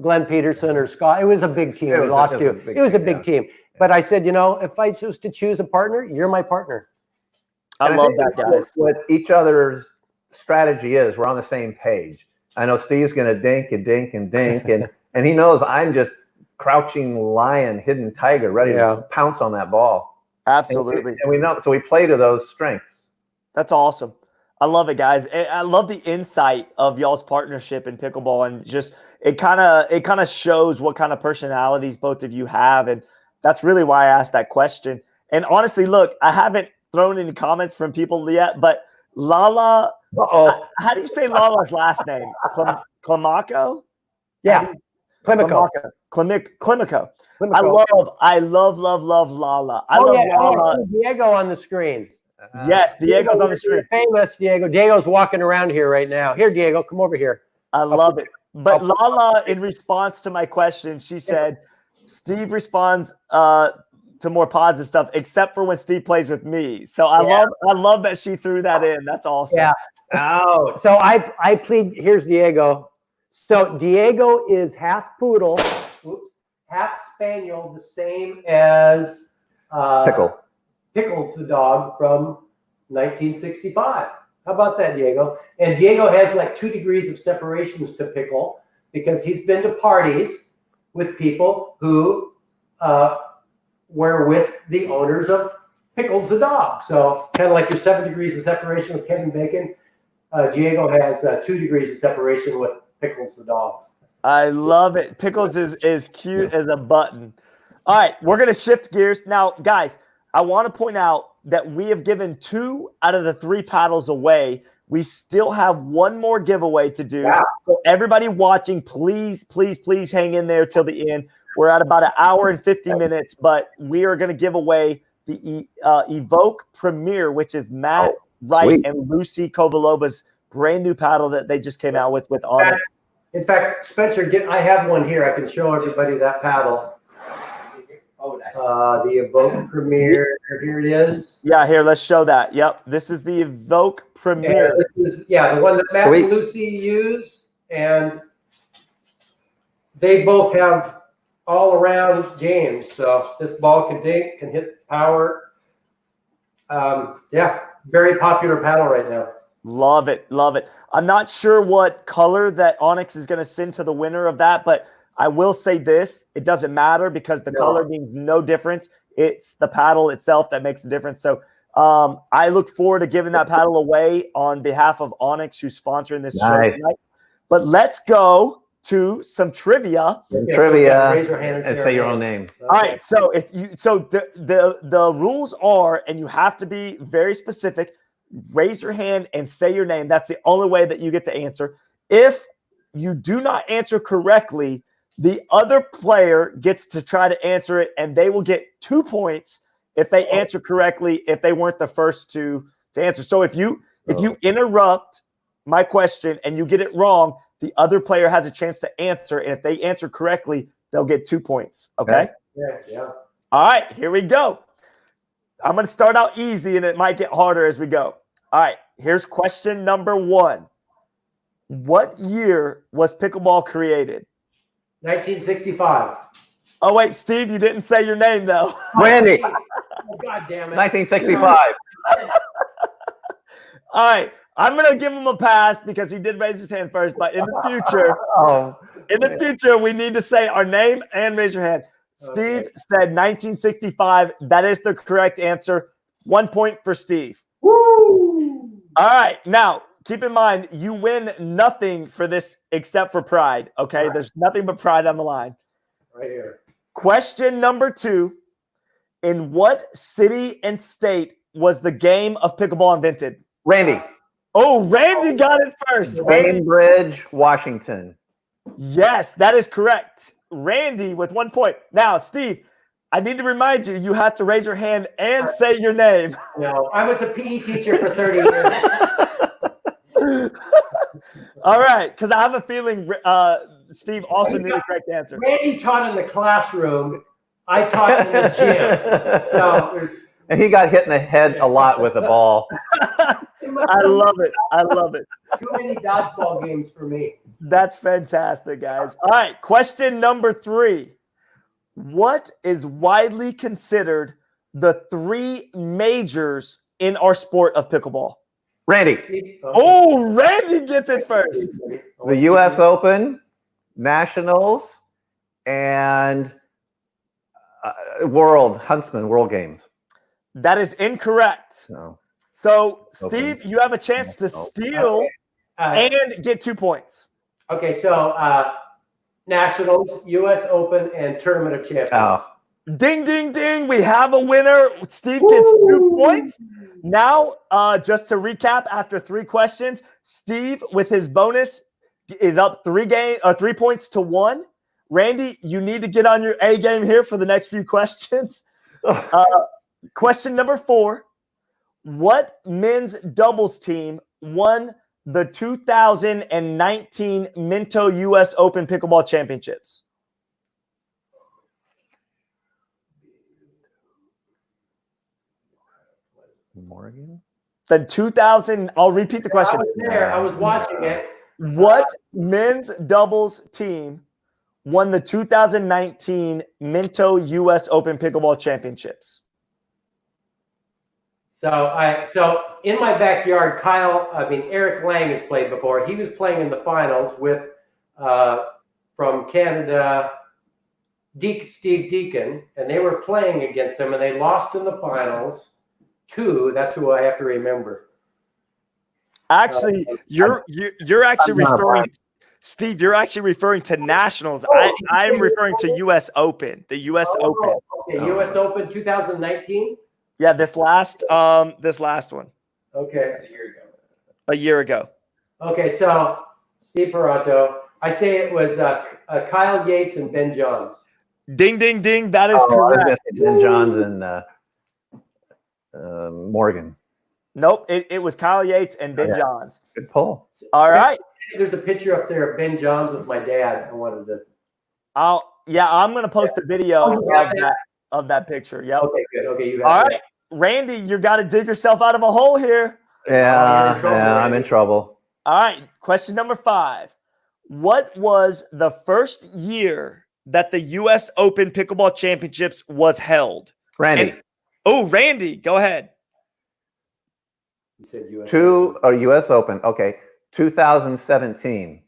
Glenn Peterson or Scott. It was a big team. It was a big team. But I said, if I choose to choose a partner, you're my partner. I love that, guys. What each other's strategy is, we're on the same page. I know Steve's going to dink and dink and dink, and he knows I'm just crouching lion, hidden tiger, ready to pounce on that ball. Absolutely. And we know, so we play to those strengths. That's awesome. I love it, guys. I love the insight of y'all's partnership in pickleball, and just it kind of shows what kind of personalities both of you have, and that's really why I asked that question. And honestly, look, I haven't thrown any comments from people yet, but Lala, how do you say Lala's last name? Klimico? Yeah, Klimico. Klimico. I love Lala. I love Lala. Diego on the screen. Yes, Diego's on the screen. Famous Diego. Diego's walking around here right now. Here, Diego, come over here. I love it. But Lala, in response to my question, she said, Steve responds to more positive stuff, except for when Steve plays with me. So I love that she threw that in. That's awesome. Yeah. Oh, so I plead. Here's Diego. So Diego is half poodle, half spaniel, the same as Pickle. Pickles the dog from 1965. How about that, Diego? And Diego has like 2 degrees of separations to Pickle because he's been to parties with people who were with the owners of Pickles the dog. So kind of like your 7 degrees of separation with Kevin Bacon, Diego has 2 degrees of separation with Pickles the dog. I love it. Pickles is cute as a button. All right, we're going to shift gears. Now, guys, I want to point out that we have given 2 out of the 3 paddles away. We still have 1 more giveaway to do. Wow. So everybody watching, please, please, please hang in there till the end. We're at about 1 hour and 50 minutes, but we are going to give away the Evoke Premier, which is Matt Wright and Lucy Kovalova's brand new paddle that they just came out with Onyx. In fact, Spencer, I have one here. I can show everybody that paddle. Oh, nice. The Evoke Premier. Here it is. Yeah, here, let's show that. Yep, this is the Evoke Premier. This is, the one that Matt and Lucy use, and they both have all-around games. So this ball can dink, can hit power. Very popular paddle right now. Love it, love it. I'm not sure what color that Onyx is going to send to the winner of that, but I will say this. It doesn't matter because the color means no difference. It's the paddle itself that makes the difference. So I look forward to giving that paddle away on behalf of Onyx, who's sponsoring this show tonight. But let's go to some trivia. Raise your hand and say your own name. All right. So the rules are, and you have to be very specific. Raise your hand and say your name. That's the only way that you get to answer. If you do not answer correctly, the other player gets to try to answer it, and they will get 2 points if they answer correctly, if they weren't the first to answer. So if you interrupt my question and you get it wrong, the other player has a chance to answer, and if they answer correctly, they'll get 2 points. Okay? Yeah. All right, here we go. I'm going to start out easy, and it might get harder as we go. All right, here's question number 1. What year was pickleball created? 1965. Oh, wait, Steve, you didn't say your name, though. Randy. Oh, God damn it. 1965. All right, I'm going to give him a pass because he did raise his hand first, but in the future, we need to say our name and raise your hand. Steve said 1965. That is the correct answer. 1 point for Steve. Woo! All right. Now, keep in mind, you win nothing for this except for pride. Okay? Right. There's nothing but pride on the line. Right here. Question number 2. In what city and state was the game of pickleball invented? Randy. Oh, Randy got it first. Bainbridge, Washington. Yes, that is correct. Randy with 1 point. Now, Steve, I need to remind you, you have to raise your hand and say your name. No, I was a PE teacher for 30 years. All right, because I have a feeling Steve also knew the correct answer. Randy taught in the classroom. I taught in the gym. So and he got hit in the head a lot with a ball. I love it. I love it. Too many dodgeball games for me. That's fantastic, guys. All right, question number 3. What is widely considered the 3 majors in our sport of pickleball? Randy. Oh, Randy gets it first. The U.S. Open, Nationals, and World Games. That is incorrect. No. So, Steve, you have a chance to steal and get 2 points. Okay, so Nationals, U.S. Open, and Tournament of Champions. Oh. Ding, ding, ding. We have a winner. Steve gets 2 points. Now, just to recap, after 3 questions, Steve, with his bonus, is up 3 points to 1. Randy, you need to get on your A game here for the next few questions. Question number 4. What men's doubles team won the 2019 Minto U.S. Open Pickleball Championships? Morgan? The 2000, I'll repeat the question. I was there. I was watching it. What men's doubles team won the 2019 Minto U.S. Open Pickleball Championships? So in my backyard, Eric Lang has played before. He was playing in the finals with from Canada, Steve Deacon, and they were playing against him, and they lost in the finals. That's who I have to remember. Actually, you're actually referring, Steve. You're actually referring to nationals. I'm referring to U.S. Open, the U.S. Open. Okay, U.S. Open 2019. Yeah, this last one. Okay, A year ago. Okay, so Steve Paranto. I say it was Kyle Yates and Ben Johns. Ding, ding, ding. That is correct. Ben Johns and Morgan. Nope, it was Kyle Yates and Ben Johns. Good pull. All right. There's a picture up there of Ben Johns with my dad. I wanted to. I'm gonna post a video of that picture. Yep. Okay, good. Okay, you got All it. right, Randy, you got to dig yourself out of a hole here. I'm in trouble. All right, question number 5. What was the first year that the U.S. Open Pickleball Championships was held? Randy. Randy, go ahead. You said U.S. U.S. Open. Okay, 2017.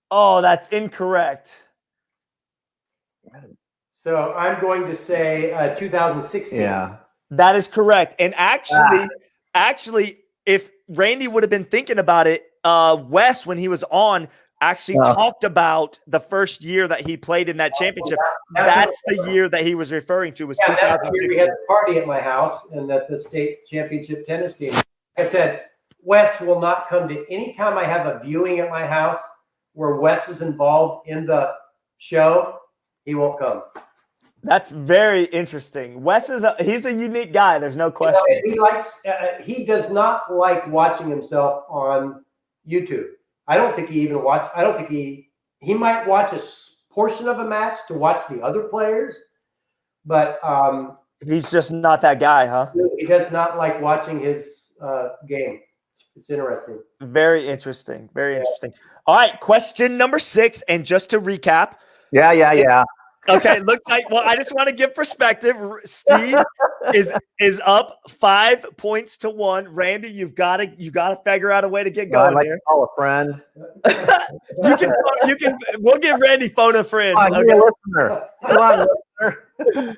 Oh, that's incorrect. So I'm going to say 2016. Yeah. That is correct. And actually, if Randy would have been thinking about it, Wes, when he was on, actually talked about the first year that he played in that championship. That's the year that he was referring to. Was 2016. That's the year we had a party at my house and that the state championship tennis team. Like I said, Wes will not come to any time I have a viewing at my house where Wes is involved in the show. He won't come. That's very interesting. Wes he's a unique guy. There's no question. He does not like watching himself on YouTube. I don't think he might watch a portion of a match to watch the other players, but he's just not that guy, huh? He does not like watching his game. It's interesting. Very interesting. Very interesting. All right, question number 6, and just to recap. Yeah. Okay, looks like. Well, I just want to give perspective. Steve is up 5 points to 1. Randy, you got to figure out a way to get going here. Call a friend. you can. We'll give Randy phone a friend. Come on, listener. Come on, listener.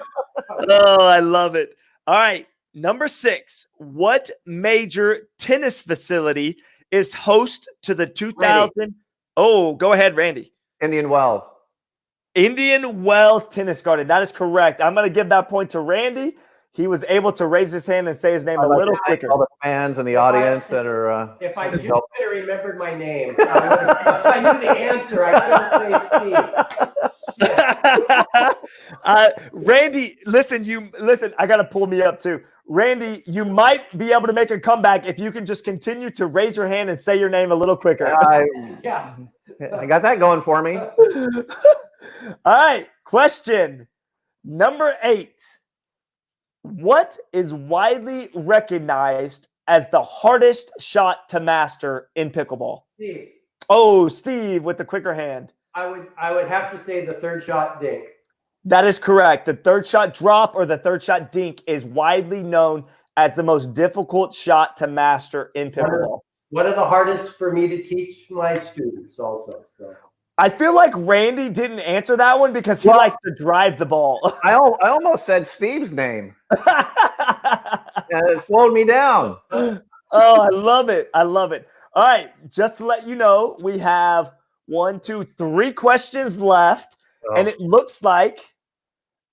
Oh, I love it. All right, number 6. What major tennis facility is host to the 2000? Randy. Oh, go ahead, Randy. Indian Wells. Indian Wells Tennis Garden. That is correct. I'm going to give that point to Randy. He was able to raise his hand and say his name a little quicker. All the fans and the audience that are. If I just could have remembered my name, if I knew the answer, I couldn't say Steve. Randy, listen. I got to pull me up too. Randy, you might be able to make a comeback if you can just continue to raise your hand and say your name a little quicker. Yeah. I got that going for me. All right, question number 8. What is widely recognized as the hardest shot to master in pickleball? Steve. Oh, Steve with the quicker hand. I would have to say the third shot dink. That is correct. The third shot drop or the third shot dink is widely known as the most difficult shot to master in pickleball. One of the hardest for me to teach my students also. So. I feel like Randy didn't answer that one because he likes to drive the ball. I almost said Steve's name. And it slowed me down. Oh, I love it. I love it. All right. Just to let you know, we have 1, 2, 3 questions left. Oh. And it looks like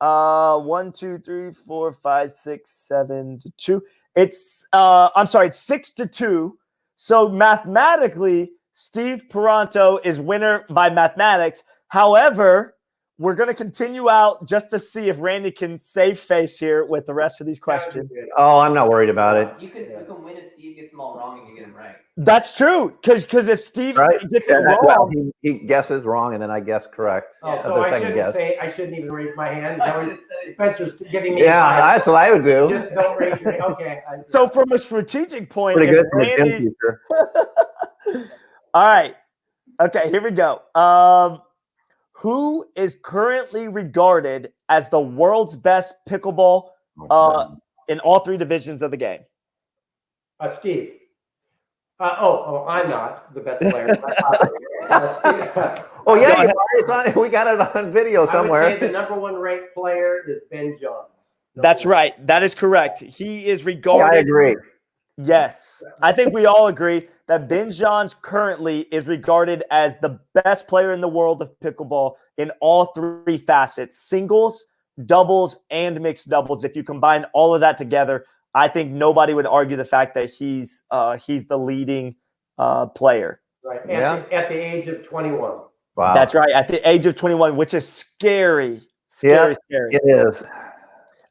1, 2, 3, 4, 5, 6, 7 to 2. It's 6 to 2. So mathematically, Steve Paranto is winner by mathematics. However, we're going to continue out just to see if Randy can save face here with the rest of these questions. Oh, I'm not worried about it. You can win if Steve gets them all wrong and you get them right. That's true, because if Steve Right? gets it Well, wrong, he guesses wrong, and then I guess correct. Oh, That's so a I second shouldn't guess. I shouldn't even raise my hand. Is that what Spencer's giving me? Yeah, advice? that's what I would do. Just don't raise your hand. Okay. so from a strategic point, Pretty if good for a gym Randy, teacher. all right, okay, here we go. Who is currently regarded as the world's best pickleball in all three divisions of the game? Steve. I'm not the best player. Oh yeah, you are. It's on, we got it on video somewhere. I would say the number one ranked player is Ben Johns. That's right. That is correct. He is Yeah, regarded. I agree. Yes, I think we all agree that Ben Johns currently is regarded as the best player in the world of pickleball in all three facets: singles, doubles, and mixed doubles. If you combine all of that together, I think nobody would argue the fact that he's the leading player. Right. At the age of 21. Wow. That's right. At the age of 21, which is scary. Scary. It is.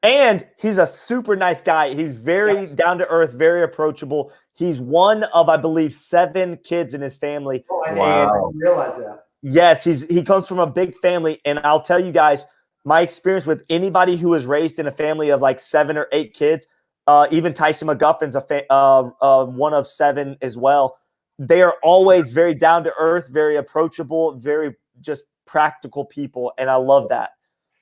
And he's a super nice guy. He's very down to earth, very approachable. He's one of, I believe, 7 kids in his family. Oh, I didn't realize that. Yes, he comes from a big family. And I'll tell you guys, my experience with anybody who was raised in a family of like 7 or 8 kids, even Tyson McGuffin's one of 7 as well. They are always very down to earth, very approachable, very just practical people. And I love that.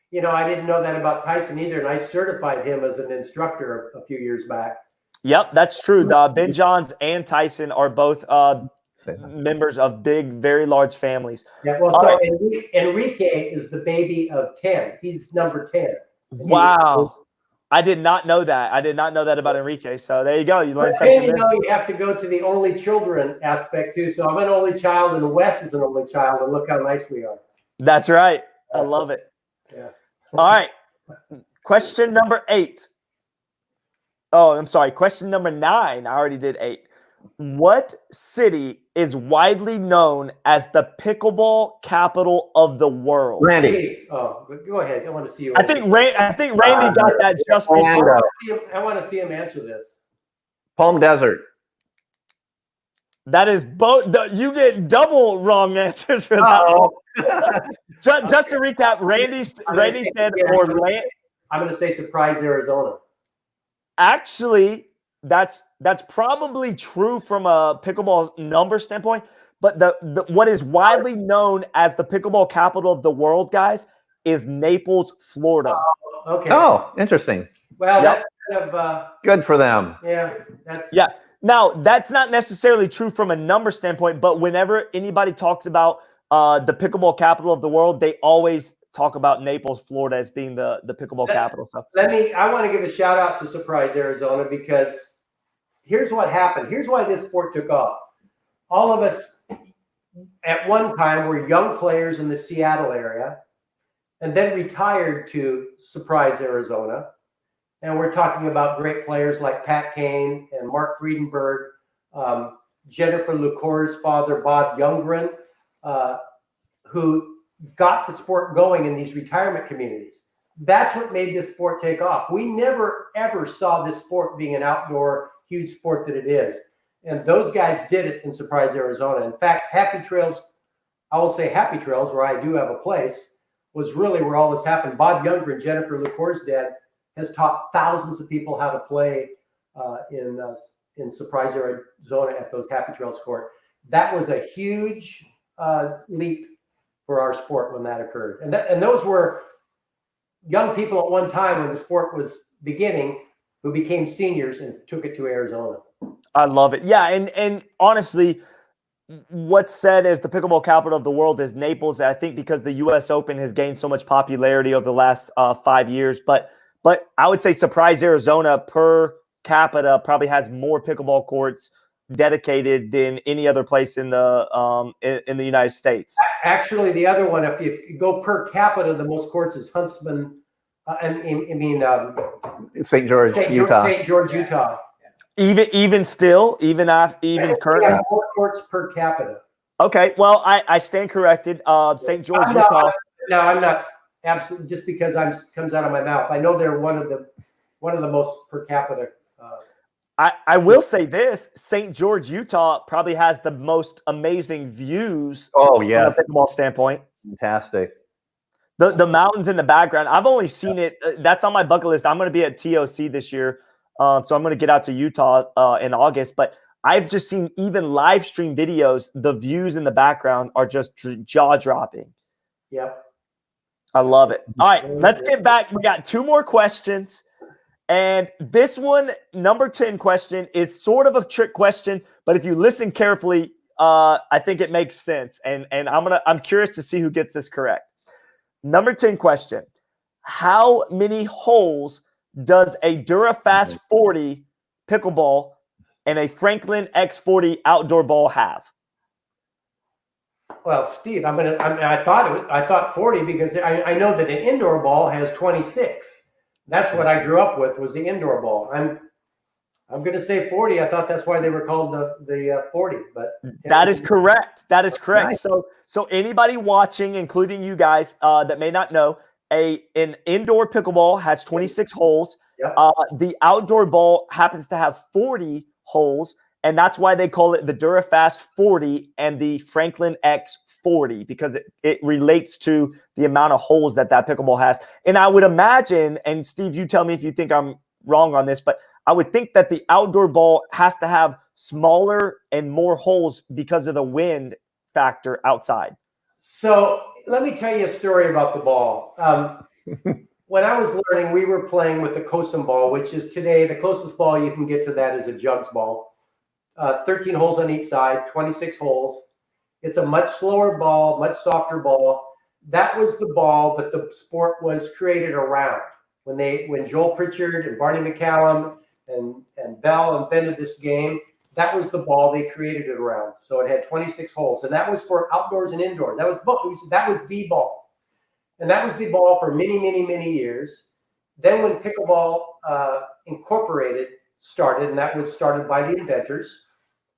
You know, I didn't know that about Tyson either, and I certified him as an instructor a few years back. Yep, that's true. Ben Johns and Tyson are both members of big, very large families. Yeah, well, so right. Enrique is the baby of 10. He's number 10. Wow. I did not know that. I did not know that about Enrique. So there you go. You learned something. And you know, you have to go to the only children aspect too. So I'm an only child, and Wes is an only child, and look how nice we are. That's right. I love it. Yeah. All right. Question number 8. Oh, I'm sorry. Question number 9. I already did 8. What city is widely known as the pickleball capital of the world? Randy. Oh, go ahead. I want to see you. I think Randy got that just before. I want to see him answer this. Palm Desert. That is both. You get double wrong answers for that. Just to recap, Randy said Orlando. I'm going to say Surprise, Arizona. Actually, that's probably true from a pickleball number standpoint. But the what is widely known as the pickleball capital of the world, guys, is Naples, Florida. Okay. Oh, interesting. Well, that's kind of good for them. Yeah. Now, that's not necessarily true from a number standpoint, but whenever anybody talks about the pickleball capital of the world, they always talk about Naples, Florida as being the pickleball capital. So I want to give a shout out to Surprise, Arizona, because here's what happened. Here's why this sport took off. All of us at one time were young players in the Seattle area and then retired to Surprise, Arizona. And we're talking about great players like Pat Kane and Mark Friedenberg, Jennifer LaCour's father, Bob Youngren, who got the sport going in these retirement communities. That's what made this sport take off. We never, ever saw this sport being an outdoor, huge sport that it is. And those guys did it in Surprise, Arizona. In fact, Happy Trails, I will say Happy Trails, where I do have a place, was really where all this happened. Bob Youngren, Jennifer LaCour's dad, has taught thousands of people how to play in Surprise, Arizona at those Happy Trails court. That was a huge leap for our sport when that occurred. And those were young people at one time when the sport was beginning who became seniors and took it to Arizona. I love it. Yeah, and honestly, what's said as the pickleball capital of the world is Naples. I think because the U.S. Open has gained so much popularity over the last 5 years, but I would say Surprise, Arizona per capita probably has more pickleball courts dedicated than any other place in the United States. Actually, the other one, if you go per capita, the most courts is Huntsman. St. George, Utah. St. George, Utah. Even currently, yeah, 4 courts per capita. Okay, well, I stand corrected. St. George, Utah. Now I'm not absolutely just because comes out of my mouth. I know they're one of the most per capita. I will say this: St. George, Utah, probably has the most amazing views. Oh yes, from a pickleball standpoint. fantastic. The mountains in the background. I've only seen it. That's on my bucket list. I'm going to be at TOC this year, so I'm going to get out to Utah in August. But I've just seen even live stream videos. The views in the background are just jaw dropping. Yep. I love it. All right, let's get back. We got 2 more questions. And this one, number 10 question, is sort of a trick question, but if you listen carefully, I think it makes sense. And I'm curious to see who gets this correct. Number 10 question: how many holes does a DuraFast 40 pickleball and a Franklin X40 outdoor ball have? Well, Steve, I thought 40 because I know that an indoor ball has 26. That's what I grew up with, was the indoor ball. I'm going to say 40. I thought that's why they were called the 40. But that is correct. That is correct. Nice. So anybody watching, including you guys that may not know, an indoor pickleball has 26 holes. Yep. The outdoor ball happens to have 40 holes, and that's why they call it the DuraFast 40 and the Franklin X40, because it relates to the amount of holes that pickleball has. And I would imagine, and Steve, you tell me if you think I'm wrong on this, but I would think that the outdoor ball has to have smaller and more holes because of the wind factor outside. So let me tell you a story about the ball. When I was learning, we were playing with the Cosum ball, which is today the closest ball you can get to that is a jugs ball. 13 holes on each side, 26 holes. It's a much slower ball, much softer ball. That was the ball that the sport was created around. When Joel Pritchard and Barney McCallum and Bell invented this game, that was the ball they created it around. So it had 26 holes, and that was for outdoors and indoors. That was the ball, and that was the ball for many, many, many years. Then when Pickleball Incorporated started, and that was started by the inventors,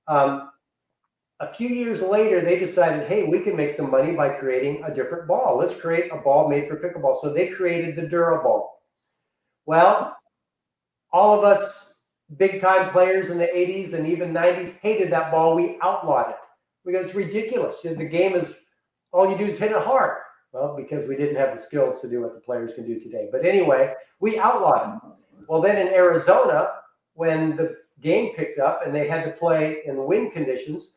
a few years later, they decided, hey, we can make some money by creating a different ball. Let's create a ball made for pickleball. So they created the DuraBall. Well, all of us big-time players in the 80s and even 90s hated that ball. We outlawed it because it's ridiculous. The game is, all you do is hit it hard. Well, because we didn't have the skills to do what the players can do today. But anyway, we outlawed it. Well, then in Arizona, when the game picked up and they had to play in wind conditions,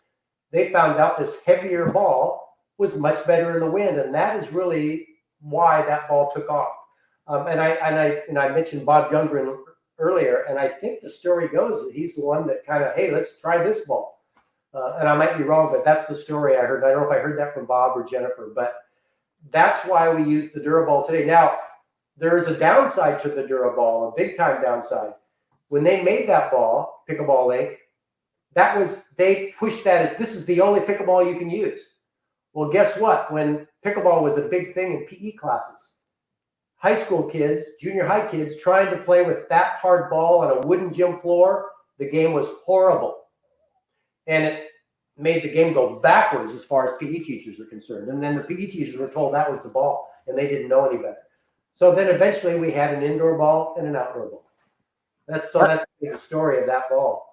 they found out this heavier ball was much better in the wind, and that is really why that ball took off. And I mentioned Bob Youngren earlier, and I think the story goes that he's the one that kind of, hey, let's try this ball. And I might be wrong, but that's the story I heard. I don't know if I heard that from Bob or Jennifer, but that's why we use the DuraBall today. Now, there is a downside to the DuraBall, a big-time downside. When they made that ball, Pickleball Inc., they pushed that as this is the only pickleball you can use. Well, guess what? When pickleball was a big thing in PE classes, high school kids, junior high kids trying to play with that hard ball on a wooden gym floor, the game was horrible. And it made the game go backwards as far as PE teachers are concerned. And then the PE teachers were told that was the ball, and they didn't know any better. So then eventually we had an indoor ball and an outdoor ball. That's the story of that ball.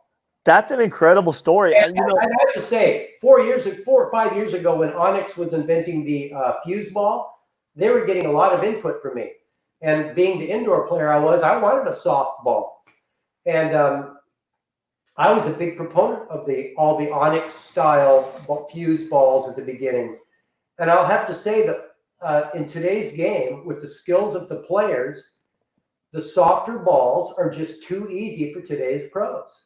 That's an incredible story. And I have to say, 4 or 5 years ago, when Onyx was inventing the fuse ball, they were getting a lot of input from me. And being the indoor player I wanted a soft ball. And I was a big proponent of all the Onyx style fuse balls at the beginning. And I'll have to say that in today's game, with the skills of the players, the softer balls are just too easy for today's pros.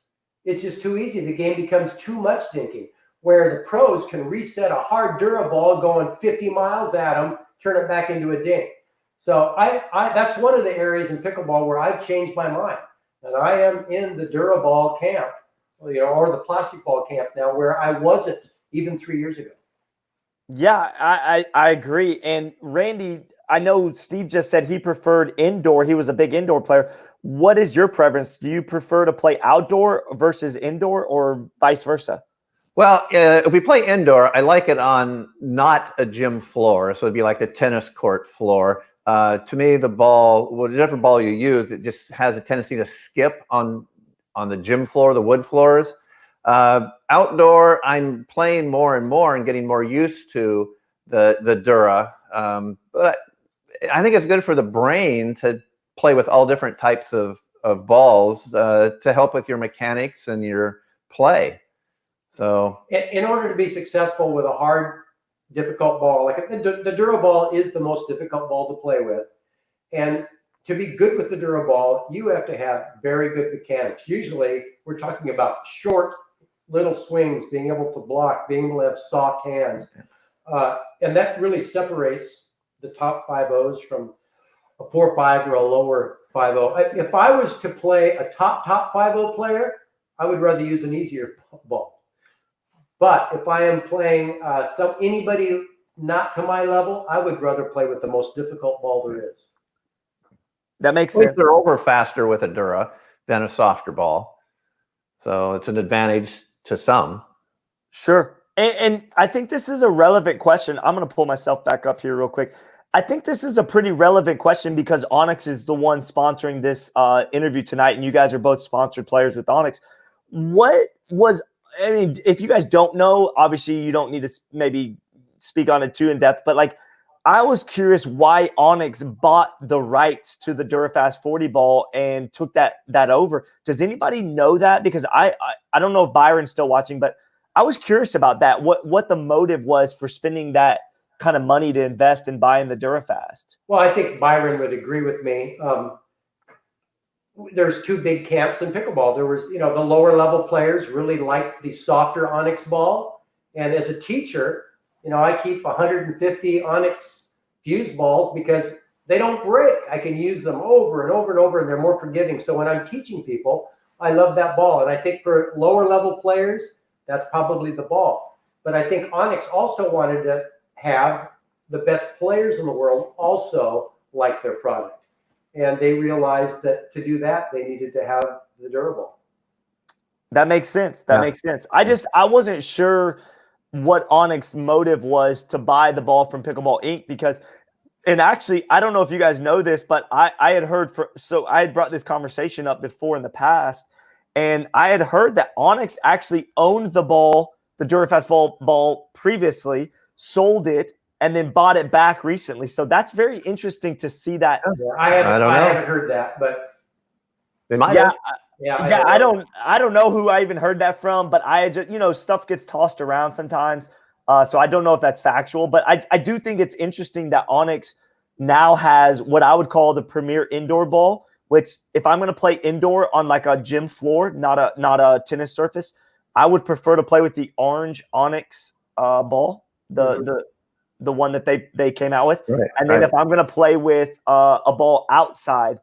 It's just too easy. The game becomes too much dinking, where the pros can reset a hard DuraBall going 50 miles at them, turn it back into a dink. So that's one of the areas in pickleball where I've changed my mind. And I am in the DuraBall camp, or the plastic ball camp now, where I wasn't even 3 years ago. Yeah, I agree. And Randy, I know Steve just said he preferred indoor. He was a big indoor player. What is your preference? Do you prefer to play outdoor versus indoor, or vice versa? Well, if we play indoor, I like it on not a gym floor. So it'd be like the tennis court floor. To me, the ball, whatever ball you use, it just has a tendency to skip on the gym floor, the wood floors. Outdoor, I'm playing more and more and getting more used to the Dura. But I think it's good for the brain to play with all different types of balls to help with your mechanics and your play. So in order to be successful with a hard, difficult ball, like the Dura ball is the most difficult ball to play with. And to be good with the Dura ball, you have to have very good mechanics. Usually we're talking about short little swings, being able to block, being able to have soft hands. And that really separates the top 5-0s from a 4-5 or a lower 5-0. If I was to play a top 5-0 player, I would rather use an easier ball. But if I am playing anybody not to my level, I would rather play with the most difficult ball there is. That makes sense. They're over faster with a Dura than a softer ball. So it's an advantage to some. Sure. And I think this is a relevant question. I'm going to pull myself back up here real quick. I think this is a pretty relevant question because Onyx is the one sponsoring this interview tonight, and you guys are both sponsored players with Onyx. I mean, if you guys don't know, obviously you don't need to maybe speak on it too in depth, but like I was curious why Onyx bought the rights to the DuraFast 40 ball and took that over. Does anybody know that? Because I don't know if Byron's still watching, but I was curious about that. What the motive was for spending that kind of money to invest in buying the DuraFast. Well, I think Byron would agree with me. There's two big camps in pickleball. There was, the lower level players really liked the softer Onyx ball. And as a teacher, I keep 150 Onyx fuse balls because they don't break. I can use them over and over and over, and they're more forgiving. So when I'm teaching people, I love that ball. And I think for lower level players, that's probably the ball. But I think Onyx also wanted to have the best players in the world also like their product. And they realized that to do that, they needed to have the durable. That makes sense. That makes sense. I wasn't sure what Onyx's motive was to buy the ball from Pickleball Inc. because, and actually, I don't know if you guys know this, but I had heard so I had brought this conversation up before in the past, and I had heard that Onyx actually owned the ball, the DuraFast ball previously, sold it, and then bought it back recently. So that's very interesting to see that. I haven't heard that, but they might have. I don't know who I even heard that from, but I just, stuff gets tossed around sometimes. So I don't know if that's factual, but I do think it's interesting that Onyx now has what I would call the premier indoor ball, which if I'm going to play indoor on like a gym floor, not a tennis surface, I would prefer to play with the orange Onyx ball, the one that they came out with. Right, and then if I'm going to play with a ball outside,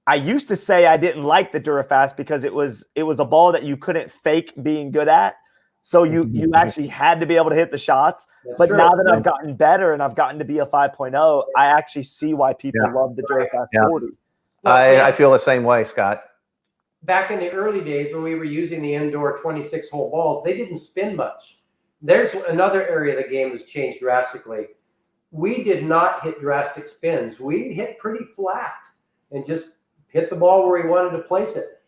I used to say I didn't like the DuraFast because it was a ball that you couldn't fake being good at. So you actually had to be able to hit the shots. That's but true. now that I've gotten better and I've gotten to be a 5.0, I actually see why people love the DuraFast 40. I feel the same way, Scott. Back in the early days when we were using the indoor 26-hole balls, they didn't spin much. There's another area the game has changed drastically. We did not hit drastic spins. We hit pretty flat and just hit the ball where we wanted to place it.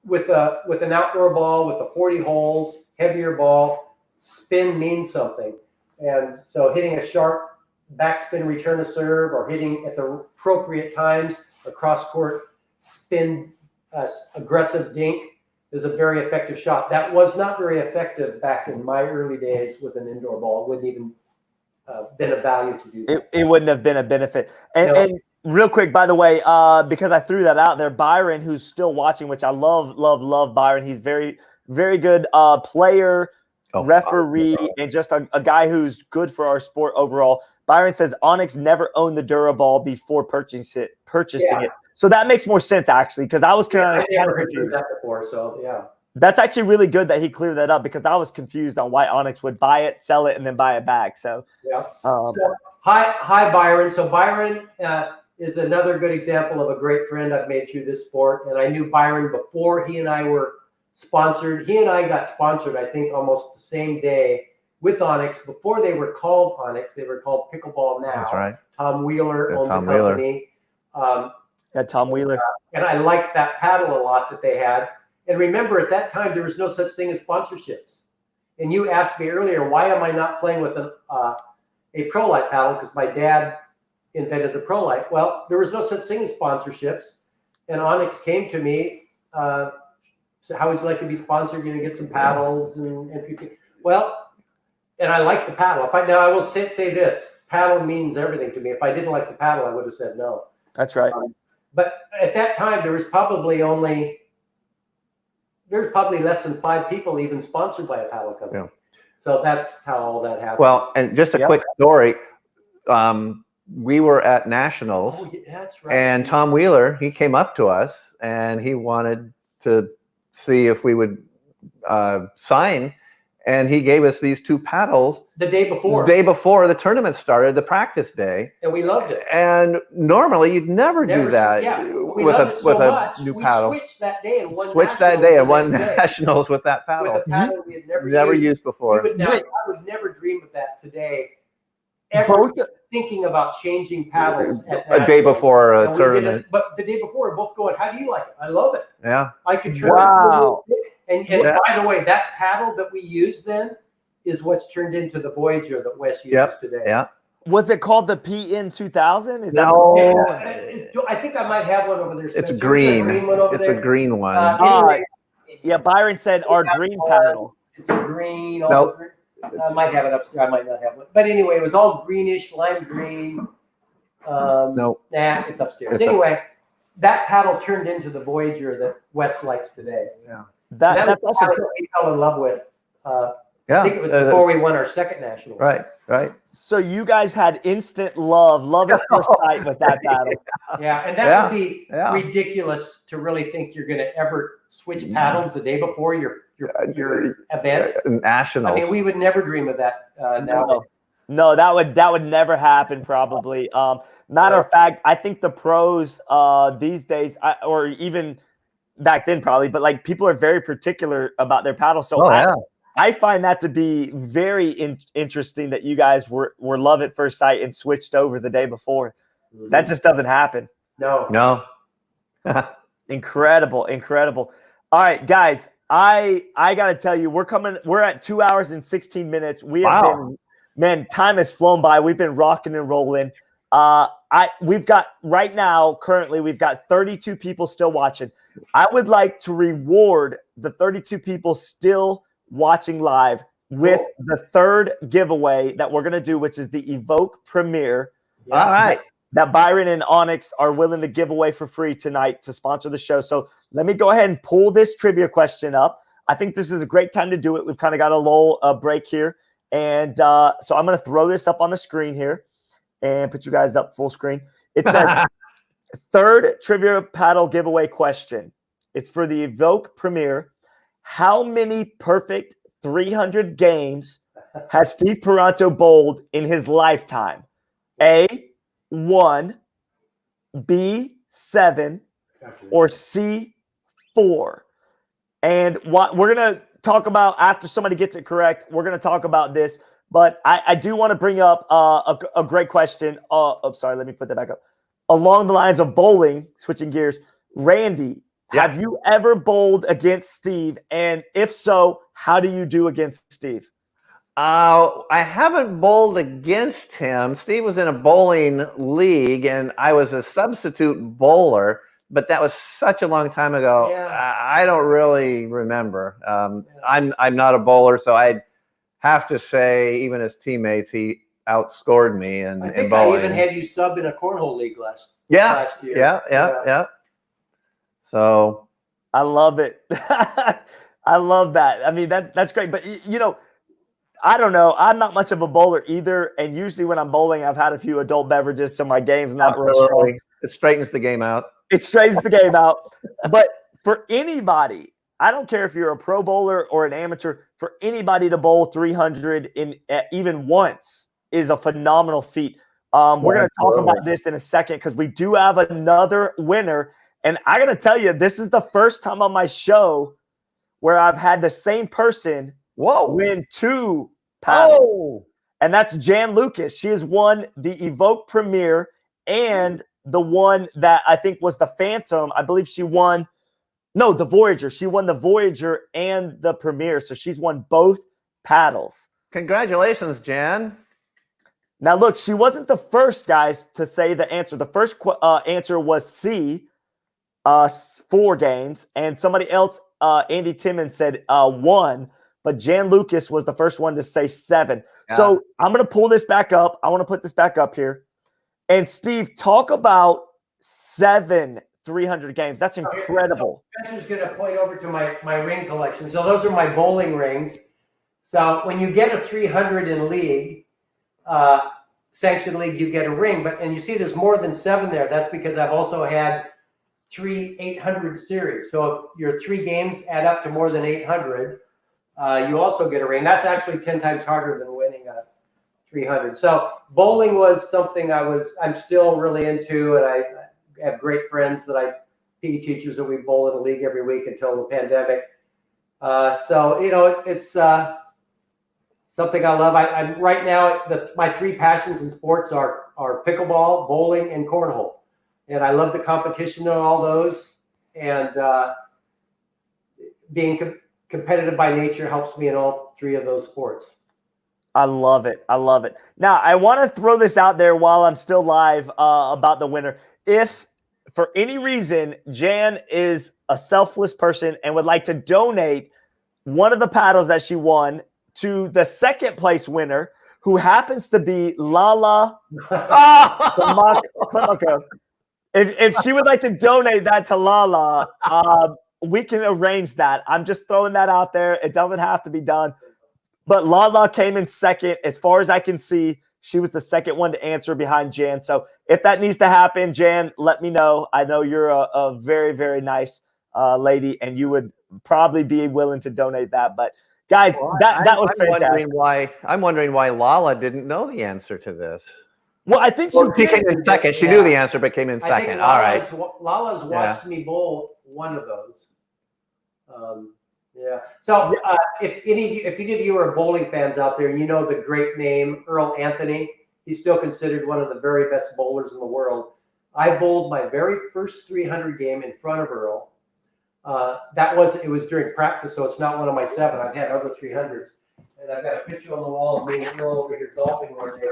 With an outdoor ball, with the 40 holes, heavier ball, spin means something. And so hitting a sharp backspin return to serve or hitting at the appropriate times a cross-court spin aggressive dink is a very effective shot. That was not very effective back in my early days with an indoor ball. It wouldn't even been of value to do that. It wouldn't have been a benefit. And real quick, by the way, because I threw that out there, Byron, who's still watching, which I love Byron. He's very, very good player, referee, and just a guy who's good for our sport overall. Byron says Onyx never owned the Dura ball before purchasing it. So that makes more sense, actually, because I was kind of confused. That before, so yeah. That's actually really good that he cleared that up because I was confused on why Onyx would buy it, sell it, and then buy it back. So hi, Byron. So Byron is another good example of a great friend I've made through this sport, and I knew Byron before he and I were sponsored. He and I got sponsored, I think, almost the same day with Onyx. Before they were called Onyx, they were called Pickleball now. That's right. Tom Wheeler owned Tom the company. Yeah, Tom Wheeler. And I liked that paddle a lot that they had. And remember, at that time, there was no such thing as sponsorships. And you asked me earlier, why am I not playing with a Pro Light paddle? Because my dad invented the Pro Light. Well, there was no such thing as sponsorships. And Onyx came to me, so how would you like to be sponsored? You're going to get some paddles and well, and I like the paddle. Now I will say this, paddle means everything to me. If I didn't like the paddle, I would have said no. That's right. But at that time, there was probably less than 5 people even sponsored by a paddle company. Yeah. So that's how all that happened. Well, and just a quick story. We were at Nationals. Oh, yeah, that's right. And Tom Wheeler, he came up to us and he wanted to see if we would sign. And he gave us these 2 paddles the day before the tournament started, the practice day. And we loved it. And normally you'd never do that with a new paddle. We switched that day and won Nationals with that paddle. With a paddle we had never used before. I would never dream of that today. Ever thinking about changing paddles a day before a tournament. But the day before, we're both going, how do you like it? I love it. Yeah. I could turn it. And by the way, that paddle that we used then is what's turned into the Voyager that Wes uses today. Yeah. Was it called the PN 2000? Is no. I think I might have one over there. It's green. It's a green one. Anyway, yeah, Byron said our green paddle. It's a green. Nope. I might have it upstairs. I might not have one. But anyway, it was all greenish, lime green. Nope. Nah, it's upstairs. Anyway, that paddle turned into the Voyager that Wes likes today. Yeah. That's also what we fell in love with. I think it was before we won our second national. Right. So you guys had instant love at first sight with that paddle. Yeah, and that would be ridiculous to really think you're going to ever switch paddles the day before your event. Nationals. I mean, we would never dream of that now. No, that would never happen probably. Matter of fact, I think the pros these days, or even back then probably, but like people are very particular about their paddles. So I find that to be very interesting that you guys were love at first sight and switched over the day before. Mm-hmm. That just doesn't happen. No. Incredible. All right, guys, I got to tell you, we're at 2 hours and 16 minutes. We have been, man, time has flown by. We've been rocking and rolling. We've got 32 people still watching. I would like to reward the 32 people still watching live with the third giveaway that we're going to do, which is the Evoke Premier. All right. That Byron and Onyx are willing to give away for free tonight to sponsor the show. So let me go ahead and pull this trivia question up. I think this is a great time to do it. We've kind of got a little break here. And so I'm going to throw this up on the screen here and put you guys up full screen. It says third trivia paddle giveaway question. It's for the Evoke Premier. How many perfect 300 games has Steve Paranto bowled in his lifetime? A, 1, B, 7, or C, 4? And what we're going to talk about after somebody gets it correct, we're going to talk about this. But I do want to bring up a great question. Sorry, let me put that back up. Along the lines of bowling, switching gears, Randy, have you ever bowled against Steve? And if so, how do you do against Steve? I haven't bowled against him. Steve was in a bowling league, and I was a substitute bowler, but that was such a long time ago. Yeah. I don't really remember. I'm not a bowler, so I'd have to say, even as teammates, he outscored me in bowling. I think I even had you sub in a cornhole league last year. Yeah. So I love it. I love that. I mean, that's great. But, I don't know. I'm not much of a bowler either. And usually when I'm bowling, I've had a few adult beverages, so my game's not real strong. It straightens the game out. But for anybody, I don't care if you're a pro bowler or an amateur, for anybody to bowl 300 in even once is a phenomenal feat. We're going to talk about this in a second because we do have another winner. And I got to tell you, this is the first time on my show where I've had the same person Whoa. win 2 paddles. Oh, And that's Jan Lucas. She has won the Evoque Premier and the one that I think was the Phantom. I believe she won the Voyager. She won the Voyager and the Premier. So she's won both paddles. Congratulations, Jan. Now, look, she wasn't the first, guys, to say the answer. The first answer was C, 4 games. And somebody else, Andy Timmons, said 1. But Jan Lucas was the first one to say 7. Yeah. So I'm going to pull this back up. I want to put this back up here. And Steve, talk about 7 300 games. That's incredible. So Spencer's going to point over to my ring collection. So those are my bowling rings. So when you get a 300 in league, sanctioned league, you get a ring. And you see there's more than 7 there. That's because I've also had 3 800 series. So if your 3 games add up to more than 800, you also get a ring. That's actually 10 times harder than winning a 300. So bowling was something I'm still really into, and I have great friends PE teachers that we bowl in a league every week until the pandemic. So it's something I love. I'm right now. My 3 passions in sports are pickleball, bowling, and cornhole, and I love the competition in all those. And being competitive by nature helps me in all 3 of those sports. I love it. I love it. Now, I want to throw this out there while I'm still live about the winner. If for any reason Jan is a selfless person and would like to donate one of the paddles that she won to the second place winner, who happens to be Lala Klemako, if she would like to donate that to Lala, we can arrange that. I'm just throwing that out there. It doesn't have to be done. But Lala came in second. As far as I can see, she was the second one to answer behind Jan. So if that needs to happen, Jan, let me know. I know you're a very, very nice lady, and you would probably be willing to donate that. But guys, that was fantastic. I'm wondering why Lala didn't know the answer to this. Well, I think she came in second. She knew the answer, but came in second. All right. Lala's watched me bowl one of those. Yeah. So if any of you are bowling fans out there, you know the great name Earl Anthony. He's still considered one of the very best bowlers in the world. I bowled my very first 300 game in front of Earl. It was during practice, so it's not one of my 7. I've had other 300s, and I've got a picture on the wall of me and Earl over here golfing one day.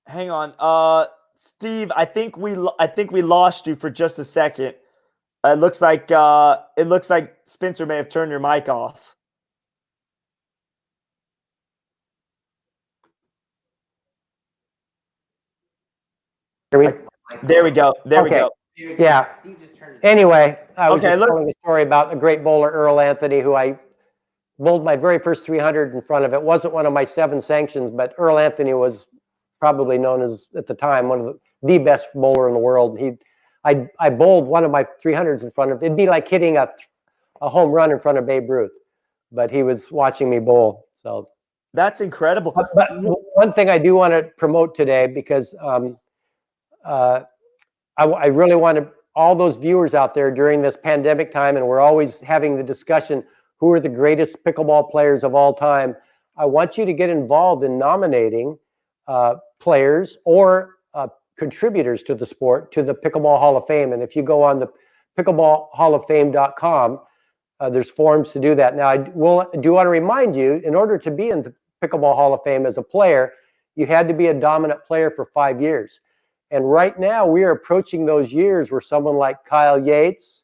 Hang on, Steve. I think we lost you for just a second. It looks like Spencer may have turned your mic off. There we go. There we go. Yeah. Anyway, I was just telling a story about the great bowler Earl Anthony, who I bowled my very first 300 in front of. It wasn't one of my 7 sanctions, but Earl Anthony was probably known as, at the time, one of the best bowler in the world. I bowled one of my 300s in front of. It'd be like hitting a home run in front of Babe Ruth, but he was watching me bowl. So that's incredible. But one thing I do want to promote today, because I really want to, all those viewers out there during this pandemic time, and we're always having the discussion, who are the greatest pickleball players of all time? I want you to get involved in nominating players or contributors to the sport to the Pickleball Hall of Fame. And if you go on the pickleballhalloffame.com, there's forms to do that. Now, I do want to remind you, in order to be in the Pickleball Hall of Fame as a player, you had to be a dominant player for 5 years. And right now, we are approaching those years where someone like Kyle Yates,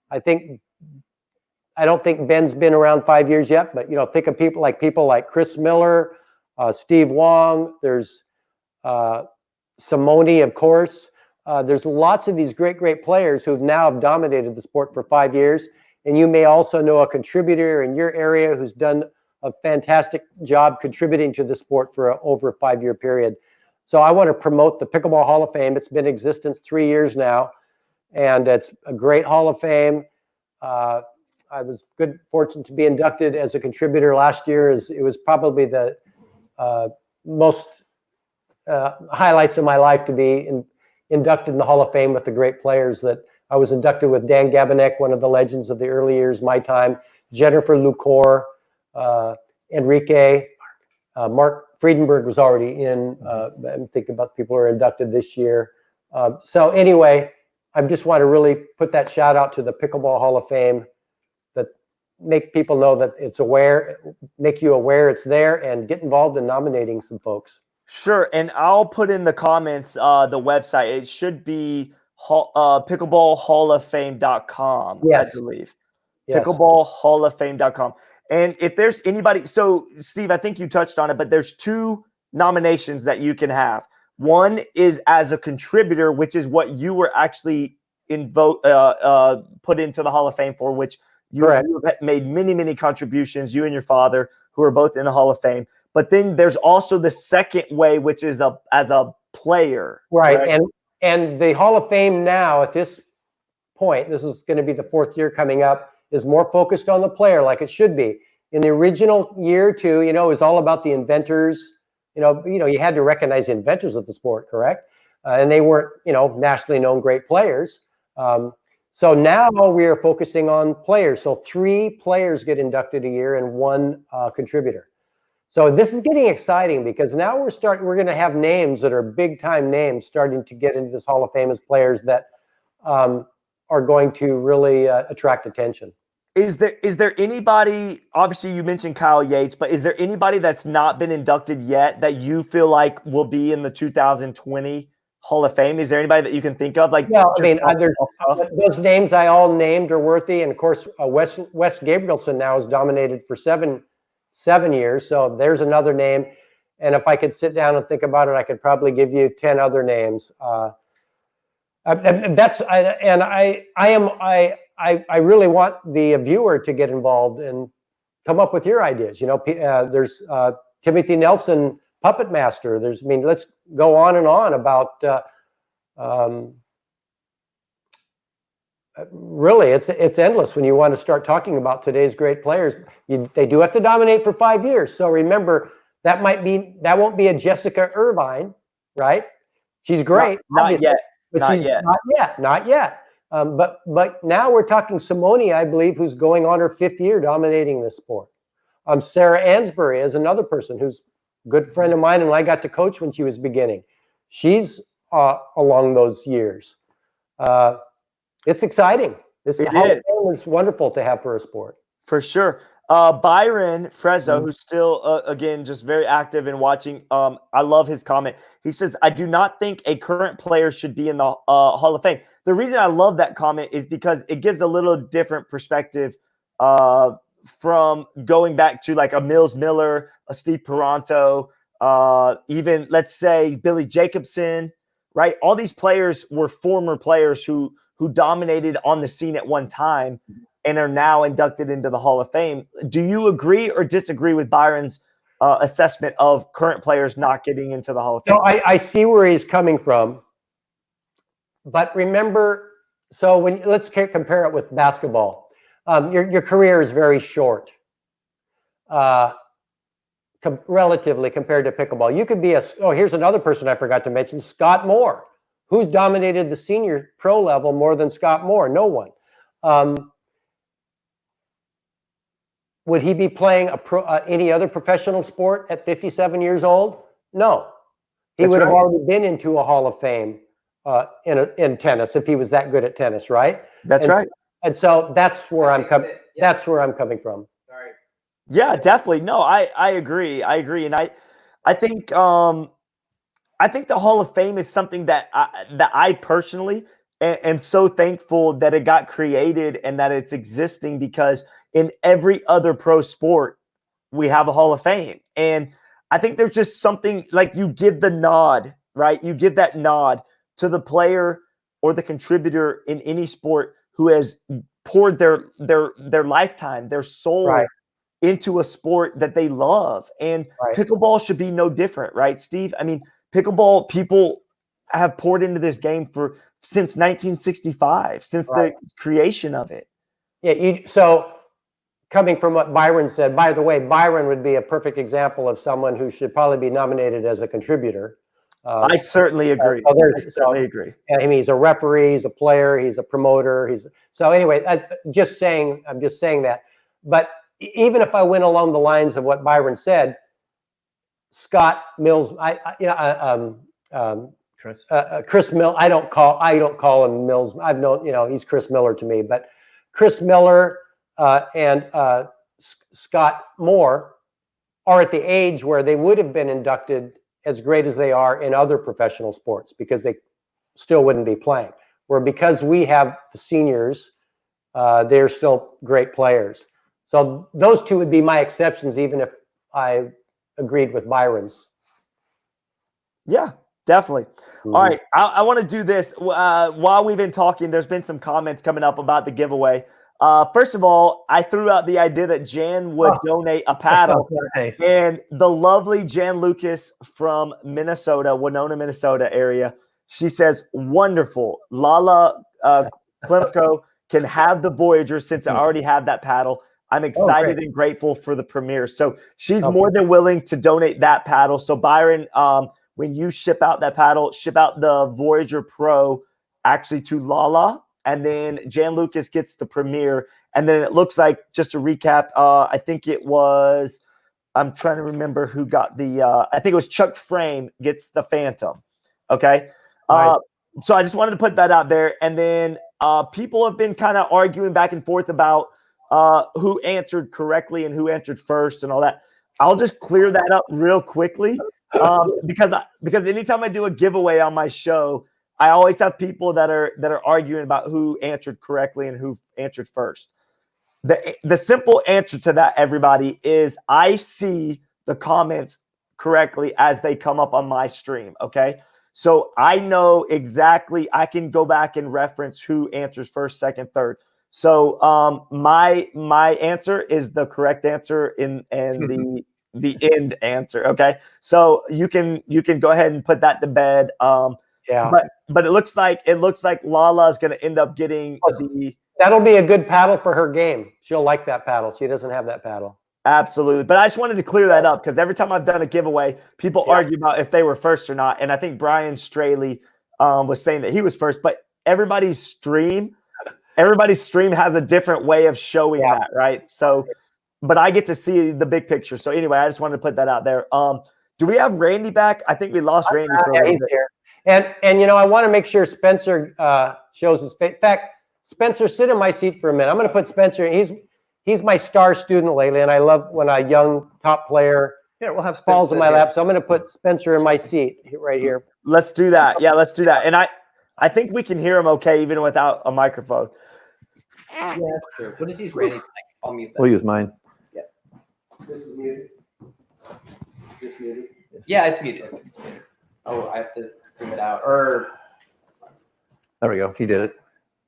I don't think Ben's been around 5 years yet, but think of people like Chris Miller, Steve Wong. There's Simone, of course. There's lots of these great players who now have dominated the sport for 5 years. And you may also know a contributor in your area who's done a fantastic job contributing to the sport for over a 5-year period. So I want to promote the Pickleball Hall of Fame. It's been in existence 3 years now, and it's a great Hall of Fame. I was fortunate to be inducted as a contributor last year. It was probably the most highlights of my life to be inducted in the Hall of Fame with the great players that I was inducted with. Dan Gabinek, one of the legends of the early years, my time. Jennifer Lucor, Enrique, Mark Friedenberg was already in. I'm thinking about people who are inducted this year. So anyway, I just want to really put that shout out to the Pickleball Hall of Fame, that make people know that it's aware, make you aware it's there, and get involved in nominating some folks. Sure, and I'll put in the comments the website. It should be pickleballhalloffame.com, Yes. I believe. Yes. Pickleballhalloffame.com. And if there's anybody, so Steve, I think you touched on it, but there's 2 nominations that you can have. One is as a contributor, which is what you were actually put into the Hall of Fame for, which you have made many, many contributions, you and your father, who are both in the Hall of Fame. But then there's also the second way, which is as a player. Right. Correct? And the Hall of Fame now, at this point, this is going to be the 4th year coming up, is more focused on the player, like it should be. In the original year or 2, it was all about the inventors. You had to recognize the inventors of the sport, correct? And they weren't, nationally known great players. So now we are focusing on players. So 3 players get inducted a year and 1 contributor. So this is getting exciting, because now we're going to have names that are big time names starting to get into this Hall of Fame as players that are going to really attract attention. Is there anybody, obviously you mentioned Kyle Yates, but is there anybody that's not been inducted yet that you feel like will be in the 2020 Hall of Fame? Is there anybody that you can think of? Well, I mean, those names I all named are worthy. And of course, Wes Gabrielsen now is dominated for seven years. So there's another name. And if I could sit down and think about it, I could probably give you 10 other names. I really want the viewer to get involved and come up with your ideas. There's Timothy Nelson, Puppet Master. Let's go on and on about. Really, it's endless when you want to start talking about today's great players. They do have to dominate for 5 years. So remember, that won't be a Jessica Irvine, right? She's great. Not yet. But not yet. But now we're talking Simone, I believe, who's going on her 5th year dominating this sport. Sarah Ansbury is another person who's a good friend of mine, and I got to coach when she was beginning. She's along those years. It's exciting. This is wonderful to have for a sport. For sure. Byron Frezzo, who's still, again, just very active in watching. I love his comment. He says, I do not think a current player should be in the Hall of Fame. The reason I love that comment is because it gives a little different perspective from going back to like a Mills Miller, a Steve Paranto, even, let's say, Billy Jacobson, right? All these players were former players who dominated on the scene at one time and are now inducted into the Hall of Fame. Do you agree or disagree with Byron's assessment of current players not getting into the Hall of Fame? No, I see where he's coming from. But remember, so let's compare it with basketball. Your career is very short, relatively, compared to pickleball. You could be here's another person I forgot to mention, Scott Moore. Who's dominated the senior pro level more than Scott Moore? No one. Would he be playing any other professional sport at 57 years old? No. He would have already been into a Hall of Fame in tennis if he was that good at tennis, right? That's right. And so that's where I'm coming. That's where I'm coming from. Sorry. Yeah, definitely. No, I agree. And I think the Hall of Fame is something that I personally am so thankful that it got created and that it's existing, because in every other pro sport, we have a Hall of Fame. And I think there's just something like you give the nod, right? You give that nod to the player or the contributor in any sport who has poured their lifetime, their soul into a sport that they love. And pickleball should be no different, right, Steve? I mean, pickleball people have poured into this game since 1965, since the creation of it. Yeah. So coming from what Byron said, by the way, Byron would be a perfect example of someone who should probably be nominated as a contributor. I certainly agree. So I certainly agree. I mean, he's a referee, he's a player, he's a promoter. So anyway, I'm just saying that. But even if I went along the lines of what Byron said, Scott Mills, Chris Mill. I don't call him Mills. I've known, he's Chris Miller to me. But Chris Miller and Scott Moore are at the age where they would have been inducted as great as they are in other professional sports because they still wouldn't be playing. Where because we have the seniors, they're still great players. So those two would be my exceptions, even if I agreed with Byron's. Yeah, definitely. Mm-hmm. All right, I want to do this. While we've been talking, there's been some comments coming up about the giveaway. First of all, I threw out the idea that Jan would donate a paddle, and the lovely Jan Lucas from Minnesota, Winona, Minnesota area, she says, wonderful. Lala Klimko can have the Voyager since I already have that paddle. I'm excited and grateful for the premiere. So she's more than willing to donate that paddle. So Byron, when you ship out that paddle, ship out the Voyager Pro actually to Lala, and then Jan Lucas gets the premiere. And then it looks like, just to recap, I think it was, I'm trying to remember who got the, I think it was Chuck Frame gets the Phantom. Okay. Nice. So I just wanted to put that out there. And then people have been kind of arguing back and forth about who answered correctly and who answered first and all that. I'll just clear that up real quickly because anytime I do a giveaway on my show, I always have people that are arguing about who answered correctly and who answered first. The simple answer to that, everybody, is I see the comments correctly as they come up on my stream. Okay. So I know exactly, I can go back and reference who answers first, second, third. So my answer is the correct answer and the end answer. Okay. So you can go ahead and put that to bed. Yeah. But it looks like Lala is going to end up getting the. That'll be a good paddle for her game. She'll like that paddle. She doesn't have that paddle. Absolutely. But I just wanted to clear that up because every time I've done a giveaway, people argue about if they were first or not. And I think Brian Straley was saying that he was first, but everybody's stream has a different way of showing that, right? So, but I get to see the big picture. So anyway, I just wanted to put that out there. Do we have Randy back? I think we lost Randy for a little bit. Here. And I want to make sure Spencer shows his face. In fact, Spencer, sit in my seat for a minute. I'm going to put Spencer. He's my star student lately, and I love when a young top player we'll have falls in my lap. So I'm going to put Spencer in my seat right here. Let's do that. Yeah, let's do that. And I think we can hear him okay even without a microphone. Yeah, that's true. We'll just use Randy's mic. I'll mute that. We'll use mine. Yeah. This is muted. This muted. Yeah, it's muted. It's muted. Oh, I have to zoom it out. Or there we go. He did it.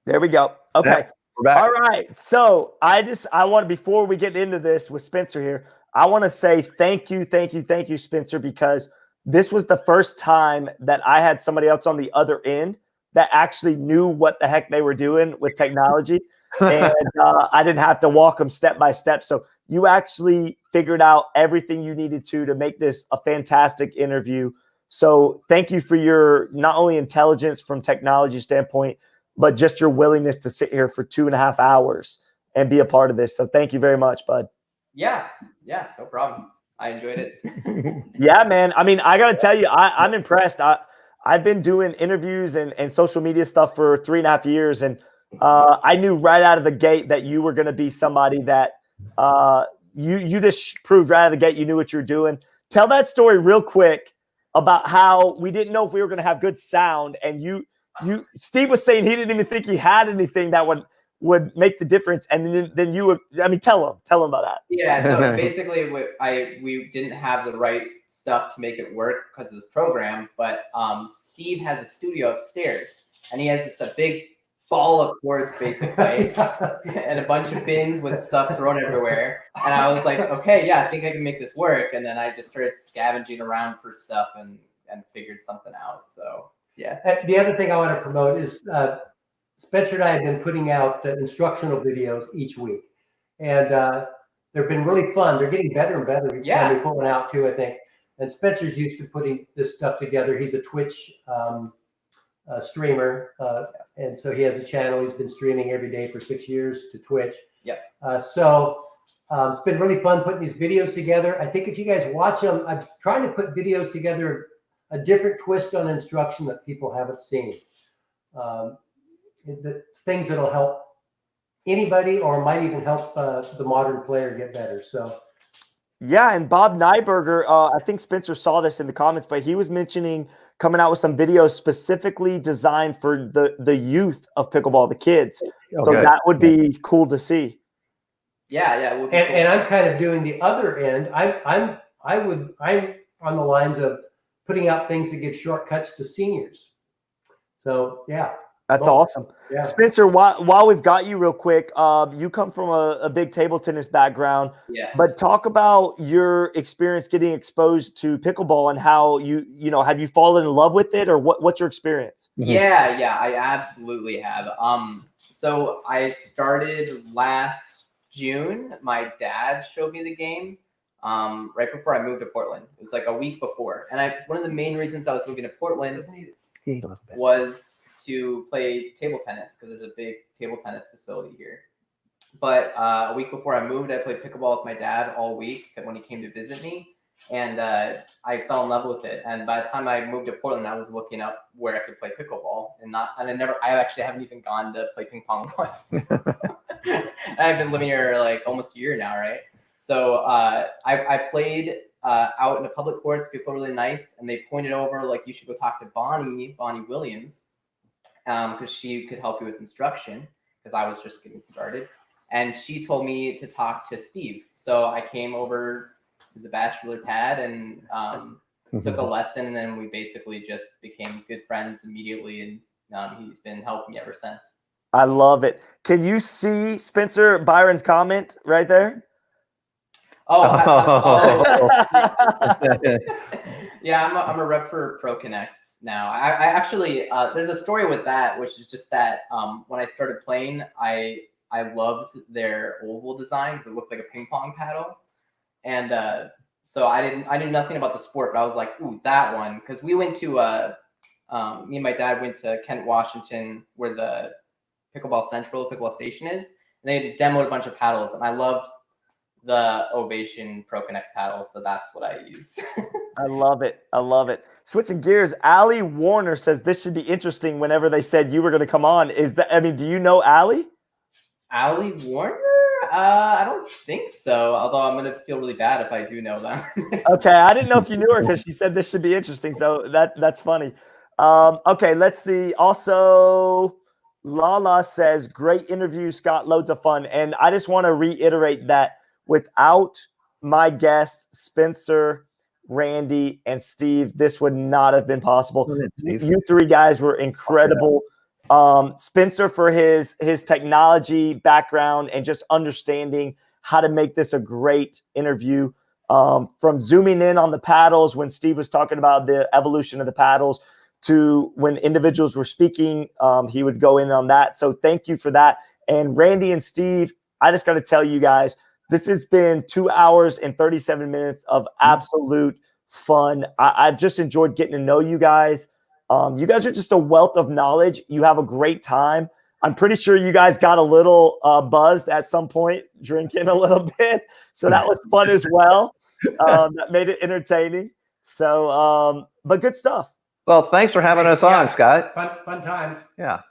There we go. Okay. Yeah, we're back. All right. So I want, before we get into this with Spencer here, I want to say thank you, Spencer, because this was the first time that I had somebody else on the other end that actually knew what the heck they were doing with technology. And I didn't have to walk them step by step. So you actually figured out everything you needed to make this a fantastic interview. So thank you for your not only intelligence from technology standpoint, but just your willingness to sit here for 2.5 hours and be a part of this. So thank you very much, bud. Yeah, no problem. I enjoyed it. Yeah, man. I mean, I got to tell you, I'm impressed. I've been doing interviews and social media stuff for 3.5 years. And I knew right out of the gate that you were going to be somebody that you just proved right out of the gate you knew what you were doing. Tell that story real quick about how we didn't know if we were going to have good sound. And Steve was saying he didn't even think he had anything that would make the difference. And then you would, I mean, tell him about that. Yeah. So basically we didn't have the right stuff to make it work because of this program, but Steve has a studio upstairs and he has just a big ball of cords basically and a bunch of bins with stuff thrown everywhere. And I was like, okay, yeah, I think I can make this work. And then I just started scavenging around for stuff and figured something out. So yeah. The other thing I want to promote is Spencer and I have been putting out instructional videos each week. And they've been really fun. They're getting better and better each time we put one out too, I think. And Spencer's used to putting this stuff together. He's a Twitch streamer, and so he has a channel. He's been streaming every day for 6 years to Twitch. Yep. It's been really fun putting these videos together. I think if you guys watch them, I'm trying to put videos together, a different twist on instruction that people haven't seen. The things that'll help anybody or might even help the modern player get better. So. Yeah, and Bob Nyberger, I think Spencer saw this in the comments, but he was mentioning coming out with some videos specifically designed for the youth of pickleball, the kids. So that would be cool to see. Yeah, it would be cool. And I'm kind of doing the other end. I'm on the lines of putting out things that give shortcuts to seniors. So yeah. That's awesome. Yeah. Spencer, while we've got you real quick, you come from a big table tennis background. Yes. But talk about your experience getting exposed to pickleball and how have you fallen in love with it, or what's your experience? Yeah, I absolutely have. So I started last June. My dad showed me the game right before I moved to Portland. It was like a week before. And one of the main reasons I was moving to Portland was to play table tennis, because there's a big table tennis facility here. But a week before I moved, I played pickleball with my dad all week when he came to visit me, and I fell in love with it. And by the time I moved to Portland, I was looking up where I could play pickleball, I actually haven't even gone to play ping pong once. And I've been living here like almost a year now, right? So I played out in the public courts. People were really nice, and they pointed over like, you should go talk to Bonnie Williams, because she could help you with instruction, because I was just getting started. And she told me to talk to Steve. So I came over to the bachelor pad and took a lesson, and then we basically just became good friends immediately, and he's been helping me ever since. I love it. Can you see Spencer Byron's comment right there? Yeah, I'm a rep for ProConnects now. I actually there's a story with that, which is just that when I started playing, I loved their oval design because it looked like a ping pong paddle, and so I knew nothing about the sport, but I was like, ooh, that one, because we went to me and my dad went to Kent, Washington, where the Pickleball Station is, and they had demoed a bunch of paddles, and I loved the Ovation ProConnects paddles, so that's what I use. I love it. Switching gears, Allie Warner says this should be interesting whenever they said you were going to come on. Do you know Allie? Allie Warner? I don't think so, although I'm going to feel really bad if I do know them. Okay, I didn't know if you knew her because she said this should be interesting, so that's funny. Okay, let's see. Also, Lala says, great interview, Scott, loads of fun. And I just want to reiterate that without my guests, Spencer, Randy, and Steve, this would not have been possible. You three guys were incredible. Spencer for his technology background and just understanding how to make this a great interview. From zooming in on the paddles when Steve was talking about the evolution of the paddles to when individuals were speaking, he would go in on that. So thank you for that. And Randy and Steve, I just got to tell you guys, this has been 2 hours and 37 minutes of absolute fun. I've just enjoyed getting to know you guys. You guys are just a wealth of knowledge. You have a great time. I'm pretty sure you guys got a little buzzed at some point, drinking a little bit. So that was fun as well. That made it entertaining. So, but good stuff. Well, thanks for having us on, Scott. Fun times. Yeah.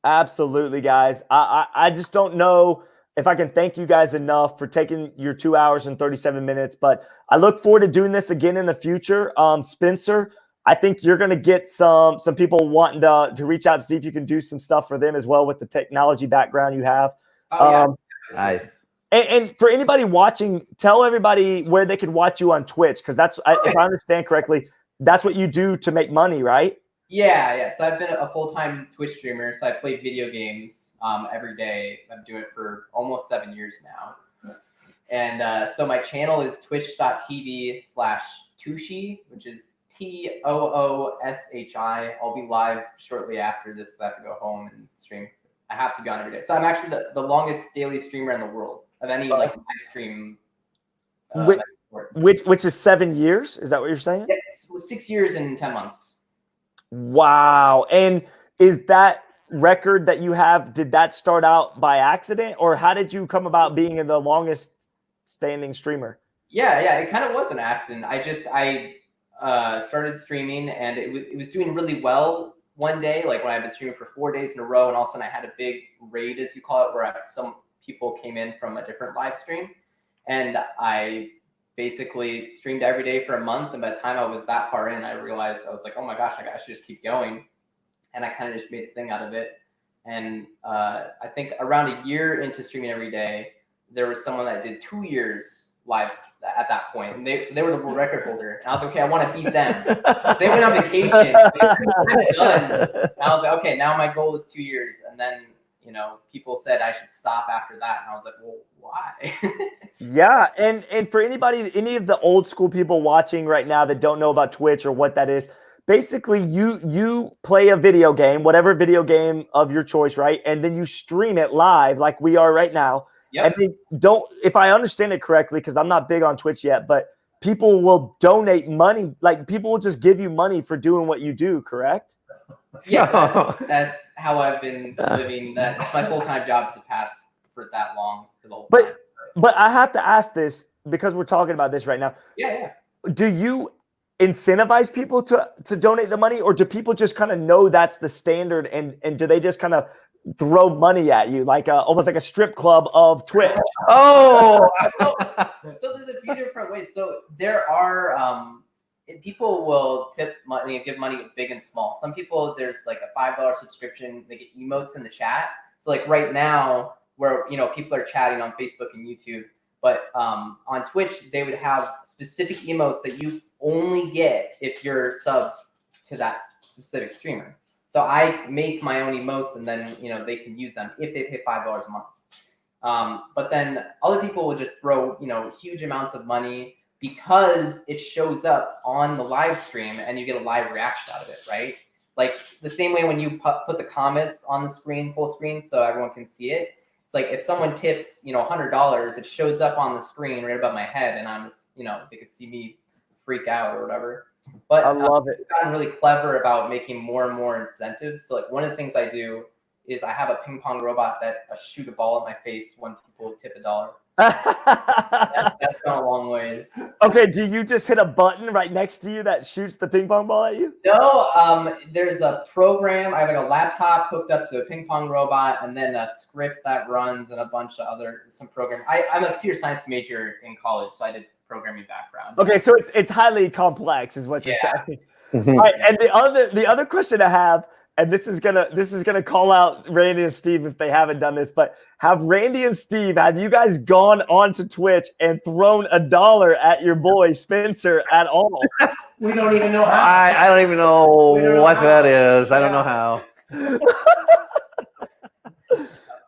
Absolutely, guys. I just don't know if I can thank you guys enough for taking your 2 hours and 37 minutes, but I look forward to doing this again in the future. Spencer, I think you're going to get some people wanting to reach out to see if you can do some stuff for them as well with the technology background you have. Nice. And for anybody watching, tell everybody where they can watch you on Twitch, because if I understand correctly, that's what you do to make money, right? Yeah. So I've been a full-time Twitch streamer. So I play video games every day. I'm doing it for almost 7 years now. And so my channel is twitch.tv/Tooshi, which is TOOSHI. I'll be live shortly after this. I have to go home and stream. I have to be on every day. So I'm actually the longest daily streamer in the world of any live stream. which is 7 years. Is that what you're saying? Yeah, it was 6 years and 10 months. Wow. And is that record that you have, did that start out by accident, or how did you come about being the longest standing streamer? Yeah, it kind of was an accident. I started streaming, and it was doing really well one day, like when I've been streaming for 4 days in a row, and all of a sudden I had a big raid, as you call it, where some people came in from a different live stream, and I basically streamed every day for a month. And by the time I was that far in, I realized, I was like, oh my gosh, I should just keep going. And I kind of just made a thing out of it. And I think around a year into streaming every day, there was someone that did 2 years live at that point. And they were the world record holder. And I was like, okay, I want to beat them. So they went on vacation. Done. And I was like, okay, now my goal is 2 years. And then, people said I should stop after that. And I was like, well, why? Yeah. And for any of the old school people watching right now that don't know about Twitch or what that is, basically you play a video game, whatever video game of your choice, right? And then you stream it live like we are right now. Yep. And if I understand it correctly, because I'm not big on Twitch yet, but people will donate money. Like people will just give you money for doing what you do, correct? Yeah, that's how I've been living. That's my full-time job for that long. For the whole time. But I have to ask this because we're talking about this right now. Yeah. Do you incentivize people to donate the money, or do people just kind of know that's the standard, and do they just kind of throw money at you like almost like a strip club of Twitch? Oh, so there's a few different ways. So there are people will tip money and give money big and small. Some people, there's like a $5 subscription. They get emotes in the chat. So like right now, where people are chatting on Facebook and YouTube, but on Twitch they would have specific emotes that you only get if you're subbed to that specific streamer. So I make my own emotes, and then they can use them if they pay $5 a month. But then other people will just throw huge amounts of money because it shows up on the live stream and you get a live reaction out of it, right? Like the same way when you put the comments on the screen, full screen, so everyone can see it. It's like if someone tips, $100, it shows up on the screen right above my head, and I'm just, they could see me freak out or whatever. But I love it. I've gotten really clever about making more and more incentives. So like one of the things I do is I have a ping pong robot that shoot a ball at my face when people tip $1. That's gone a long ways. Okay, do you just hit a button right next to you that shoots the ping pong ball at you? No, there's a program. I have like a laptop hooked up to a ping pong robot, and then a script that runs, and a bunch of some program. I'm a computer science major in college, so I did programming background. Okay, so it's highly complex, is what you're saying. Mhm. All right, and the other question I have, and this is gonna call out Randy and Steve if they haven't done this, but have you guys gone onto Twitch and thrown $1 at your boy Spencer at all? We don't even know how. I don't even know what that is. I don't know how.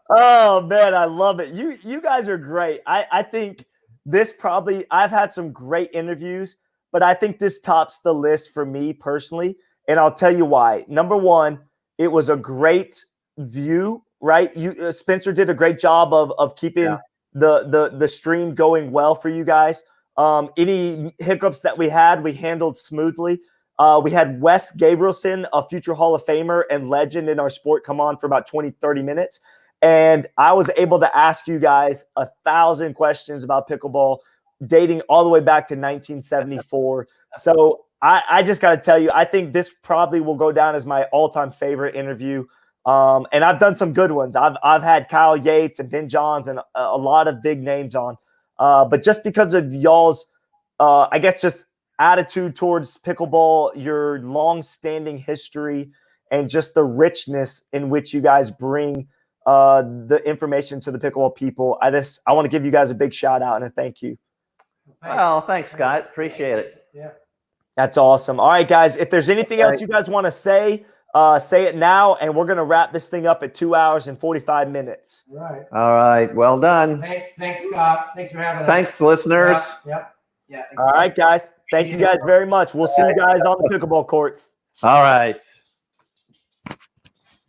Oh man, I love it. You guys are great. I think this probably, I've had some great interviews, but I think this tops the list for me personally. And I'll tell you why. Number one, it was a great view, right? Spencer did a great job of keeping the stream going well for you guys. Any hiccups that we handled smoothly. We had Wes Gabrielsen, a future Hall of Famer and legend in our sport, come on for about 20, 30 minutes. And I was able to ask you guys 1,000 questions about pickleball, dating all the way back to 1974. So I just got to tell you, I think this probably will go down as my all-time favorite interview. And I've done some good ones. I've had Kyle Yates and Ben Johns and a lot of big names on. But just because of y'all's, I guess, just attitude towards pickleball, your long-standing history, and just the richness in which you guys bring the information to the pickleball people, I want to give you guys a big shout out and a thank you. Well, thanks, Scott. Appreciate it. Yeah. That's awesome. All right, guys, if there's anything else you guys want to say it now, and we're going to wrap this thing up at 2 hours and 45 minutes. Right. All right. Well done. Thanks, Scott. Thanks for having us. Thanks, listeners. Yep. Yeah. All right, guys. Thank you guys very much. We'll see you guys on the pickleball courts. All right.